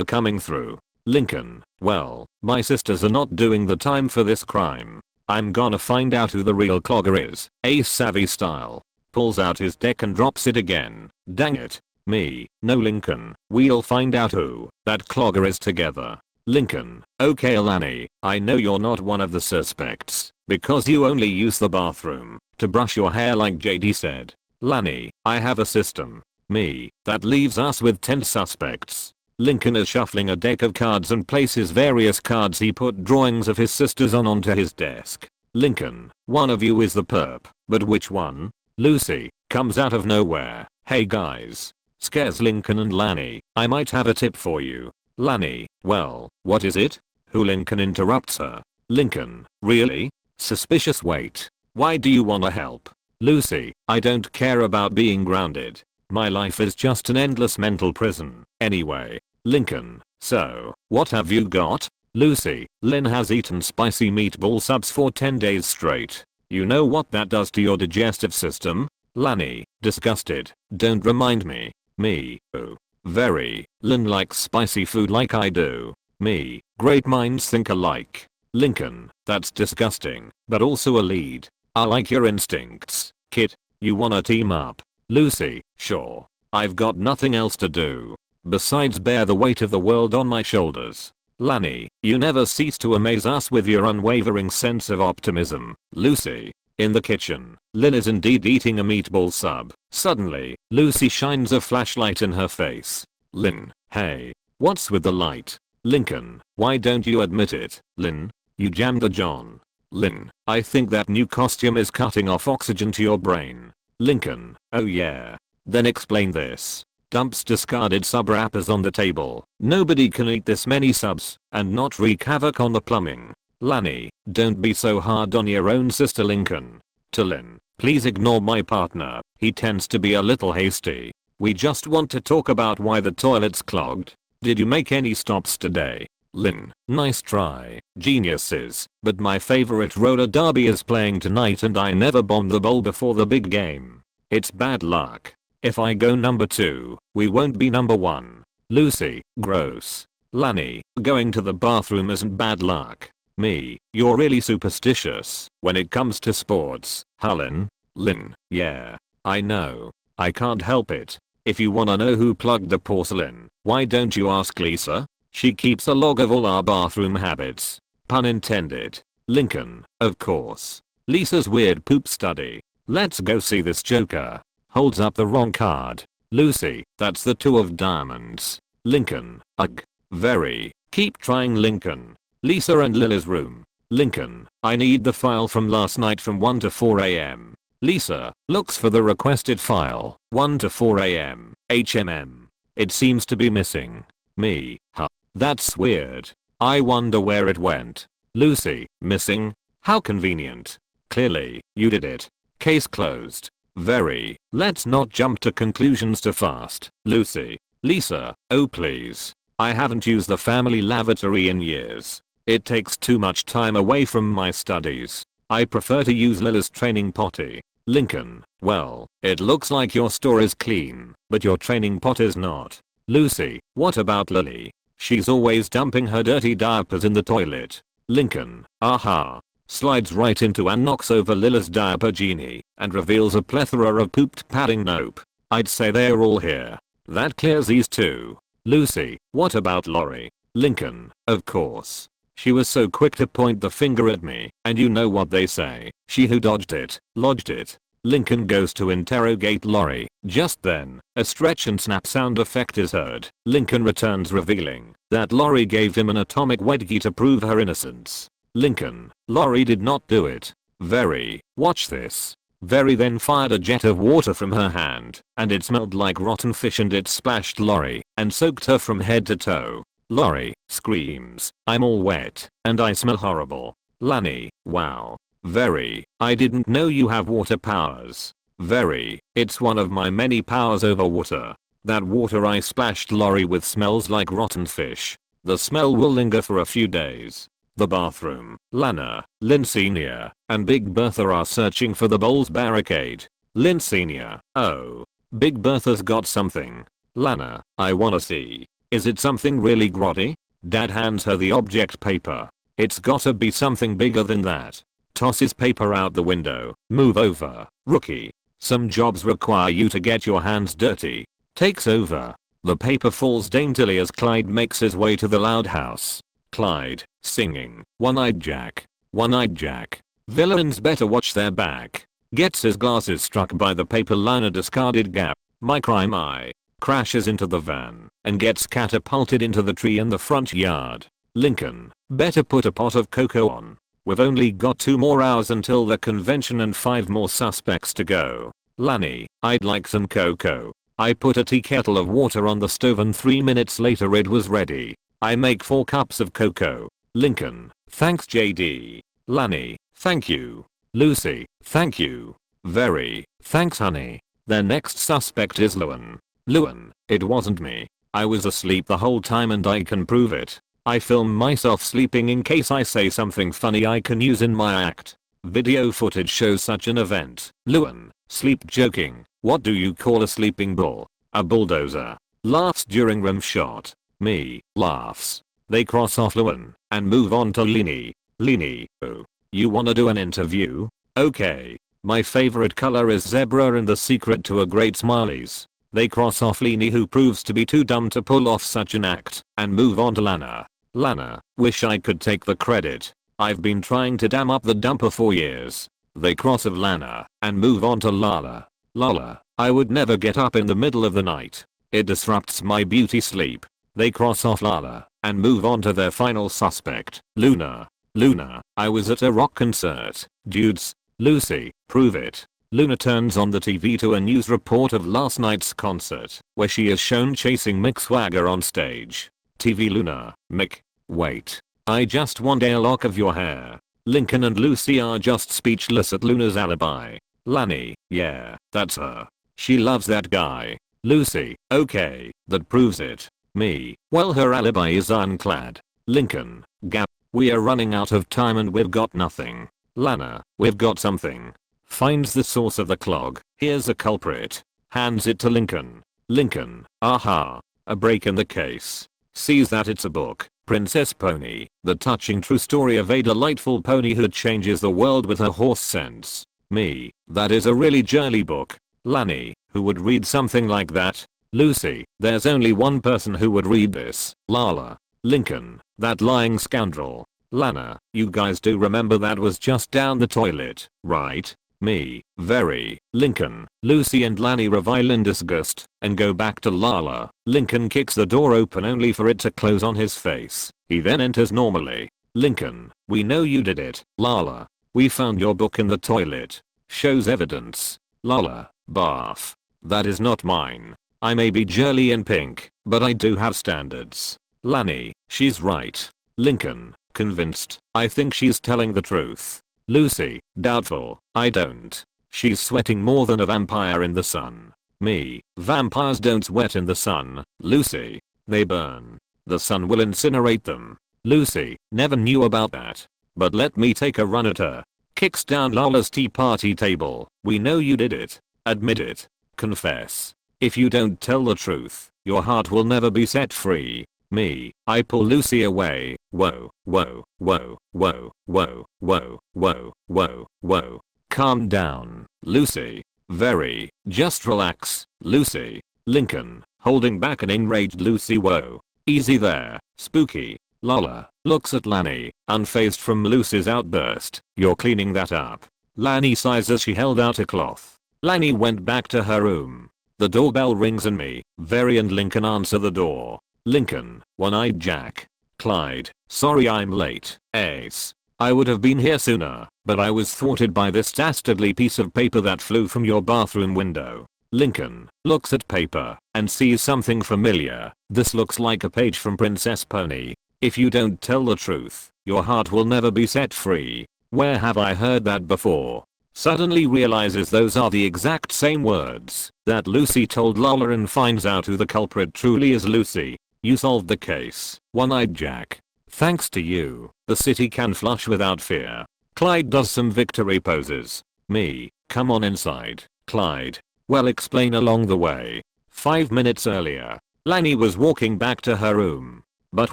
coming through. Lincoln, well, my sisters are not doing the time for this crime. I'm gonna find out who the real clogger is, Ace Savvy style. Pulls out his deck and drops it again. Dang it. Me, no Lincoln, we'll find out who that clogger is together. Lincoln, okay Lani, I know you're not one of the suspects, because you only use the bathroom to brush your hair like JD said. Lani, I have a system. Me, that leaves us with 10 suspects. Lincoln is shuffling a deck of cards and places various cards he put drawings of his sisters on onto his desk. Lincoln, one of you is the perp, but which one? Lucy, comes out of nowhere. Hey guys. Scares Lincoln and Lani, I might have a tip for you. Lani, well, what is it? Who? Lincoln interrupts her. Lincoln, really? Suspicious wait. Why do you wanna help? Lucy, I don't care about being grounded. My life is just an endless mental prison. Anyway. Lincoln, so, what have you got? Lucy, Lynn has eaten spicy meatball subs for 10 days straight. You know what that does to your digestive system? Lani, disgusted. Don't remind me. Me, oh. Very. Lynn likes spicy food like I do. Me, great minds think alike. Lincoln, that's disgusting, but also a lead. I like your instincts. Kit, you wanna team up? Lucy, sure. I've got nothing else to do besides bear the weight of the world on my shoulders. Lani, you never cease to amaze us with your unwavering sense of optimism. Lucy. In the kitchen, Lynn is indeed eating a meatball sub. Suddenly, Lucy shines a flashlight in her face. Lynn, hey. What's with the light? Lincoln, why don't you admit it? Lynn, you jammed the John. Lynn, I think that new costume is cutting off oxygen to your brain. Lincoln, oh yeah. Then explain this. Dumps discarded sub wrappers on the table. Nobody can eat this many subs and not wreak havoc on the plumbing. Lani, don't be so hard on your own sister. Lincoln. To Lynn, please ignore my partner. He tends to be a little hasty. We just want to talk about why the toilet's clogged. Did you make any stops today? Lynn, nice try. Geniuses, but my favorite roller derby is playing tonight and I never bombed the bowl before the big game. It's bad luck. If I go number 2, we won't be number 1. Lucy, gross. Lani, going to the bathroom isn't bad luck. Me, you're really superstitious when it comes to sports. Helen. Lynn, yeah. I know. I can't help it. If you wanna know who plugged the porcelain, why don't you ask Lisa? She keeps a log of all our bathroom habits. Pun intended. Lincoln, of course. Lisa's weird poop study. Let's go see this joker. Holds up the wrong card. Lucy, that's the 2 of diamonds. Lincoln, ugh. Very. Keep trying. Lincoln. Lisa and Lily's room. Lincoln, I need the file from last night from 1 to 4 am. Lisa, looks for the requested file, 1 to 4 am, HMM. It seems to be missing. Me, huh. That's weird. I wonder where it went. Lucy, missing? How convenient. Clearly, you did it. Case closed. Very. Let's not jump to conclusions too fast. Lucy. Lisa, oh please. I haven't used the family lavatory in years. It takes too much time away from my studies. I prefer to use Lily's training potty. Lincoln, well, it looks like your store is clean, but your training pot is not. Lucy, what about Lily? She's always dumping her dirty diapers in the toilet. Lincoln, aha. Slides right into and knocks over Lily's diaper genie and reveals a plethora of pooped padding. Nope. I'd say they're all here. That clears these 2. Lucy, what about Lori? Lincoln, of course. She was so quick to point the finger at me, and you know what they say, she who dodged it, lodged it. Lincoln goes to interrogate Lori. Just then, a stretch and snap sound effect is heard. Lincoln returns revealing that Lori gave him an atomic wedgie to prove her innocence. Lincoln, Lori did not do it. Very, watch this. Very then fired a jet of water from her hand, and it smelled like rotten fish and it splashed Lori and soaked her from head to toe. Lori screams, I'm all wet, and I smell horrible. Lani, wow. Very, I didn't know you have water powers. Very, it's one of my many powers over water. That water I splashed Lori with smells like rotten fish. The smell will linger for a few days. The bathroom. Lana, Lynn Sr., and Big Bertha are searching for the bowl's barricade. Lynn Sr., oh. Big Bertha's got something. Lana, I wanna see. Is it something really grotty? Dad hands her the object paper. It's gotta be something bigger than that. Tosses paper out the window. Move over, rookie. Some jobs require you to get your hands dirty. Takes over. The paper falls daintily as Clyde makes his way to the loud house. Clyde, singing, One-Eyed Jack. One-Eyed Jack. Villains better watch their back. Gets his glasses struck by the paper liner discarded gap. My crime eye. Crashes into the van and gets catapulted into the tree in the front yard. Lincoln, better put a pot of cocoa on. We've only got 2 more hours until the convention and 5 more suspects to go. Lani, I'd like some cocoa. I put a tea kettle of water on the stove and 3 minutes later it was ready. I make 4 cups of cocoa. Lincoln, thanks JD. Lani, thank you. Lucy, thank you. Very, thanks honey. Their next suspect is Luan. Luan, it wasn't me. I was asleep the whole time and I can prove it. I film myself sleeping in case I say something funny I can use in my act. Video footage shows such an event. Luan, sleep joking. What do you call a sleeping bull? A bulldozer. Laughs during rim shot. Me, laughs. They cross off Luan and move on to Lini. Lini, oh, you wanna do an interview? Okay. My favorite color is zebra and the secret to a great smileys. They cross off Leanie, who proves to be too dumb to pull off such an act, and move on to Lana. Lana, wish I could take the credit. I've been trying to dam up the dumper for years. They cross of Lana, and move on to Lala. Lala, I would never get up in the middle of the night. It disrupts my beauty sleep. They cross off Lala, and move on to their final suspect, Luna. Luna, I was at a rock concert. Dudes. Lucy, prove it. Luna turns on the TV to a news report of last night's concert, where she is shown chasing Mick Swagger on stage. TV. Luna, Mick. Wait. I just want a lock of your hair. Lincoln and Lucy are just speechless at Luna's alibi. Lani, yeah, that's her. She loves that guy. Lucy, okay, that proves it. Me, well, her alibi is ironclad. Lincoln, Gap, we are running out of time and we've got nothing. Lana, we've got something. Finds the source of the clog. Here's a culprit. Hands it to Lincoln. Lincoln, aha. A break in the case. Sees that it's a book. Princess Pony, the touching true story of a delightful pony who changes the world with her horse sense. Me, that is a really girly book. Lani, who would read something like that? Lucy, there's only one person who would read this. Lala. Lincoln, that lying scoundrel. Lana, you guys do remember that was just down the toilet, right? Me, very. Lincoln, Lucy and Lani revile in disgust and go back to Lala. Lincoln kicks the door open only for it to close on his face. He then enters normally. Lincoln, we know you did it. Lala, we found your book in the toilet. Shows evidence. Lala, barf. That is not mine. I may be girly and pink, but I do have standards. Lani, she's right. Lincoln, convinced. I think she's telling the truth. Lucy, doubtful. I don't. She's sweating more than a vampire in the sun. Me, vampires don't sweat in the sun. Lucy, they burn. The sun will incinerate them. Lucy, never knew about that. But let me take a run at her. Kicks down Lala's tea party table. We know you did it. Admit it. Confess. If you don't tell the truth, your heart will never be set free. Me, I pull Lucy away. Whoa, whoa, whoa, whoa, whoa, whoa, whoa, whoa, whoa. Calm down, Lucy. Very. Just relax, Lucy. Lincoln, holding back an enraged Lucy. Whoa. Easy there, spooky. Lala, looks at Lani, unfazed from Lucy's outburst. You're cleaning that up. Lani sighs as she held out a cloth. Lani went back to her room. The doorbell rings and me, Very and Lincoln answer the door. Lincoln, one-eyed Jack. Clyde, sorry I'm late. Ace. I would have been here sooner, but I was thwarted by this dastardly piece of paper that flew from your bathroom window. Lincoln, looks at paper, and sees something familiar. This looks like a page from Princess Pony. If you don't tell the truth, your heart will never be set free. Where have I heard that before? Suddenly realizes those are the exact same words that Lucy told Lala and finds out who the culprit truly is. Lucy, you solved the case. One-eyed Jack. Thanks to you, the city can flush without fear. Clyde does some victory poses. Me, come on inside. Clyde. Well, explain along the way. 5 minutes earlier, Lani was walking back to her room. But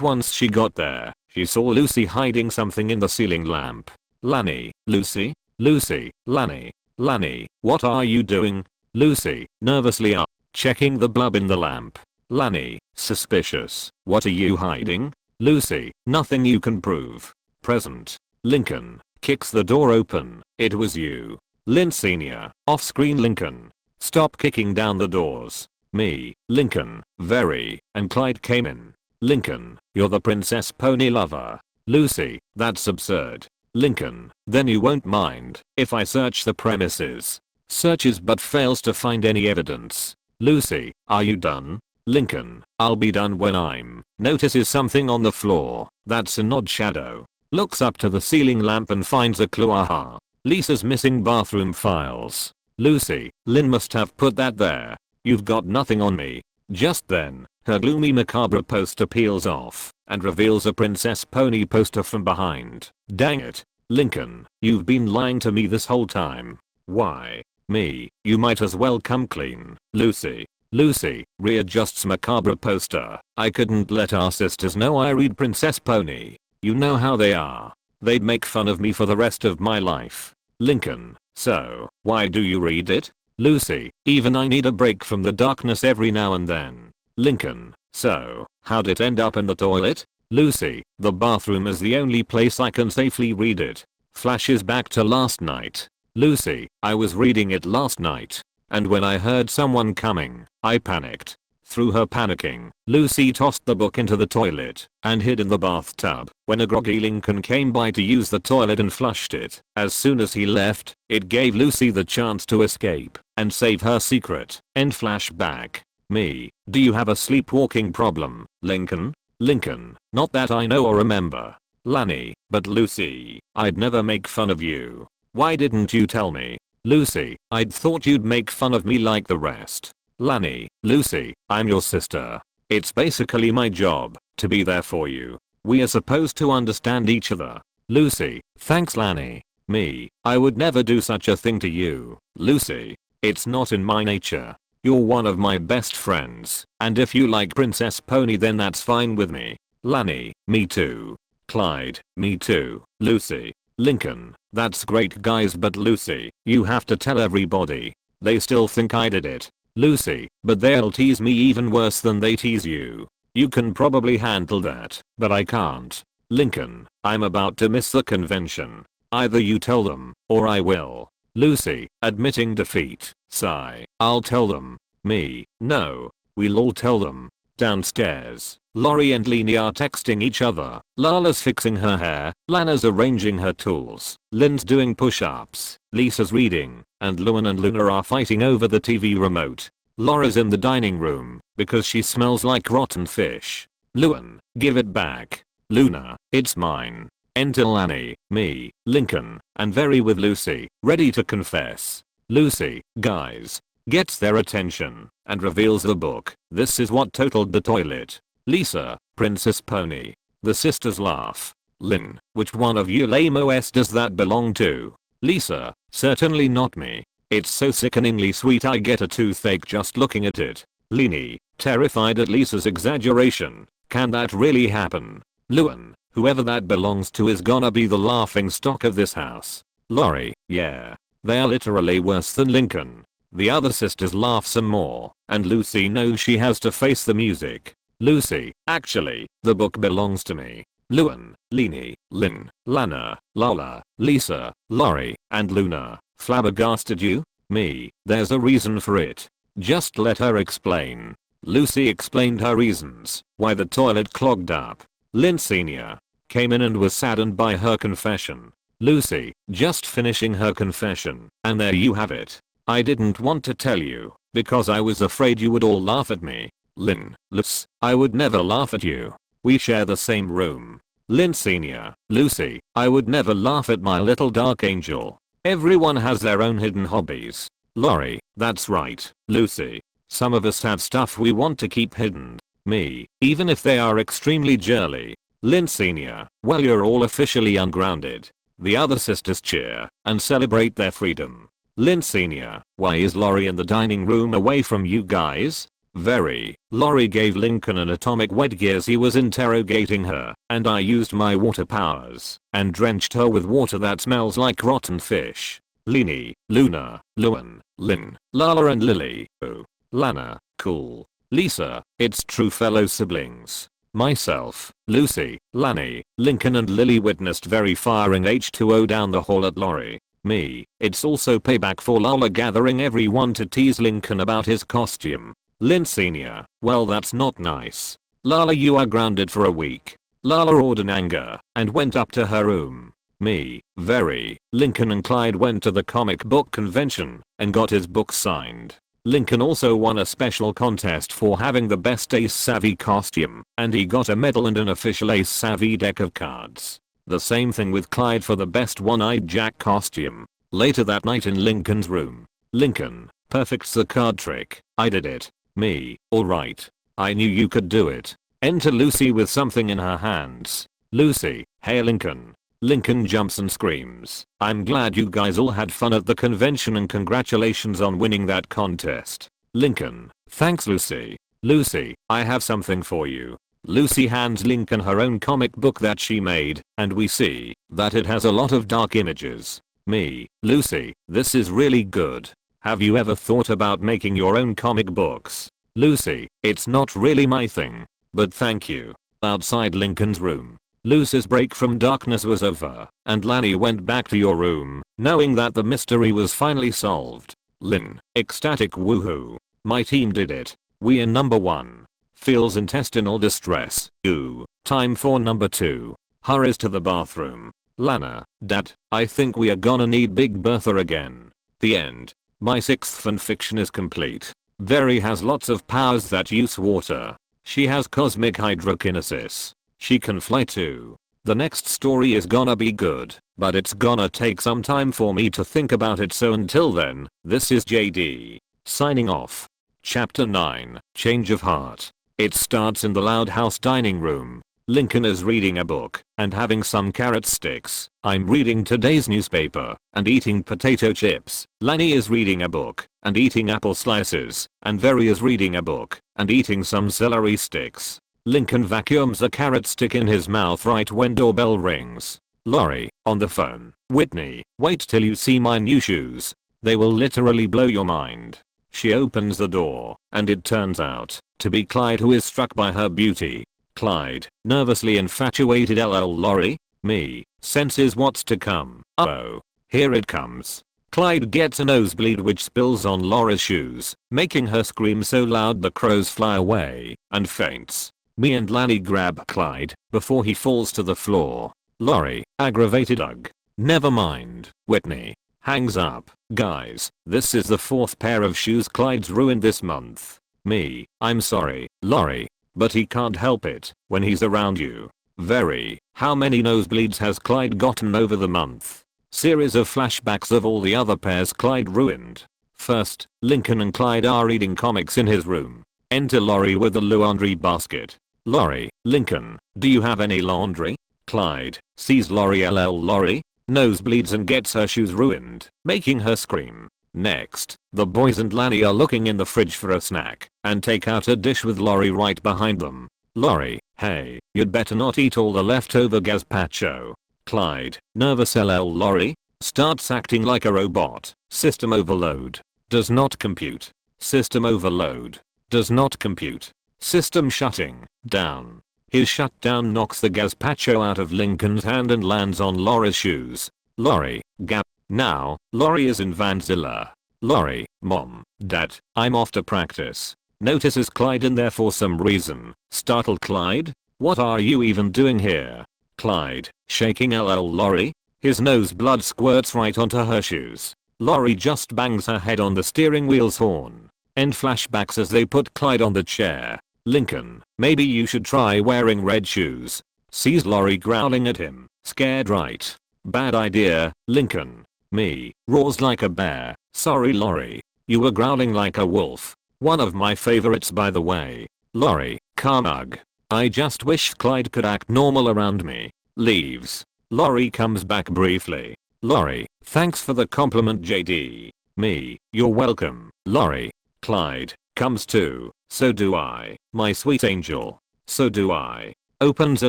once she got there, she saw Lucy hiding something in the ceiling lamp. Lani, Lucy? Lucy, Lani, Lani, what are you doing? Lucy, nervously checking the blub in the lamp. Lani, suspicious. What are you hiding? Lucy, nothing you can prove. Present. Lincoln, kicks the door open. It was you. Lynn Sr., off-screen. Lincoln, stop kicking down the doors. Me, Lincoln, very, and Clyde came in. Lincoln, you're the Princess Pony lover. Lucy, that's absurd. Lincoln, then you won't mind if I search the premises. Searches but fails to find any evidence. Lucy, are you done? Lincoln, I'll be done when I'm. Notices something on the floor. That's an odd shadow. Looks up to the ceiling lamp and finds a clue. Aha. Lisa's missing bathroom files. Lucy, Lynn must have put that there. You've got nothing on me. Just then, her gloomy macabre poster peels off and reveals a Princess Pony poster from behind. Dang it. Lincoln, you've been lying to me this whole time. Why? Me, you might as well come clean. Lucy. Lucy, readjusts macabre poster. I couldn't let our sisters know I read Princess Pony. You know how they are. They'd make fun of me for the rest of my life. Lincoln, So, why do you read it? Lucy, even I need a break from the darkness every now and then. Lincoln, so, how'd it end up in the toilet? Lucy, the bathroom is the only place I can safely read it. Flashes back to last night. Lucy, I was reading it last night. And when I heard someone coming, I panicked. Through her panicking, Lucy tossed the book into the toilet and hid in the bathtub. When a groggy Lincoln came by to use the toilet and flushed it, as soon as he left, it gave Lucy the chance to escape and save her secret. End flashback. Me, do you have a sleepwalking problem, Lincoln? Lincoln, not that I know or remember. Lanny, but Lucy, I'd never make fun of you. Why didn't you tell me? Lucy, I'd thought you'd make fun of me like the rest. Lanny, Lucy, I'm your sister. It's basically my job to be there for you. We are supposed to understand each other. Lucy, thanks Lanny. Me, I would never do such a thing to you. Lucy, it's not in my nature. You're one of my best friends, and if you like Princess Pony then that's fine with me. Lanny, me too. Clyde, me too. Lucy, Lincoln, that's great guys, but Lucy, you have to tell everybody. They still think I did it. Lucy, but they'll tease me even worse than they tease you. You can probably handle that, but I can't. Lincoln, I'm about to miss the convention. Either you tell them, or I will. Lucy, admitting defeat. Sigh, I'll tell them. Me, no. We'll all tell them. Downstairs, Lori and Leanie are texting each other. Lala's fixing her hair, Lana's arranging her tools, Lynn's doing push-ups, Lisa's reading, and Luan and Luna are fighting over the TV remote. Laura's in the dining room because she smells like rotten fish. Luan, give it back. Luna, it's mine. Enter Lanny, me, Lincoln, and Very with Lucy, ready to confess. Lucy, guys, gets their attention and reveals the book. This is what totaled the toilet. Lisa, Princess Pony. The sisters laugh. Lynn, which one of you lame-os does that belong to? Lisa, certainly not me. It's so sickeningly sweet I get a toothache just looking at it. Leanie, terrified at Lisa's exaggeration. Can that really happen? Luan, whoever that belongs to is gonna be the laughing stock of this house. Lori, yeah. They're literally worse than Lincoln. The other sisters laugh some more, and Lucy knows she has to face the music. Lucy, actually, the book belongs to me. Luan, Leanie, Lynn, Lana, Lala, Lisa, Lori, and Luna. Flabbergasted you? Me, there's a reason for it. Just let her explain. Lucy explained her reasons, why the toilet clogged up. Lynn Sr. came in and was saddened by her confession. Lucy, just finishing her confession, and there you have it. I didn't want to tell you, because I was afraid you would all laugh at me. Lynn, Luce, I would never laugh at you. We share the same room. Lynn Sr. Lucy, I would never laugh at my little dark angel. Everyone has their own hidden hobbies. Lori, that's right, Lucy. Some of us have stuff we want to keep hidden. Me, even if they are extremely girly. Lynn Sr. Well, you're all officially ungrounded. The other sisters cheer and celebrate their freedom. Lynn Sr. Why is Lori in the dining room away from you guys? Very. Lori gave Lincoln an atomic wet gears he was interrogating her, and I used my water powers and drenched her with water that smells like rotten fish. Leanie, Luna, Luan, Lynn, Lala and Lily. Oh. Lana, cool. Lisa, it's true fellow siblings. Myself, Lucy, Lanny, Lincoln and Lily witnessed Very firing H2O down the hall at Lori. Me, it's also payback for Lala gathering everyone to tease Lincoln about his costume. Lynn Sr. Well, that's not nice. Lala, you are grounded for a week. Lala roared in anger and went up to her room. Me, Very, Lincoln and Clyde went to the comic book convention and got his book signed. Lincoln also won a special contest for having the best Ace Savvy costume, and he got a medal and an official Ace Savvy deck of cards. The same thing with Clyde for the best One-Eyed Jack costume. Later that night in Lincoln's room. Lincoln, perfects the card trick. I did it. Me, alright. I knew you could do it. Enter Lucy with something in her hands. Lucy, hey Lincoln. Lincoln jumps and screams. I'm glad you guys all had fun at the convention and congratulations on winning that contest. Lincoln, thanks Lucy. Lucy, I have something for you. Lucy hands Lincoln her own comic book that she made, and we see that it has a lot of dark images. Me, Lucy, this is really good. Have you ever thought about making your own comic books? Lucy, it's not really my thing. But thank you. Outside Lincoln's room. Lucy's break from darkness was over, and Lanny went back to your room, knowing that the mystery was finally solved. Lynn, ecstatic woohoo. My team did it. We in number 1. Feels intestinal distress. Ooh. Time for number 2. Hurries to the bathroom. Lana, Dad, I think we are gonna need Big Bertha again. The end. My 6th fanfiction is complete. Very has lots of powers that use water. She has cosmic hydrokinesis. She can fly too. The next story is gonna be good, but it's gonna take some time for me to think about it, so until then, this is JD. Signing off. Chapter 9, Change of Heart. It starts in the Loud House dining room. Lincoln is reading a book and having some carrot sticks. I'm reading today's newspaper and eating potato chips. Lanny is reading a book and eating apple slices, and Very is reading a book and eating some celery sticks. Lincoln vacuums a carrot stick in his mouth right when doorbell rings. Lori, on the phone. Whitney, wait till you see my new shoes. They will literally blow your mind. She opens the door, and it turns out to be Clyde, who is struck by her beauty. Clyde, nervously infatuated. LL Lori. Me, senses what's to come. Oh, here it comes. Clyde gets a nosebleed which spills on Lori's shoes, making her scream so loud the crows fly away and faints. Me and Lanny grab Clyde before he falls to the floor. Lori, aggravated. Ugh. Never mind. Whitney hangs up. Guys, this is the 4th pair of shoes Clyde's ruined this month. Me, I'm sorry, Lori, but he can't help it when he's around you. Very, how many nosebleeds has Clyde gotten over the month? Series of flashbacks of all the other pairs Clyde ruined. First, Lincoln and Clyde are reading comics in his room. Enter Lori with a laundry basket. Lori, Lincoln, do you have any laundry? Clyde sees Lori. LL Lori nosebleeds and gets her shoes ruined, making her scream. Next, the boys and Lanny are looking in the fridge for a snack and take out a dish with Lori right behind them. Lori, hey, you'd better not eat all the leftover gazpacho. Clyde, nervous. LL Lori starts acting like a robot. System overload. Does not compute. System overload. Does not compute. System shutting down. His shutdown knocks the gazpacho out of Lincoln's hand and lands on Lori's shoes. Lori, gap. Now, Lori is in Vanzilla. Lori, Mom, Dad, I'm off to practice. Notices Clyde in there for some reason. Startled Clyde, what are you even doing here? Clyde, shaking. LL Lori, his nose blood squirts right onto her shoes. Lori just bangs her head on the steering wheel's horn. End flashbacks as they put Clyde on the chair. Lincoln, maybe you should try wearing red shoes. Sees Lori growling at him, scared. Right. Bad idea, Lincoln. Me, roars like a bear. Sorry Lori, you were growling like a wolf. One of my favorites by the way. Lori, calm. Ugh. I just wish Clyde could act normal around me. Leaves. Lori comes back briefly. Lori, thanks for the compliment JD. Me, you're welcome. Lori, Clyde, comes too. So do I, my sweet angel. So do I. Opens a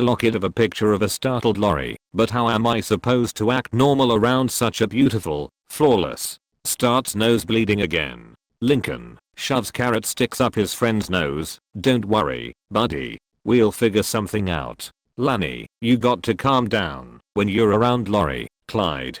locket of a picture of a startled Lori, but how am I supposed to act normal around such a beautiful, flawless? Starts nosebleeding again. Lincoln shoves carrot sticks up his friend's nose. Don't worry, buddy. We'll figure something out. Lanny, you got to calm down when you're around Lori. Clyde,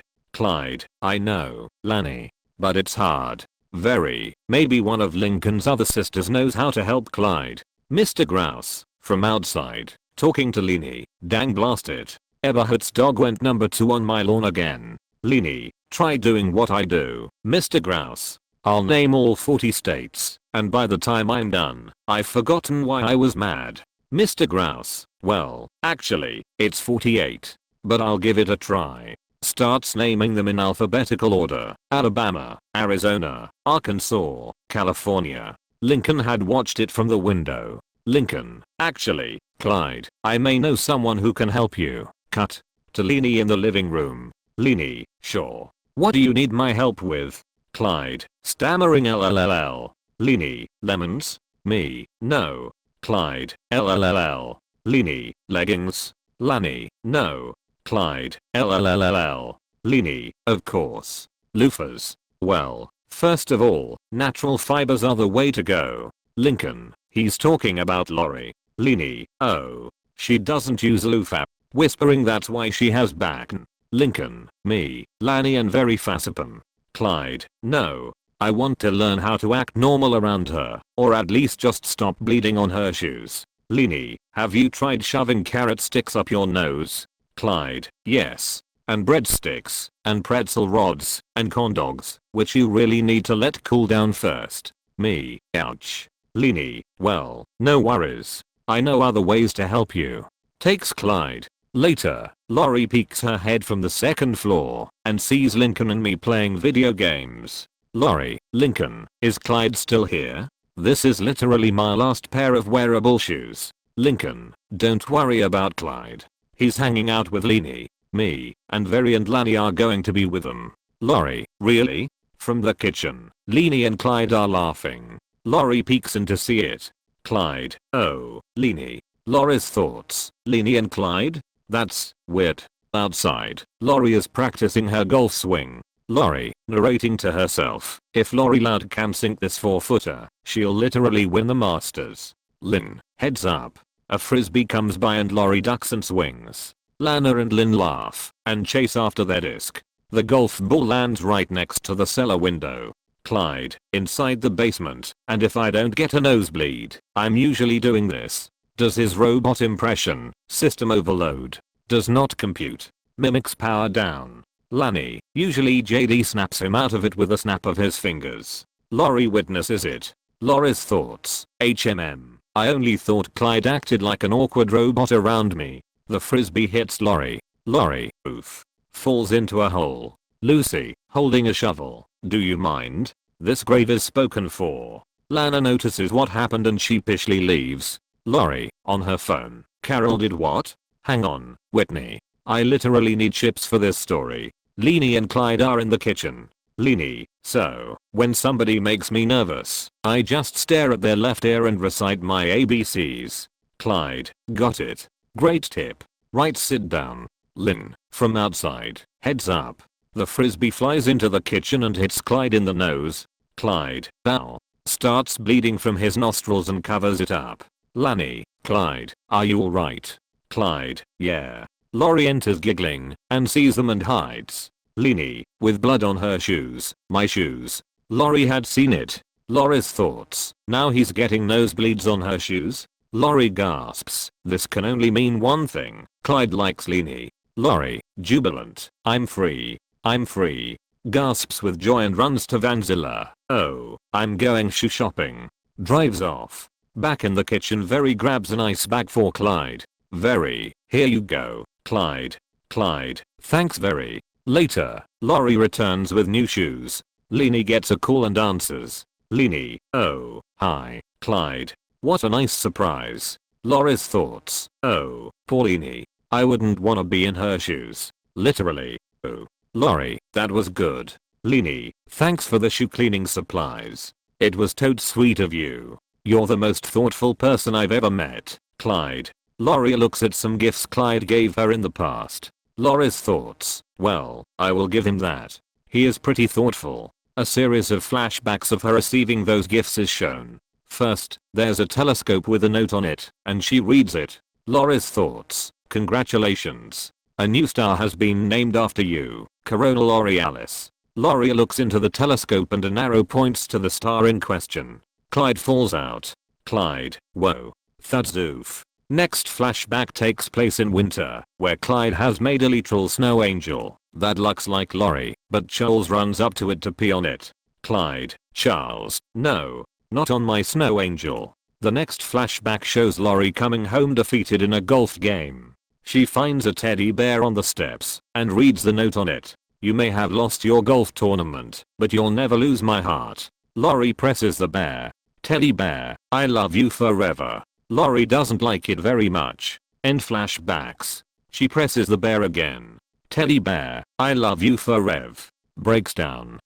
I know, Lanny, but it's hard. Very. Maybe one of Lincoln's other sisters knows how to help Clyde. Mr. Grouse, from outside, talking to Leanie. Dang blast it. Eberhardt's dog went number 2 on my lawn again. Leanie, try doing what I do. Mr. Grouse, I'll name all 40 states, and by the time I'm done, I've forgotten why I was mad. Mr. Grouse, well, actually, it's 48. But I'll give it a try. Starts naming them in alphabetical order. Alabama, Arizona, Arkansas, California. Lincoln had watched it from the window. Lincoln, actually, Clyde, I may know someone who can help you. Cut to Leanie in the living room. Leanie, sure. What do you need my help with? Clyde, stammering. LLLL. Leanie, lemons? Me, no. Clyde, LLLL. Leanie, leggings? Lanny, no. Clyde, LLLL. Leanie, of course. Loofers. Well, first of all, natural fibers are the way to go. Lincoln, he's talking about Lori. Leanie, oh. She doesn't use loofah. Whispering that's why she has back. Lincoln, me, Lanny and very facipen. Clyde, no. I want to learn how to act normal around her, or at least just stop bleeding on her shoes. Leanie, have you tried shoving carrot sticks up your nose? Clyde, yes. And breadsticks, and pretzel rods, and corn dogs, which you really need to let cool down first. Me, ouch. Leanie, well, no worries. I know other ways to help you. Takes Clyde. Later, Lori peeks her head from the second floor and sees Lincoln and me playing video games. Lori, Lincoln, is Clyde still here? This is literally my last pair of wearable shoes. Lincoln, don't worry about Clyde. He's hanging out with Leanie, me, and Very and Lanny are going to be with them. Lori, really? From the kitchen, Leanie and Clyde are laughing. Lori peeks in to see it. Clyde, oh, Leanie. Lori's thoughts, Leanie and Clyde? That's weird. Outside, Lori is practicing her golf swing. Lori, narrating to herself, if Lori Loud can sink this 4-footer, she'll literally win the Masters. Lynn, heads up. A frisbee comes by and Lori ducks and swings. Lana and Lynn laugh and chase after their disc. The golf ball lands right next to the cellar window. Clyde, inside the basement, and if I don't get a nosebleed, I'm usually doing this. Does his robot impression, system overload, does not compute, mimics power down. Lanny, usually JD snaps him out of it with a snap of his fingers. Lori witnesses it. Lori's thoughts, I only thought Clyde acted like an awkward robot around me. The frisbee hits Lori. Lori, oof. Falls into a hole. Lucy, holding a shovel, do you mind? This grave is spoken for. Lana notices what happened and sheepishly leaves. Lori, on her phone, Carol did what? Hang on, Whitney. I literally need chips for this story. Leanie and Clyde are in the kitchen. Leanie, so, when somebody makes me nervous, I just stare at their left ear and recite my ABCs. Clyde, got it. Great tip. Right, sit down. Lynn, from outside, heads up. The frisbee flies into the kitchen and hits Clyde in the nose. Clyde, ow. Starts bleeding from his nostrils and covers it up. Lanny, Clyde, are you alright? Clyde, yeah. Lori enters giggling and sees them and hides. Leanie, with blood on her shoes, my shoes. Lori had seen it. Lori's thoughts, now he's getting nosebleeds on her shoes? Lori gasps, this can only mean one thing, Clyde likes Leanie. Lori, jubilant, I'm free. I'm free. Gasps with joy and runs to Vanzilla. Oh, I'm going shoe shopping. Drives off. Back in the kitchen, Very grabs an ice bag for Clyde. Very, here you go, Clyde. Clyde, thanks Very. Later, Lori returns with new shoes. Leanie gets a call and answers. Leanie, oh, hi, Clyde. What a nice surprise. Lori's thoughts, oh, poor Leanie. I wouldn't wanna be in her shoes. Literally. Oh. Lori, that was good. Leanie, thanks for the shoe cleaning supplies. It was totes sweet of you. You're the most thoughtful person I've ever met. Clyde. Lori looks at some gifts Clyde gave her in the past. Lori's thoughts, well, I will give him that. He is pretty thoughtful. A series of flashbacks of her receiving those gifts is shown. First, there's a telescope with a note on it, and she reads it. Lori's thoughts, congratulations. A new star has been named after you, Coronal Aurealis. Lori looks into the telescope and an arrow points to the star in question. Clyde falls out. Clyde, whoa. Thuds oof. Next flashback takes place in winter, where Clyde has made a literal snow angel that looks like Lori, but Charles runs up to it to pee on it. Clyde, Charles, no, not on my snow angel. The next flashback shows Lori coming home defeated in a golf game. She finds a teddy bear on the steps and reads the note on it. You may have lost your golf tournament, but you'll never lose my heart. Lori presses the bear. Teddy bear, I love you forever. Lori doesn't like it very much. End flashbacks. She presses the bear again. Teddy bear, I love you forever. Breaks down.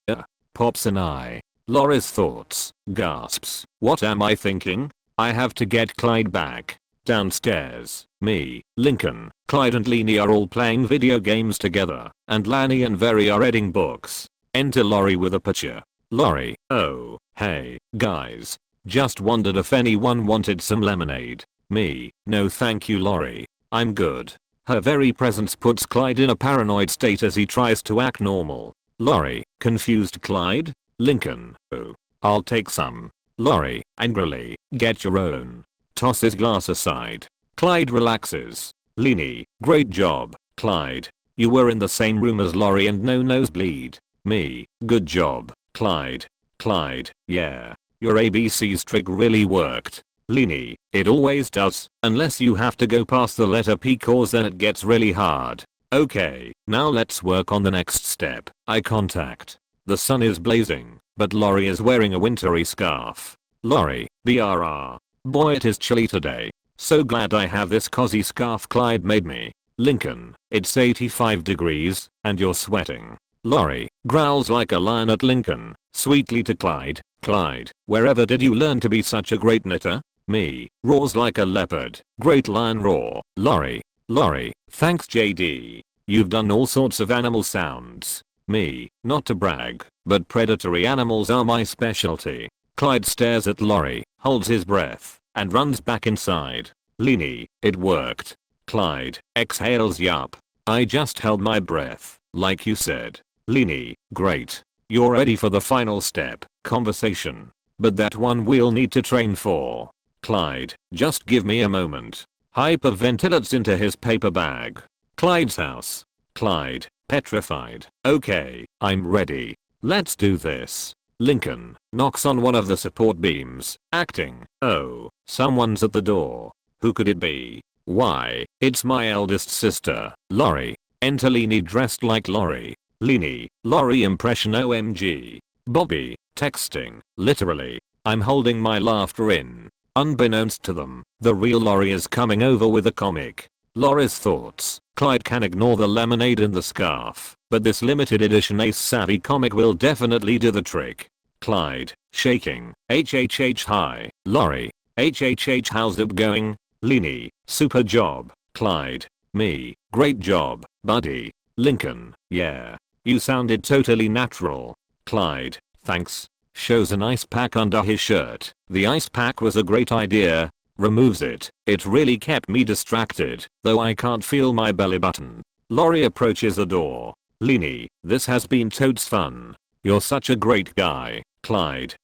Pops an eye. Lori's thoughts, gasps. What am I thinking? I have to get Clyde back. Downstairs, me, Lincoln, Clyde and Leanie are all playing video games together, and Lanny and Very are reading books. Enter Lori with a pitcher. Lori, oh, hey, guys. Just wondered if anyone wanted some lemonade. Me, no thank you Lori. I'm good. Her very presence puts Clyde in a paranoid state as he tries to act normal. Lori, confused Clyde? Lincoln, oh, I'll take some. Lori, angrily, get your own. Tosses glass aside. Clyde relaxes. Leanie, great job, Clyde. You were in the same room as Lori and no nosebleed. Me, good job, Clyde. Clyde, yeah. Your ABC's trick really worked. Leanie, it always does, unless you have to go past the letter P cause then it gets really hard. Okay, now let's work on the next step. Eye contact. The sun is blazing, but Lori is wearing a wintry scarf. Lori, BRR. Boy it is chilly today. So glad I have this cozy scarf Clyde made me. Lincoln, it's 85 degrees, and you're sweating. Lori, growls like a lion at Lincoln, sweetly to Clyde. Clyde, wherever did you learn to be such a great knitter? Me, roars like a leopard, great lion roar. Lori, thanks JD. You've done all sorts of animal sounds. Me, not to brag, but predatory animals are my specialty. Clyde stares at Lori, holds his breath, and runs back inside. Leanie, it worked. Clyde, exhales yup. I just held my breath, like you said. Leanie, great. You're ready for the final step, conversation. But that one we'll need to train for. Clyde, just give me a moment. Hyperventilates into his paper bag. Clyde's house. Clyde, petrified. Okay, I'm ready. Let's do this. Lincoln knocks on one of the support beams, acting. Oh, someone's at the door. Who could it be? Why, it's my eldest sister, Lori. Enter Leanie dressed like Lori. Leanie, Lori impression OMG. Bobby, texting, literally. I'm holding my laughter in. Unbeknownst to them, the real Lori is coming over with a comic. Lori's thoughts. Clyde can ignore the lemonade and the scarf, but this limited edition Ace Savvy comic will definitely do the trick. Clyde, shaking. HHH hi, Lori. HHH how's it going? Leanie, super job. Clyde, me, great job, buddy. Lincoln, yeah. You sounded totally natural. Clyde, thanks. Shows an ice pack under his shirt. The ice pack was a great idea. Removes it. It really kept me distracted, though I can't feel my belly button. Lori approaches the door. Leanie, this has been totes fun. You're such a great guy. Clyde,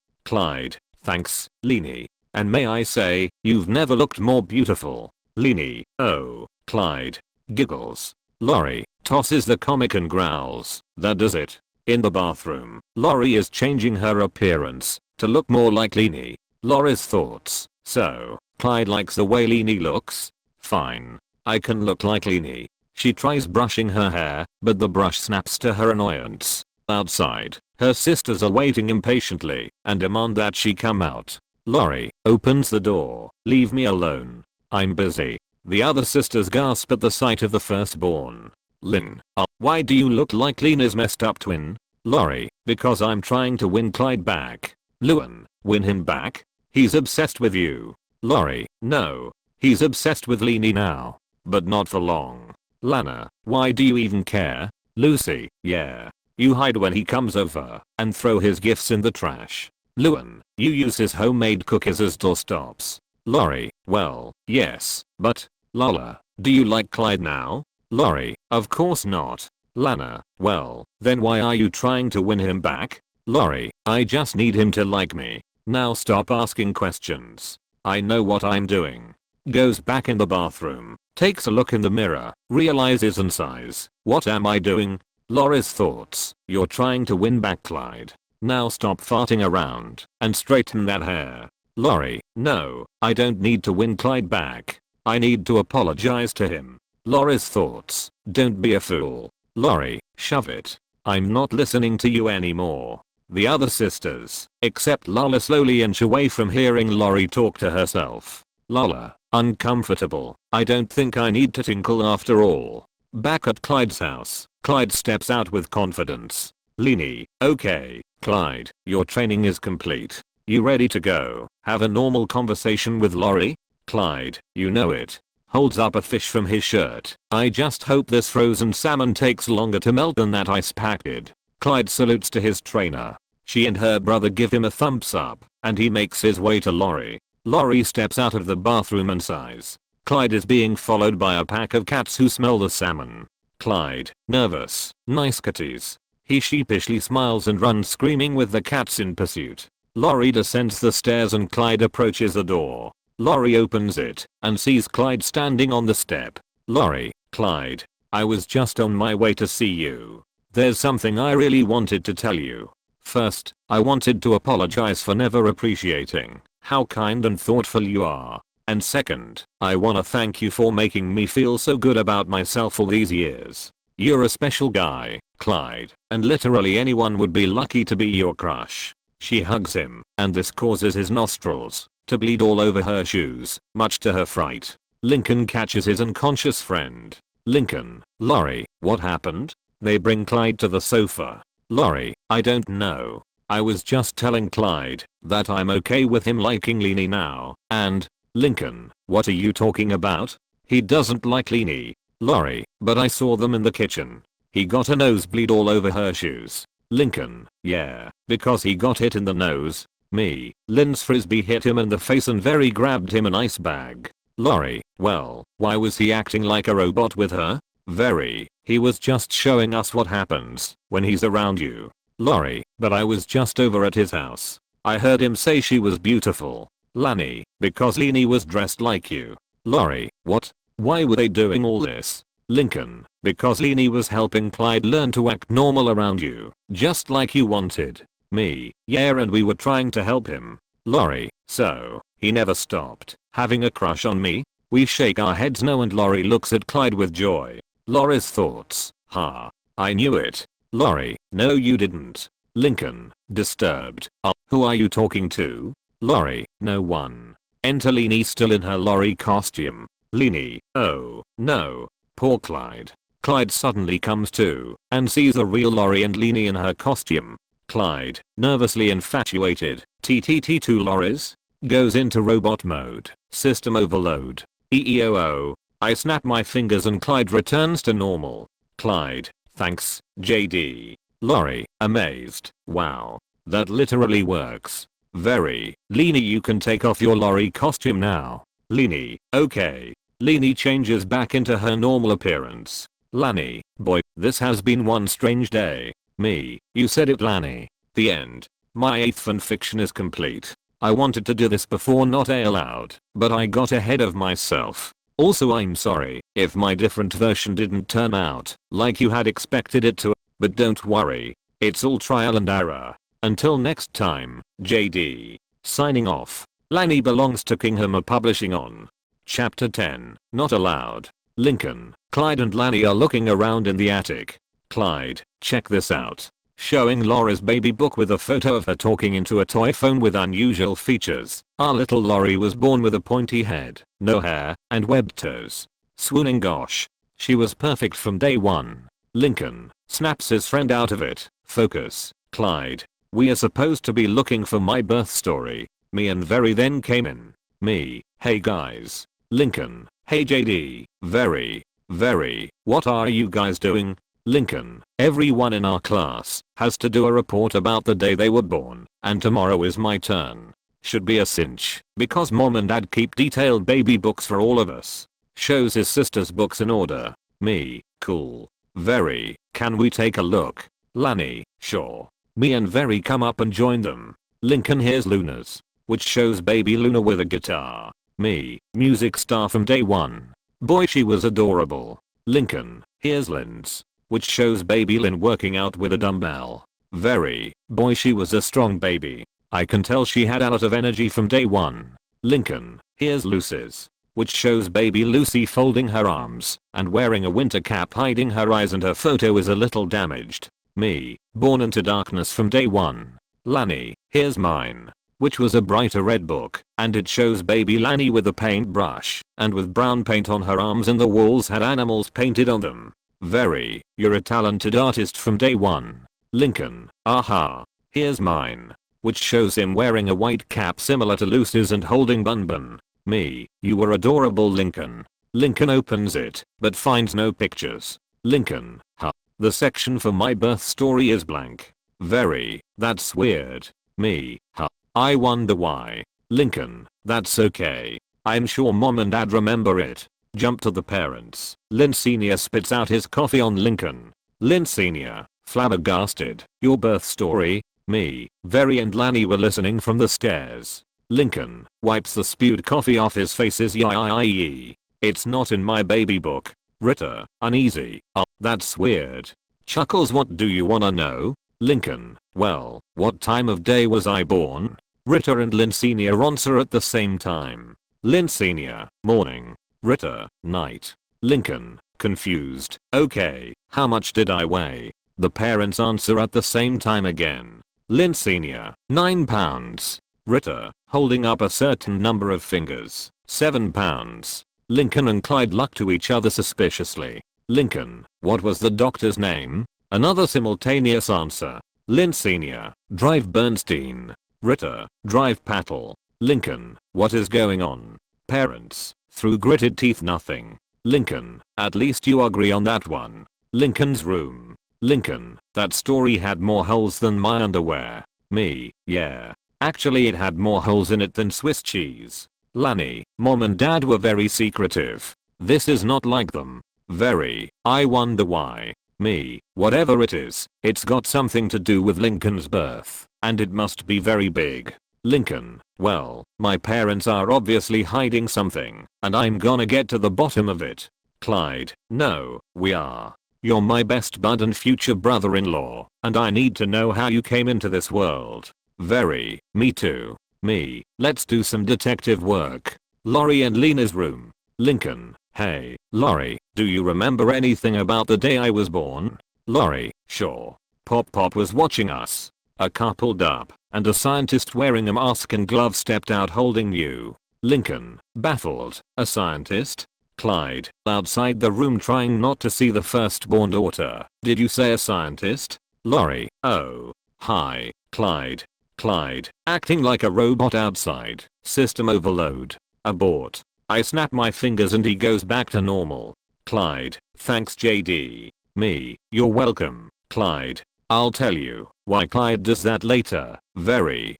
thanks, Leanie. And may I say, you've never looked more beautiful. Leanie, oh, Clyde. Giggles. Lori tosses the comic and growls. That does it. In the bathroom, Lori is changing her appearance to look more like Leanie. Lori's thoughts. So, Clyde likes the way Leanie looks? Fine. I can look like Leanie. She tries brushing her hair, but the brush snaps to her annoyance. Outside, her sisters are waiting impatiently and demand that she come out. Lori opens the door. Leave me alone. I'm busy. The other sisters gasp at the sight of the firstborn. Lynn, why do you look like Lena's messed up twin? Lori, because I'm trying to win Clyde back. Luan, win him back? He's obsessed with you. Lori, no. He's obsessed with Leanie now. But not for long. Lana, why do you even care? Lucy, yeah. You hide when he comes over and throw his gifts in the trash. Luan, you use his homemade cookies as doorstops. Lori, well, yes, but, Lola, do you like Clyde now? Lori, of course not. Lana, well, then why are you trying to win him back? Lori, I just need him to like me. Now stop asking questions. I know what I'm doing. Goes back in the bathroom, takes a look in the mirror, realizes and sighs. What am I doing? Lori's thoughts. You're trying to win back Clyde. Now stop farting around and straighten that hair. Lori, no, I don't need to win Clyde back. I need to apologize to him. Lori's thoughts. Don't be a fool. Lori, shove it. I'm not listening to you anymore. The other sisters, except Lola, slowly inch away from hearing Lori talk to herself. Lola, uncomfortable. I don't think I need to tinkle after all. Back at Clyde's house, Clyde steps out with confidence. Leanie, okay, Clyde, your training is complete. You ready to go have a normal conversation with Lori? Clyde, you know it. Holds up a fish from his shirt. I just hope this frozen salmon takes longer to melt than that ice packet. Clyde salutes to his trainer. She and her brother give him a thumbs up, and he makes his way to Lori. Lori steps out of the bathroom and sighs. Clyde is being followed by a pack of cats who smell the salmon. Clyde, nervous, nice kitties. He sheepishly smiles and runs screaming with the cats in pursuit. Lori descends the stairs and Clyde approaches the door. Lori opens it and sees Clyde standing on the step. Lori, Clyde, I was just on my way to see you. There's something I really wanted to tell you. First, I wanted to apologize for never appreciating how kind and thoughtful you are. And second, I wanna thank you for making me feel so good about myself all these years. You're a special guy, Clyde, and literally anyone would be lucky to be your crush. She hugs him, and this causes his nostrils to bleed all over her shoes, much to her fright. Lincoln catches his unconscious friend. Lincoln, Lori, what happened? They bring Clyde to the sofa. Lori, I don't know. I was just telling Clyde that I'm okay with him liking Leanie now, and Lincoln, what are you talking about? He doesn't like Leanie. Lori, but I saw them in the kitchen. He got a nosebleed all over her shoes. Lincoln, yeah, because he got hit in the nose. Me, Lynn's frisbee hit him in the face and Very grabbed him an ice bag. Lori, well, why was he acting like a robot with her? Very, he was just showing us what happens when he's around you. Lori, but I was just over at his house. I heard him say she was beautiful. Lani, because Leanie was dressed like you. Lori, what? Why were they doing all this? Lincoln, because Leanie was helping Clyde learn to act normal around you, just like you wanted. Me, yeah, and we were trying to help him. Lori, so, he never stopped having a crush on me? We shake our heads no and Lori looks at Clyde with joy. Lori's thoughts, I knew it. Lori, no you didn't. Lincoln, disturbed, who are you talking to? Lori, no one. Enter Leanie still in her Lori costume. Leanie, oh, no. Poor Clyde. Clyde suddenly comes to and sees a real Lori and Leanie in her costume. Clyde, nervously infatuated, TTT two Loris, goes into robot mode, system overload. EEOO. I snap my fingers and Clyde returns to normal. Clyde, thanks, JD. Lori, amazed, wow. That literally works. Very, Leanie you can take off your Lori costume now. Leanie, okay. Leanie changes back into her normal appearance. Lani, boy, this has been one strange day. Me, you said it Lani. The end. My 8th fanfiction is complete. I wanted to do this before not aloud, but I got ahead of myself. Also I'm sorry if my different version didn't turn out like you had expected it to, but don't worry. It's all trial and error. Until next time, JD. Signing off. Lani belongs to Kingham Publishing on. Chapter 10, Not Allowed. Lincoln, Clyde and Lani are looking around in the attic. Clyde, check this out. Showing Laura's baby book with a photo of her talking into a toy phone with unusual features. Our little Lori was born with a pointy head, no hair, and webbed toes. Swooning gosh. She was perfect from day one. Lincoln, snaps his friend out of it. Focus. Clyde, we are supposed to be looking for my birth story. Me and Very then came in. Me, hey guys. Lincoln, hey JD. Very, what are you guys doing? Lincoln, everyone in our class has to do a report about the day they were born, and tomorrow is my turn. Should be a cinch, because mom and dad keep detailed baby books for all of us. Shows his sister's books in order. Me, cool. Very, can we take a look? Lani, sure. Me and Very come up and join them. Lincoln hears Luna's, which shows baby Luna with a guitar. Me, music star from day one. Boy she was adorable. Lincoln, here's Lynn's, which shows baby Lynn working out with a dumbbell. Very, boy she was a strong baby. I can tell she had a lot of energy from day one. Lincoln, here's Lucy's, which shows baby Lucy folding her arms and wearing a winter cap hiding her eyes and her photo is a little damaged. Me, born into darkness from day one. Lani, here's mine, which was a brighter red book, and it shows baby Lani with a paintbrush, and with brown paint on her arms and the walls had animals painted on them. Very, you're a talented artist from day one. Lincoln, aha. Here's mine, which shows him wearing a white cap similar to Lucy's and holding Bun Bun. Me, you were adorable Lincoln. Lincoln opens it, but finds no pictures. Lincoln, huh. The section for my birth story is blank. Very, that's weird. Me, huh. I wonder why. Lincoln, that's okay. I'm sure mom and dad remember it. Jump to the parents. Lynn Sr. spits out his coffee on Lincoln. Lynn Sr., flabbergasted. Your birth story? Me, Very and Lanny were listening from the stairs. Lincoln wipes the spewed coffee off his face. It's not in my baby book. Ritter, uneasy. Oh, that's weird. Chuckles, what do you wanna know? Lincoln, well, what time of day was I born? Ritter and Lynn Sr. answer at the same time. Lynn Sr., morning. Ritter, night. Lincoln, confused, okay, how much did I weigh? The parents answer at the same time again. Lynn Sr., 9 pounds. Ritter, holding up a certain number of fingers, 7 pounds. Lincoln and Clyde look to each other suspiciously. Lincoln, what was the doctor's name? Another simultaneous answer. Lynn Sr., Drive Bernstein. Ritter, Drive Patel. Lincoln, what is going on? Parents, through gritted teeth, nothing. Lincoln, at least you agree on that one. Lincoln's room. Lincoln, that story had more holes than my underwear. Me, yeah. Actually it had more holes in it than Swiss cheese. Lanny, mom and dad were very secretive. This is not like them. Very, I wonder why. Me, whatever it is, it's got something to do with Lincoln's birth, and it must be very big. Lincoln, well, my parents are obviously hiding something, and I'm gonna get to the bottom of it. Clyde, no, we are. You're my best bud and future brother-in-law, and I need to know how you came into this world. Very, me too. Me, let's do some detective work. Lori and Lena's room. Lincoln, hey, Lori, do you remember anything about the day I was born? Lori, sure. Pop was watching us. A car pulled up, and a scientist wearing a mask and gloves stepped out holding you. Lincoln, baffled, a scientist? Clyde, outside the room trying not to see the firstborn daughter. Did you say a scientist? Lori, oh. Hi, Clyde. Clyde, acting like a robot outside. System overload. Abort. I snap my fingers and he goes back to normal. Clyde, thanks JD. Me, you're welcome. Clyde, I'll tell you why Clyde does that later. Very.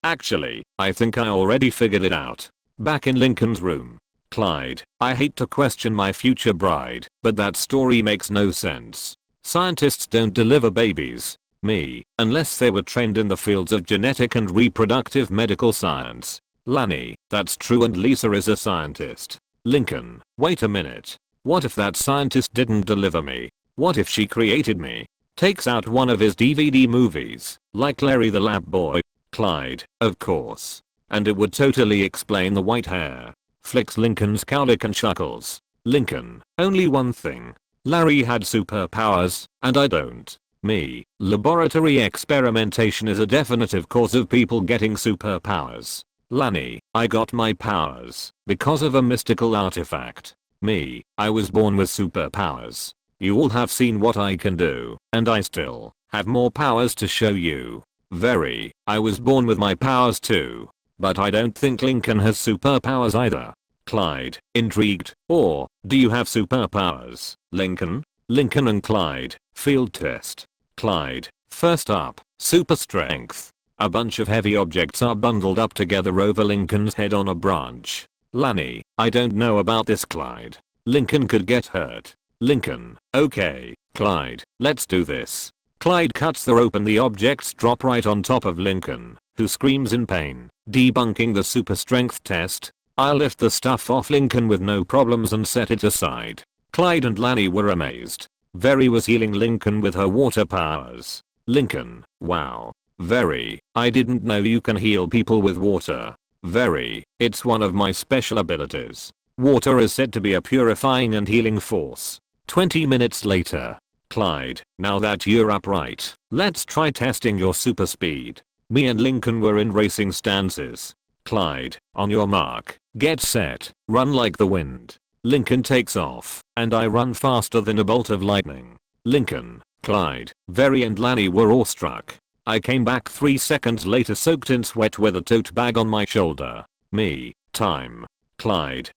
Actually, I think I already figured it out. Back in Lincoln's room. Clyde, I hate to question my future bride, but that story makes no sense. Scientists don't deliver babies. Me, unless they were trained in the fields of genetic and reproductive medical science. Lanny, that's true, and Lisa is a scientist. Lincoln, wait a minute. What if that scientist didn't deliver me? What if she created me? Takes out one of his DVD movies, like Larry the Lab Boy. Clyde, of course. And it would totally explain the white hair. Flicks Lincoln's cowlick and chuckles. Lincoln, only one thing. Larry had superpowers, and I don't. Me, laboratory experimentation is a definitive cause of people getting superpowers. Lanny, I got my powers because of a mystical artifact. Me, I was born with superpowers. You all have seen what I can do, and I still have more powers to show you. Very, I was born with my powers too. But I don't think Lincoln has superpowers either. Clyde, intrigued, or, do you have superpowers, Lincoln? Lincoln and Clyde, field test. Clyde, first up, super strength. A bunch of heavy objects are bundled up together over Lincoln's head on a branch. Lanny, I don't know about this, Clyde. Lincoln could get hurt. Lincoln, okay, Clyde, let's do this. Clyde cuts the rope and the objects drop right on top of Lincoln, who screams in pain, debunking the super strength test. I'll lift the stuff off Lincoln with no problems and set it aside. Clyde and Lanny were amazed. Very was healing Lincoln with her water powers. Lincoln, wow. Very, I didn't know you can heal people with water. Very, it's one of my special abilities. Water is said to be a purifying and healing force. 20 minutes later. Clyde, now that you're upright, let's try testing your super speed. Me and Lincoln were in racing stances. Clyde, on your mark, get set, run like the wind. Lincoln takes off, and I run faster than a bolt of lightning. Lincoln, Clyde, Very and Lanny were awestruck. I came back 3 seconds later soaked in sweat with a tote bag on my shoulder. Me, Time. Clyde.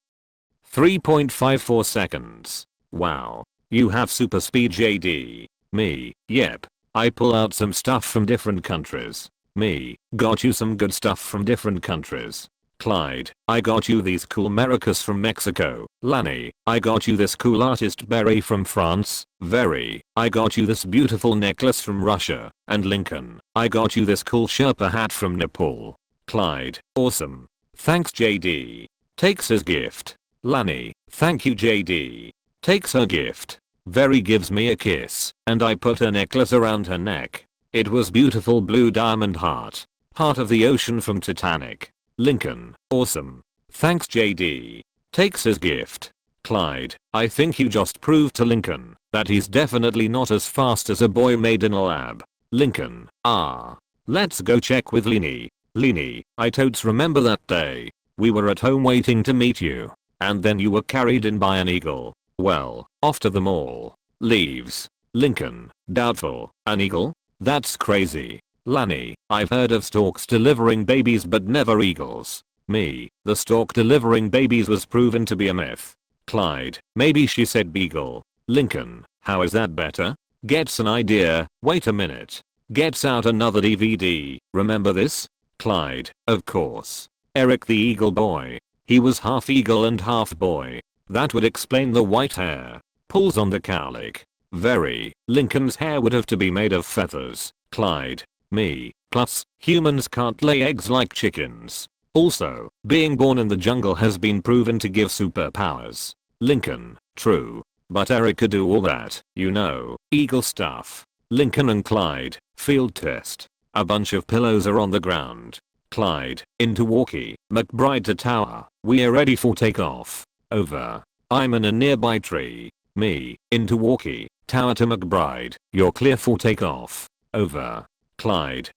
3.54 seconds. Wow. You have super speed JD. Me. Yep. I pull out some stuff from different countries. Me. Got you some good stuff from different countries. Clyde. I got you these cool maracas from Mexico. Lanny. I got you this cool artist beret from France. Very. I got you this beautiful necklace from Russia. And Lincoln. I got you this cool Sherpa hat from Nepal. Clyde. Awesome. Thanks JD. Takes his gift. Lanny. Thank you JD. Takes her gift. Very gives me a kiss, and I put a necklace around her neck. It was beautiful blue diamond heart. Heart of the ocean from Titanic. Lincoln. Awesome. Thanks JD. Takes his gift. Clyde. I think you just proved to Lincoln that he's definitely not as fast as a boy made in a lab. Lincoln. Ah. Let's go check with Leanie. Leanie, I totes remember that day. We were at home waiting to meet you. And then you were carried in by an eagle. Well, off to the mall. Leaves. Lincoln. Doubtful. An eagle? That's crazy. Lanny. I've heard of storks delivering babies but never eagles. Me. The stork delivering babies was proven to be a myth. Clyde. Maybe she said beagle. Lincoln. How is that better? Gets an idea. Wait a minute. Gets out another DVD. Remember this? Clyde. Of course. Eric the Eagle Boy. He was half eagle and half boy. That would explain the white hair. Pulls on the cowlick. Very. Lincoln's hair would have to be made of feathers. Clyde. Me. Plus, humans can't lay eggs like chickens. Also, being born in the jungle has been proven to give superpowers. Lincoln. True. But Eric could do all that, you know, eagle stuff. Lincoln and Clyde. Field test. A bunch of pillows are on the ground. Clyde. Into walkie. McBride to tower. We are ready for takeoff. Over. I'm in a nearby tree. Me. Into walkie. Tower to McBride. You're clear for takeoff. Over. Clyde.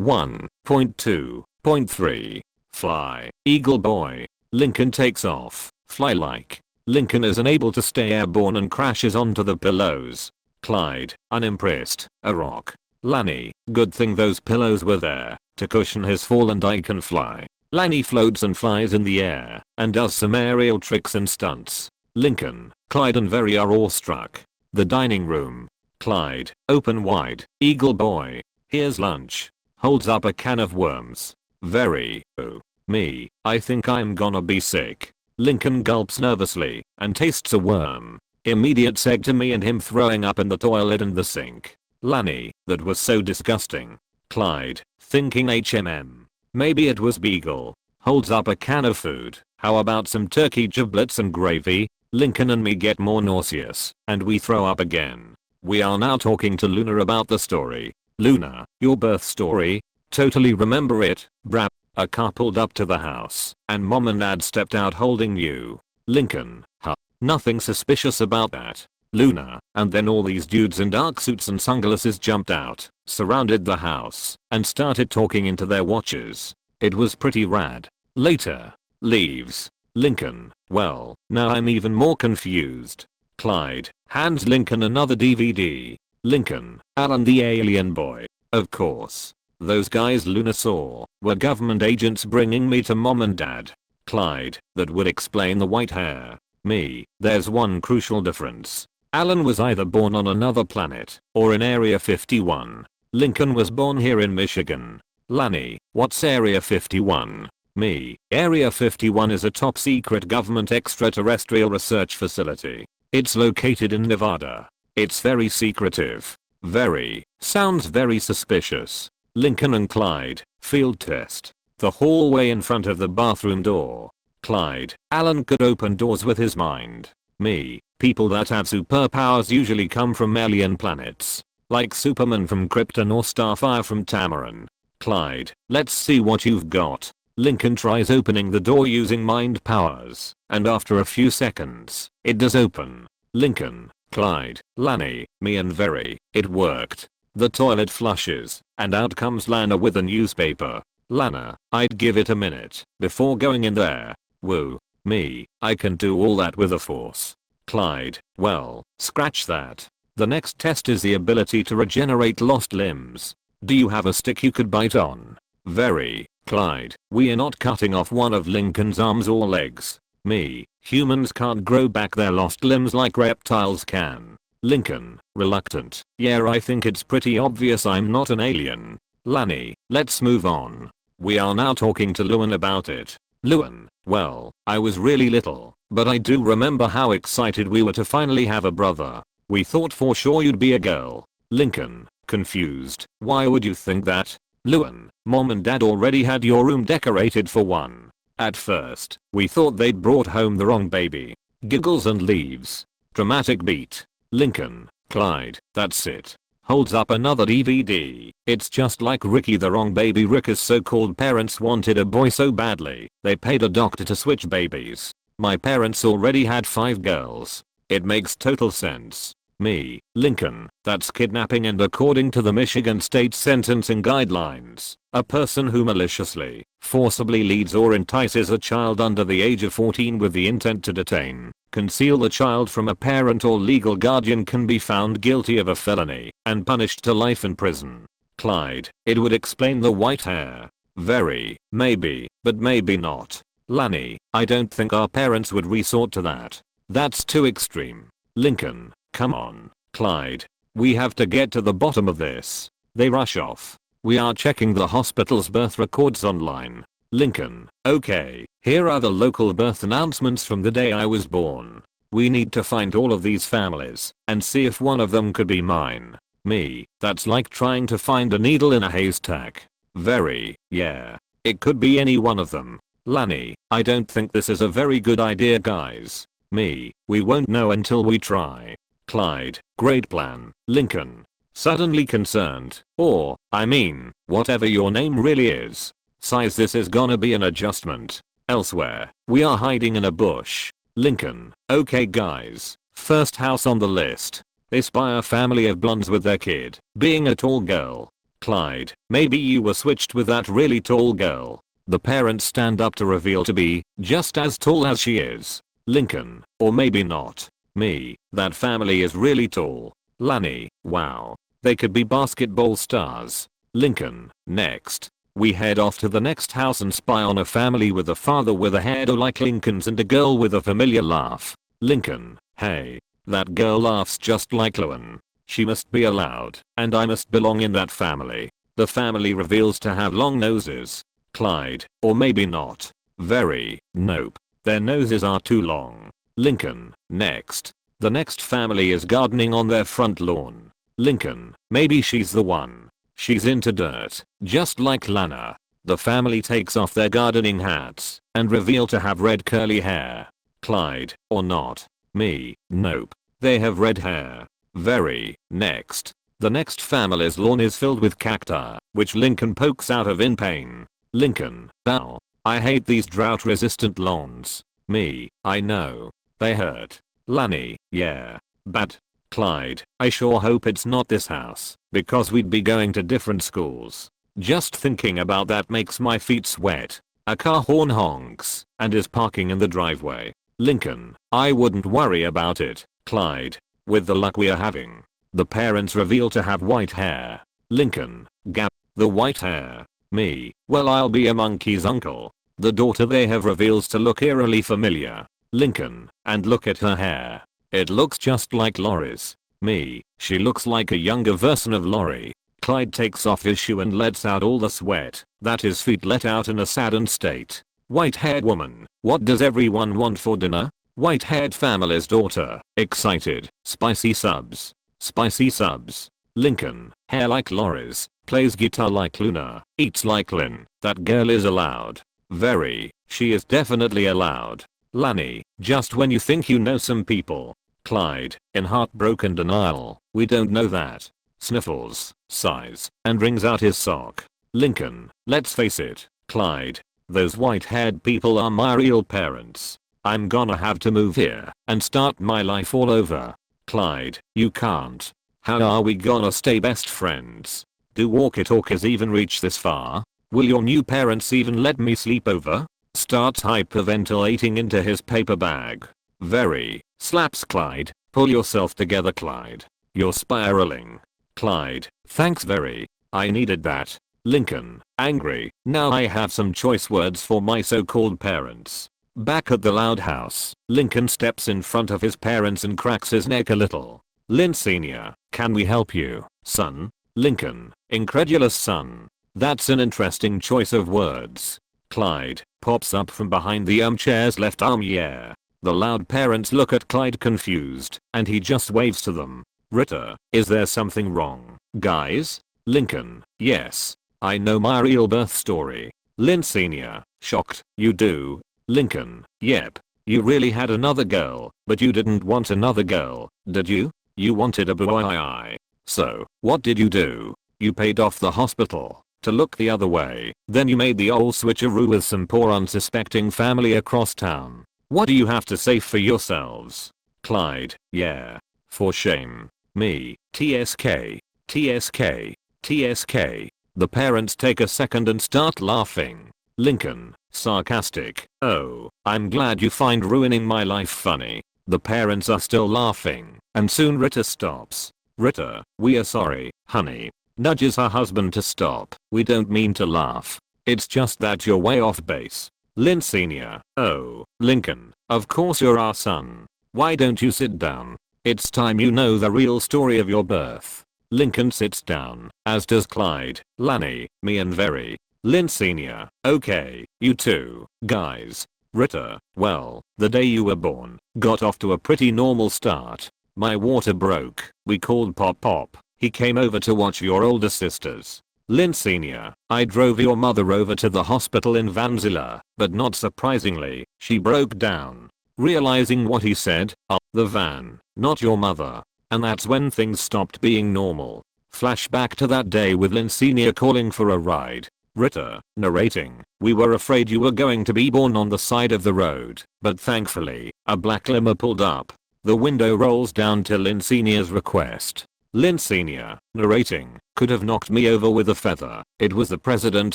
1.2.3. Fly. Eagle Boy. Lincoln takes off. Fly like. Lincoln is unable to stay airborne and crashes onto the pillows. Clyde. Unimpressed. A rock. Lanny. Good thing those pillows were there to cushion his fall and I can fly. Lanny floats and flies in the air and does some aerial tricks and stunts. Lincoln. Clyde and Very are awestruck. The dining room. Clyde. Open wide. Eagle Boy. Here's lunch. Holds up a can of worms. Very. Oh. Me. I think I'm gonna be sick. Lincoln gulps nervously and tastes a worm. Immediate seg to me and him throwing up in the toilet and the sink. Lanny. That was so disgusting. Clyde. Thinking HMM. Maybe it was beagle. Holds up a can of food. How about some turkey giblets and gravy? Lincoln and me get more nauseous and we throw up again. We are now talking to Luna about the story. Luna, your birth story? Totally remember it, brap. A car pulled up to the house and mom and dad stepped out holding you. Lincoln. Huh. Nothing suspicious about that. Luna. And then all these dudes in dark suits and sunglasses jumped out, surrounded the house, and started talking into their watches. It was pretty rad. Later. Leaves. Lincoln. Well, now I'm even more confused. Clyde. Hands Lincoln another DVD. Lincoln. Alan the alien boy. Of course. Those guys Luna saw were government agents bringing me to mom and dad. Clyde. That would explain the white hair. Me. There's one crucial difference. Alan was either born on another planet or in Area 51. Lincoln was born here in Michigan. Lanny. What's Area 51? Me. Area 51 is a top secret government extraterrestrial research facility. It's located in Nevada. It's very secretive. Very. Sounds very suspicious. Lincoln and Clyde. Field test. The hallway in front of the bathroom door. Clyde. Alan could open doors with his mind. Me. People that have superpowers usually come from alien planets. Like Superman from Krypton or Starfire from Tamaran. Clyde. Let's see what you've got. Lincoln tries opening the door using mind powers, and after a few seconds, it does open. Lincoln, Clyde, Lanny, me and Very. It worked. The toilet flushes, and out comes Lana with a newspaper. Lana, I'd give it a minute before going in there. Woo. Me, I can do all that with a force. Clyde, well, scratch that. The next test is the ability to regenerate lost limbs. Do you have a stick you could bite on? Very. Clyde, we are not cutting off one of Lincoln's arms or legs. Me, humans can't grow back their lost limbs like reptiles can. Lincoln, reluctant, yeah, I think it's pretty obvious I'm not an alien. Lanny, let's move on. We are now talking to Luan about it. Luan, well, I was really little, but I do remember how excited we were to finally have a brother. We thought for sure you'd be a girl. Lincoln, confused, why would you think that? Luan, mom and dad already had your room decorated for one. At first, we thought they'd brought home the wrong baby. Giggles and leaves. Dramatic beat. Lincoln, Clyde, that's it. Holds up another DVD. It's just like Ricky the wrong baby. Ricky's so-called parents wanted a boy so badly, they paid a doctor to switch babies. My parents already had 5 girls. It makes total sense. Me, Lincoln, that's kidnapping, and according to the Michigan state sentencing guidelines, a person who maliciously, forcibly leads or entices a child under the age of 14 with the intent to detain, conceal the child from a parent or legal guardian can be found guilty of a felony and punished to life in prison. Clyde, it would explain the white hair. Very, maybe, but maybe not. Lanny, I don't think our parents would resort to that. That's too extreme. Lincoln, come on, Clyde. We have to get to the bottom of this. They rush off. We are checking the hospital's birth records online. Lincoln, okay, here are the local birth announcements from the day I was born. We need to find all of these families and see if one of them could be mine. Me, that's like trying to find a needle in a haystack. Very, yeah. It could be any one of them. Lanny, I don't think this is a very good idea, guys. Me, we won't know until we try. Clyde, great plan. Lincoln, suddenly concerned, or, I mean, whatever your name really is. Size, this is gonna be an adjustment. Elsewhere, we are hiding in a bush. Lincoln, okay guys, first house on the list. They spy a family of blondes with their kid being a tall girl. Clyde, maybe you were switched with that really tall girl. The parents stand up to reveal to be just as tall as she is. Lincoln, or maybe not. Me, that family is really tall. Lanny, wow. They could be basketball stars. Lincoln, next. We head off to the next house and spy on a family with a father with a hairdo like Lincoln's and a girl with a familiar laugh. Lincoln, hey. That girl laughs just like Luan. She must be allowed, and I must belong in that family. The family reveals to have long noses. Clyde, or maybe not. Very, nope. Their noses are too long. Lincoln, next. The next family is gardening on their front lawn. Lincoln, maybe she's the one. She's into dirt, just like Lana. The family takes off their gardening hats and reveal to have red curly hair. Clyde, or not. Me, nope. They have red hair. Very, next. The next family's lawn is filled with cacti, which Lincoln pokes out of in pain. Lincoln, ow. I hate these drought resistant lawns. Me, I know. They hurt. Lanny, yeah. Bad. Clyde, I sure hope it's not this house, because we'd be going to different schools. Just thinking about that makes my feet sweat. A car horn honks and is parking in the driveway. Lincoln, I wouldn't worry about it. Clyde, with the luck we are having. The parents reveal to have white hair. Lincoln, gap. The white hair. Me, well, I'll be a monkey's uncle. The daughter they have reveals to look eerily familiar. Lincoln, and look at her hair. It looks just like Lori's. Me, she looks like a younger version of Lori. Clyde takes off his shoe and lets out all the sweat that his feet let out in a saddened state. White-haired woman, what does everyone want for dinner? White-haired family's daughter, excited, spicy subs. Spicy subs. Lincoln, hair like Lori's, plays guitar like Luna, eats like Lynn. That girl is allowed. Very, she is definitely allowed. Lanny, just when you think you know some people. Clyde, in heartbroken denial, we don't know that. Sniffles, sighs, and wrings out his sock. Lincoln, let's face it, Clyde, those white-haired people are my real parents. I'm gonna have to move here and start my life all over. Clyde, you can't. How are we gonna stay best friends? Do walkie-talkies even reach this far? Will your new parents even let me sleep over? Starts hyperventilating into his paper bag. Very, slaps Clyde, pull yourself together Clyde. You're spiraling. Clyde, thanks Very, I needed that. Lincoln, angry. Now I have some choice words for my so-called parents. Back at the loud house, Lincoln steps in front of his parents and cracks his neck a little. Lynn Sr., can we help you, son? Lincoln, incredulous son. That's an interesting choice of words. Clyde pops up from behind the chair's left arm. Yeah. The loud parents look at Clyde confused, and he just waves to them. Ritter, is there something wrong, guys? Lincoln, yes. I know my real birth story. Lynn Sr., shocked, you do? Lincoln, yep. You really had another girl, but you didn't want another girl, did you? You wanted a boy. So, what did you do? You paid off the hospital to look the other way, then you made the old switcheroo with some poor unsuspecting family across town. What do you have to say for yourselves? Clyde, yeah. For shame. Me, TSK, TSK, TSK. The parents take a second and start laughing. Lincoln, sarcastic, oh, I'm glad you find ruining my life funny. The parents are still laughing, and soon Ritter stops. Ritter, we are sorry, honey. Nudges her husband to stop. We don't mean to laugh. It's just that you're way off base. Lynn Sr., oh, Lincoln, of course you're our son. Why don't you sit down? It's time you know the real story of your birth. Lincoln sits down, as does Clyde, Lanny, me and Very. Lynn Sr., okay, you two, guys. Ritter, well, the day you were born, got off to a pretty normal start. My water broke, we called Pop. He came over to watch your older sisters. Lynn Sr., I drove your mother over to the hospital in Vanzilla, but not surprisingly, she broke down. Realizing what he said, the van, not your mother. And that's when things stopped being normal. Flashback to that day with Lynn Sr. calling for a ride. Ritter, narrating, we were afraid you were going to be born on the side of the road, but thankfully, a black limo pulled up. The window rolls down to Lynn Sr.'s request. Lynn Sr., narrating, could have knocked me over with a feather. It was the president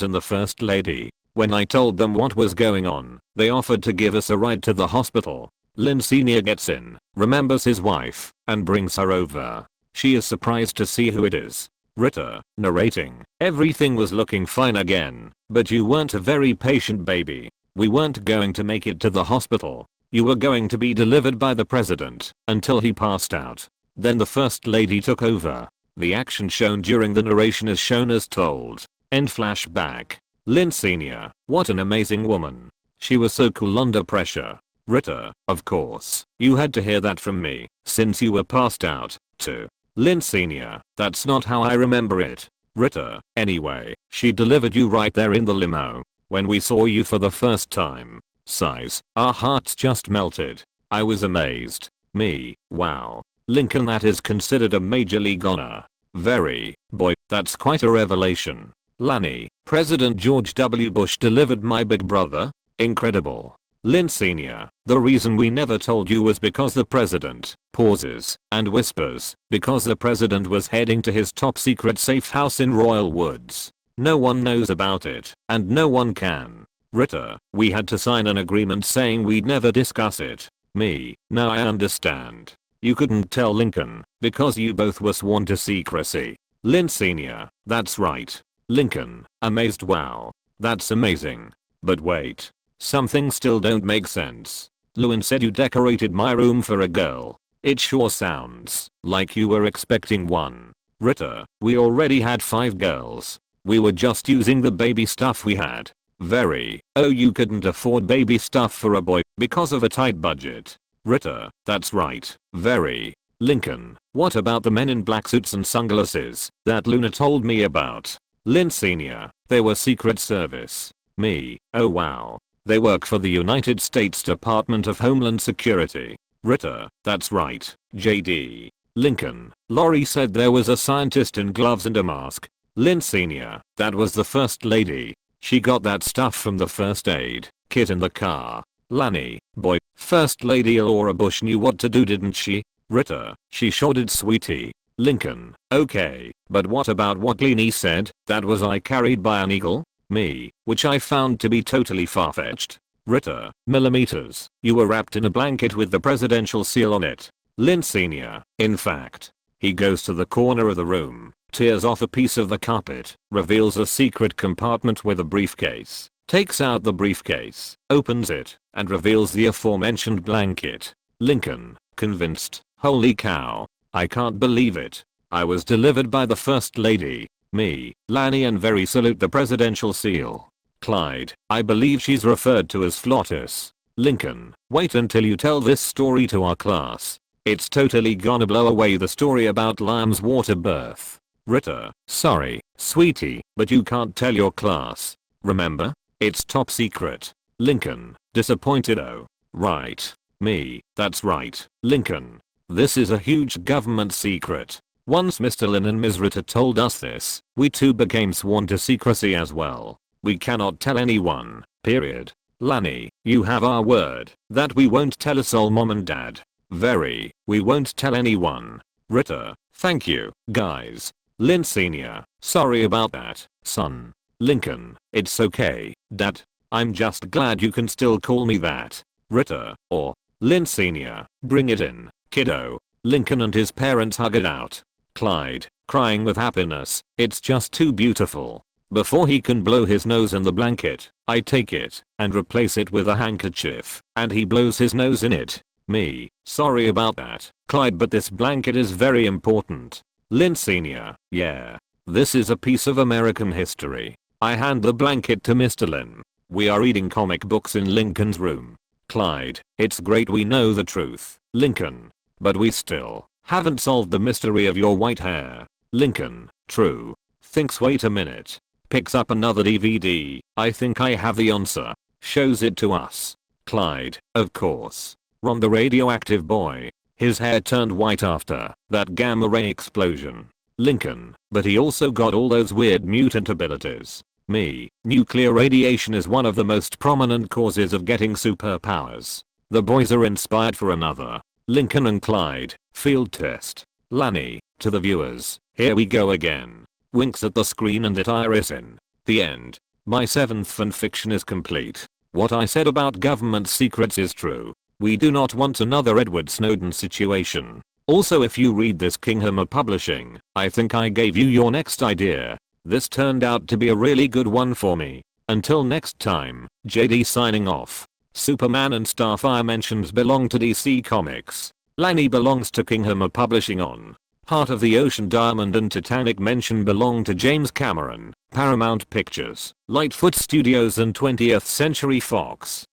and the first lady. When I told them what was going on, they offered to give us a ride to the hospital. Lynn Sr. gets in, remembers his wife, and brings her over. She is surprised to see who it is. Ritter, narrating, everything was looking fine again, but you weren't a very patient baby. We weren't going to make it to the hospital. You were going to be delivered by the president, until he passed out. Then the first lady took over. The action shown during the narration is shown as told. End flashback. Lynn Sr., what an amazing woman. She was so cool under pressure. Ritter, of course, you had to hear that from me, since you were passed out, too. Lynn Sr., that's not how I remember it. Ritter, anyway, she delivered you right there in the limo. When we saw you for the first time. Sighs, our hearts just melted. I was amazed. Me, wow. Lincoln, that is considered a major league honor. Very, boy, that's quite a revelation. Lanny, President George W. Bush delivered my big brother? Incredible. Lynn Sr., the reason we never told you was because the president, pauses, and whispers, because the president was heading to his top secret safe house in Royal Woods. No one knows about it, and no one can. Ritter, we had to sign an agreement saying we'd never discuss it. Me, now I understand. You couldn't tell Lincoln, because you both were sworn to secrecy. Lynn Sr., that's right. Lincoln, amazed, wow. That's amazing. But wait. Some things still don't make sense. Lewin said you decorated my room for a girl. It sure sounds like you were expecting one. Ritter, we already had 5 girls. We were just using the baby stuff we had. Very, oh, you couldn't afford baby stuff for a boy because of a tight budget. Ritter, that's right. Very. Lincoln, what about the men in black suits and sunglasses that Luna told me about? Lynn Sr., they were Secret Service. Me, oh wow. They work for the United States Department of Homeland Security. Ritter, that's right. JD. Lincoln, Lori said there was a scientist in gloves and a mask. Lynn Sr., that was the first lady. She got that stuff from the first aid kit in the car. Lanny, boy, First Lady Laura Bush knew what to do, didn't she? Ritter, she sure did, sweetie. Lincoln, okay, but what about what Lenny said, that was I carried by an eagle? Me, which I found to be totally far-fetched. Ritter, millimeters, you were wrapped in a blanket with the presidential seal on it. Lynn Sr., in fact. He goes to the corner of the room, tears off a piece of the carpet, reveals a secret compartment with a briefcase, takes out the briefcase, opens it, and reveals the aforementioned blanket. Lincoln, convinced, holy cow, I can't believe it. I was delivered by the First Lady. Me, Lanny, and very salute the presidential seal. Clyde, I believe she's referred to as Flottus. Lincoln, wait until you tell this story to our class. It's totally gonna blow away the story about Liam's water birth. Ritter, sorry, sweetie, but you can't tell your class. Remember? It's top secret. Lincoln, disappointed. Oh, right. Me, that's right. Lincoln, this is a huge government secret. Once Mr. Lin and Ms. Ritter told us this, we too became sworn to secrecy as well. We cannot tell anyone, period. Lanny, you have our word that we won't tell a soul, mom and dad. We won't tell anyone. Ritter, thank you, guys. Lin Sr., sorry about that, son. Lincoln, it's okay, dad. I'm just glad you can still call me that. Ritter, or Lin Sr., bring it in, kiddo. Lincoln and his parents hug it out. Clyde, crying with happiness, it's just too beautiful. Before he can blow his nose in the blanket, I take it and replace it with a handkerchief, and he blows his nose in it. Me, sorry about that, Clyde, but this blanket is very important. Lin Sr., yeah. This is a piece of American history. I hand the blanket to Mr. Lin. We are reading comic books in Lincoln's room. Clyde, it's great we know the truth, Lincoln. But we still haven't solved the mystery of your white hair. Lincoln, true. Thinks, wait a minute. Picks up another DVD. I think I have the answer. Shows it to us. Clyde, of course. Ron the radioactive boy. His hair turned white after that gamma ray explosion. Lincoln, but he also got all those weird mutant abilities. Me, nuclear radiation is one of the most prominent causes of getting superpowers. The boys are inspired for another. Lincoln and Clyde, field test. Lanny, to the viewers, here we go again. Winks at the screen and at Iris in. The end. My 7th fanfiction is complete. What I said about government secrets is true. We do not want another Edward Snowden situation. Also, if you read this Kingham Publishing, I think I gave you your next idea. This turned out to be a really good one for me. Until next time, JD signing off. Superman and Starfire mentions belong to DC Comics. Lanny belongs to Kingham Publishing on. Heart of the Ocean, Diamond and Titanic mention belong to James Cameron, Paramount Pictures, Lightfoot Studios and 20th Century Fox.